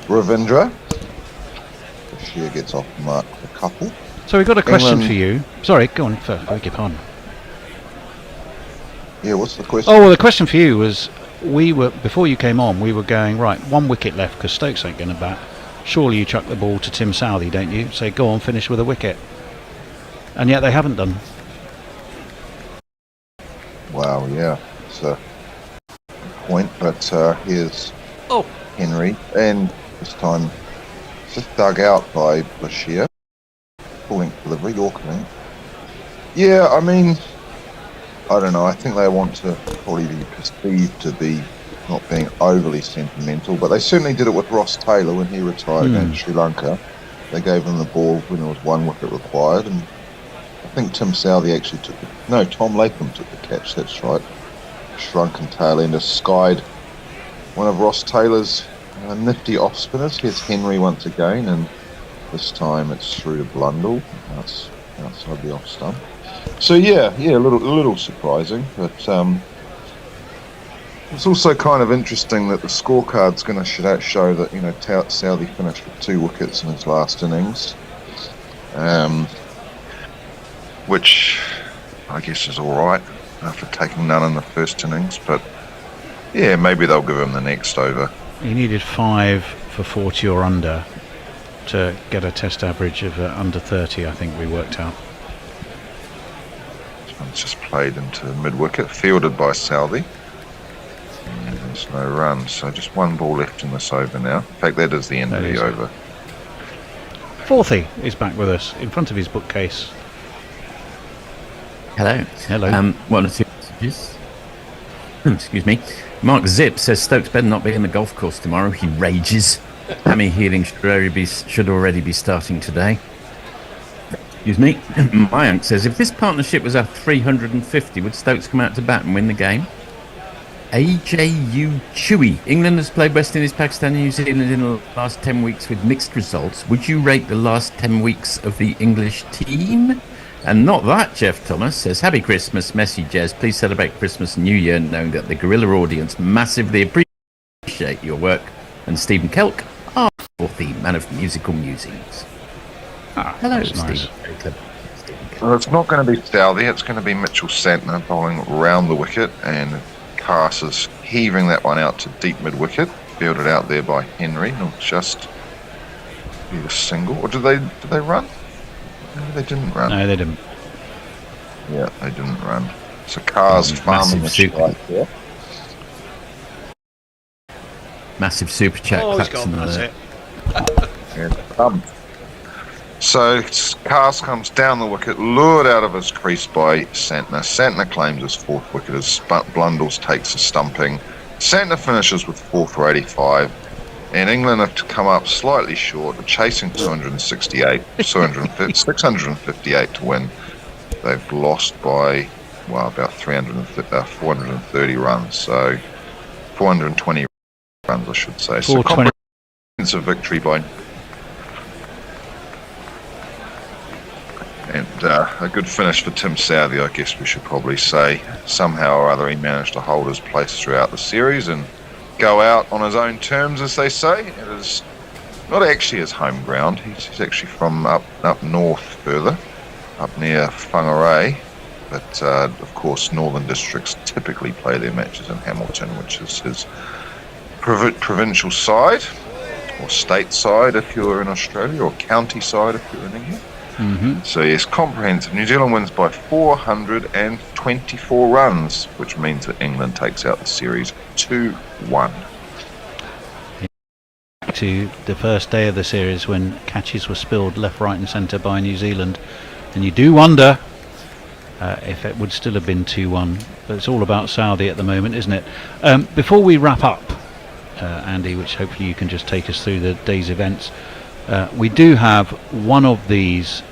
Ravindra. Bashir gets off the mark with a couple. So we've got a question England, for you. Sorry, go on first. Beg your pardon. Yeah, what's the question? Oh, well, the question for you was, before you came on, we were going, right, 1 wicket left because Stokes ain't going to bat. Surely you chuck the ball to Tim Southey, don't you? Say, go on, finish with a wicket. And yet they haven't done. Wow, yeah, it's a point, but here's Henry, and this time it's just dug out by Bashir. Full delivery, Yorker. Yeah, I mean, I don't know, I think they want to probably be perceived to be not being overly sentimental, but they certainly did it with Ross Taylor when he retired against Sri Lanka. They gave him the ball when there was 1 wicket required, and I think Tim Southey actually took it. No, Tom Latham took the catch, that's right. Shrunken tail ender skied one of Ross Taylor's nifty off spinners. Here's Henry once again, and this time it's through to Blundell. That's outside the off stump. So yeah, a little surprising, but it's also kind of interesting that the scorecard's going to show that, you know, Southey finished with 2 wickets in his last innings, which I guess is all right after taking none in the first innings. But yeah, maybe they'll give him the next over. He needed 5 for 40 or under to get a test average of under 30, I think we worked out. It's just played into mid-wicket, fielded by Southey. And there's no run, so just 1 ball left in this over now. In fact, that is the end of the over. Forthy is back with us in front of his bookcase. Hello. Hello. One or two messages. Excuse me. Mark Zip says Stokes better not be in the golf course tomorrow. He rages. Hammy healing should already be starting today. Excuse me. Mayank says, if this partnership was at 350, would Stokes come out to bat and win the game? AJU Chewy. England has played West Indies, Pakistan and New Zealand in the last 10 weeks with mixed results. Would you rate the last 10 weeks of the English team? And not that, Jeff Thomas says, happy Christmas, Messi Jez. Please celebrate Christmas and New Year knowing that the guerrilla audience massively appreciate your work. And Stephen Kelk, our fourth man of musical musings. Hello, Steve. Nice. Well, it's not going to be Southey, it's going to be Mitchell Santner bowling round the wicket, and Cass is heaving that one out to deep mid-wicket, fielded out there by Henry. It'll just be a single. Or did they run? No, they didn't run. No, they didn't. Yeah, they didn't run. So Carr's farming the strike there. Massive super chat. He's gone, that's it. So Cars comes down the wicket, lured out of his crease by Santner. Santner claims his 4th wicket as Blundell takes a stumping. Santner finishes with 4 for 85, and England have to come up slightly short, chasing 658 to win. They've lost by, well, about 430 runs, so 420 runs, I should say. So comprehensive victory by... And a good finish for Tim Southey, I guess we should probably say. Somehow or other he managed to hold his place throughout the series and go out on his own terms, as they say. It is not actually his home ground. He's actually from up north further, up near Whangarei. But of course Northern Districts typically play their matches in Hamilton, which is his provincial side, or state side if you're in Australia, or county side if you're in England. Mm-hmm. So yes, comprehensive. New Zealand wins by 424 runs, which means that England takes out the series 2-1. To the first day of the series when catches were spilled left, right and centre by New Zealand, and you do wonder if it would still have been 2-1. But it's all about Saudi at the moment, isn't it? Before we wrap up, Andy, which hopefully you can just take us through the day's events, we do have one of these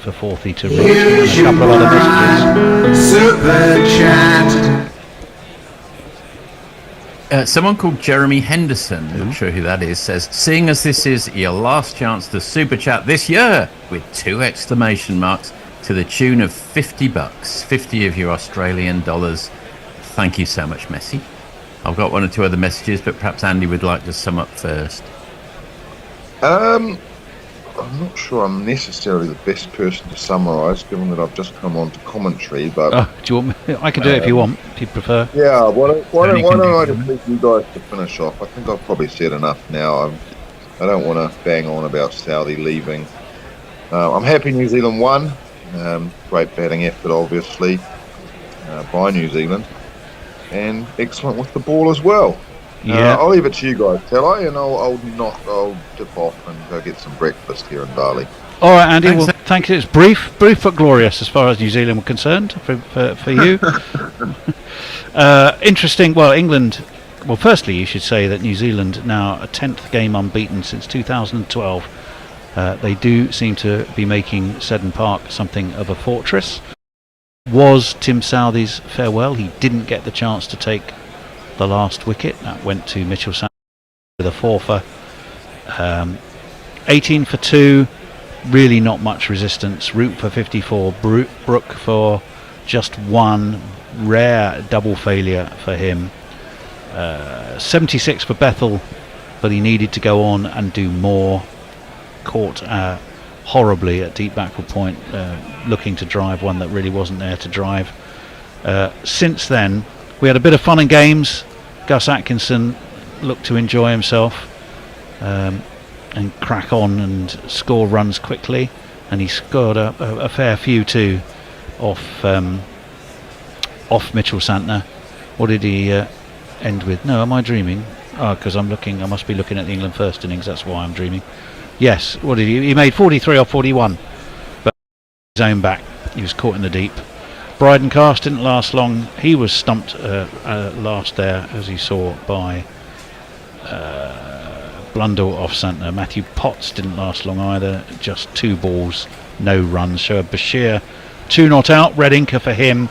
for Forthy to read and a couple of other messages. Super chat. Someone called Jeremy Henderson, not sure who that is, says, seeing as this is your last chance to super chat this year, with 2 exclamation marks, to the tune of $50, 50 of your Australian dollars. Thank you so much, Messi. I've got 1 or 2 other messages, but perhaps Andy would like to sum up first. I'm not sure I'm necessarily the best person to summarise, given that I've just come on to commentary. But do you want me? I can do it if you want, if you prefer. Yeah, why don't I just leave you guys to finish off? I think I've probably said enough now. I don't want to bang on about Saudi leaving. I'm happy New Zealand won. Great batting effort, obviously, by New Zealand, and excellent with the ball as well. Yeah, I'll leave it to you guys, shall I? And I'll dip off and go get some breakfast here in Bali. All right, Andy. Thanks. Well, thank you. It's brief but glorious as far as New Zealand were concerned for you. Interesting. Well, England. Well, firstly, you should say that New Zealand now a 10th game unbeaten since 2012. They do seem to be making Seddon Park something of a fortress. Was Tim Southee's farewell? He didn't get the chance to take the last wicket. That went to Mitchell Santner with a 4 for 18 for 2. Really not much resistance. Root for 54, Brook for just 1. Rare double failure for him. 76 for Bethell, but he needed to go on and do more. Caught horribly at deep backward point, looking to drive one that really wasn't there to drive. Since then, we had a bit of fun and games. Gus Atkinson looked to enjoy himself and crack on and score runs quickly, and he scored a fair few too off Mitchell Santner. What did he end with? No, am I dreaming? Oh, because I must be looking at the England first innings, that's why I'm dreaming. Yes, what did he made 43 off 41, but his own back, he was caught in the deep. Bryden Cast didn't last long. He was stumped last there, as he saw, by Blundell off Santner. Matthew Potts didn't last long either, just 2 balls, no runs. Shoaib Bashir 2 not out, red inker for him,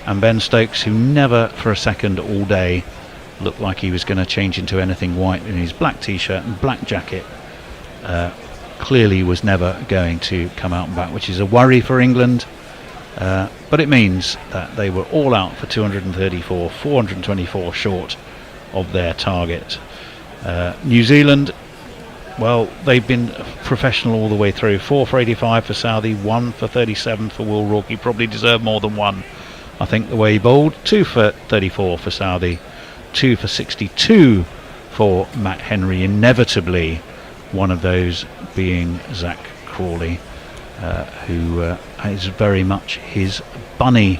and Ben Stokes, who never for a second all day looked like he was going to change into anything white in his black t-shirt and black jacket, clearly was never going to come out and bat, which is a worry for England. But it means that they were all out for 234, 424 short of their target. New Zealand, well, they've been professional all the way through. 4 for 85 for Southey, 1 for 37 for Will Rourke. He probably deserved more than 1, I think, the way he bowled. 2 for 34 for Southey, 2 for 62 for Matt Henry. Inevitably, one of those being Zach Crawley, who is very much his bunny.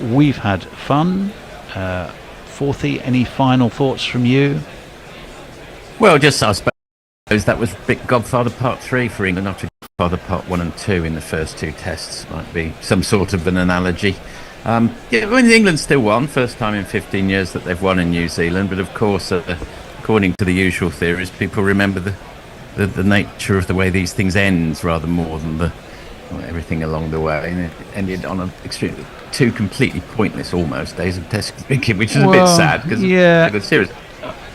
We've had fun. Forthy, any final thoughts from you? Well, just I suppose that was big Godfather Part 3 for England after Godfather Part 1 and 2 in the first 2 tests. Might be some sort of an analogy. England still won, first time in 15 years that they've won in New Zealand, but of course, according to the usual theories, people remember the nature of the way these things ends rather more than everything along the way, and it ended on extremely 2 completely pointless almost days of test cricket, which is a bit sad because serious.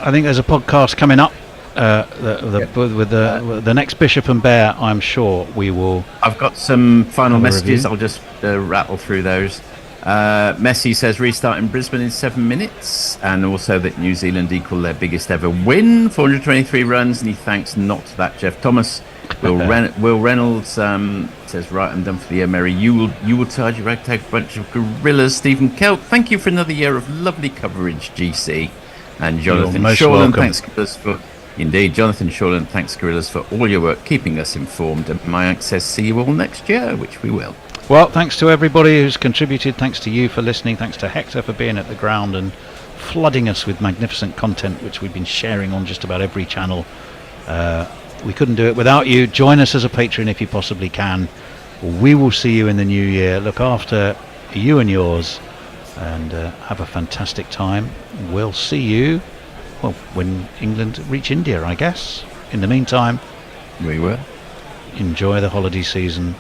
I think there's a podcast coming up with the next Bishop and Bear. I'm sure we will. I've got some final messages. I'll just rattle through those. Messi says restart in Brisbane in 7 minutes, and also that New Zealand equal their biggest ever win, 423 runs, and he thanks not that Jeff Thomas. Will Reynolds says, right, I'm done for the year, Mary. You will charge your ragtag bunch of gorillas. Stephen Kelp, thank you for another year of lovely coverage, GC. And Jonathan Shorland, thanks Gorillas for Jonathan Shorland, thanks Gorillas for all your work keeping us informed. And Mayank says, see you all next year, which we will. Well, thanks to everybody who's contributed. Thanks to you for listening. Thanks to Hector for being at the ground and flooding us with magnificent content, which we've been sharing on just about every channel. We couldn't do it without you. Join us as a patron if you possibly can. We will see you in the new year. Look after you and yours, and have a fantastic time. We'll see you, well, when England reach India, I guess. In the meantime, we will. Enjoy the holiday season.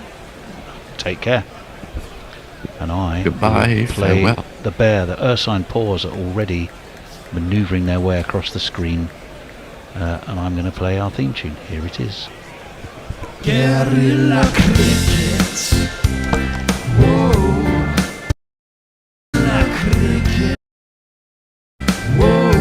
Take care. And I Goodbye, will play farewell. the bear. The ursine paws are already manoeuvring their way across the screen, and I'm going to play our theme tune. Here it is. Guerrilla cricket. Whoa. Cricket. Whoa.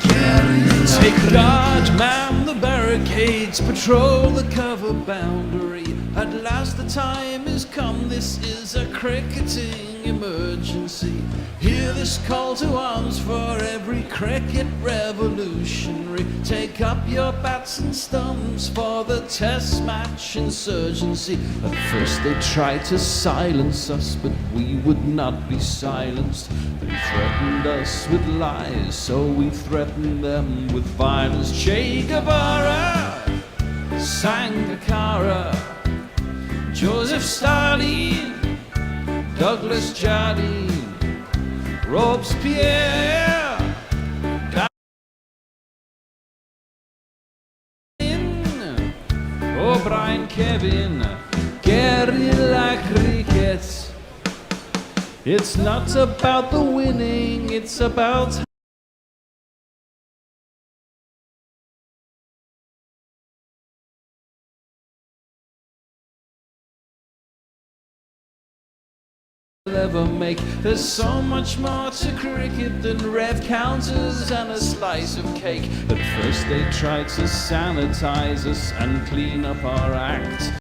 Guerrilla. Take guard, man the barricades, patrol the cover boundary. At last the time is come, this is a cricketing emergency. Hear this call to arms for every cricket revolutionary. Take up your bats and stumps for the test match insurgency. At first they tried to silence us, but we would not be silenced. They threatened us with lies, so we threatened them with violence. Che Guevara, Sangakkara, Joseph Stalin, Douglas Jardine, Robespierre, O'Brien, Kevin, guerrilla cricket. It's not about the winning, it's about ever make. There's so much more to cricket than rev counters and a slice of cake. At first they tried to sanitize us and clean up our act.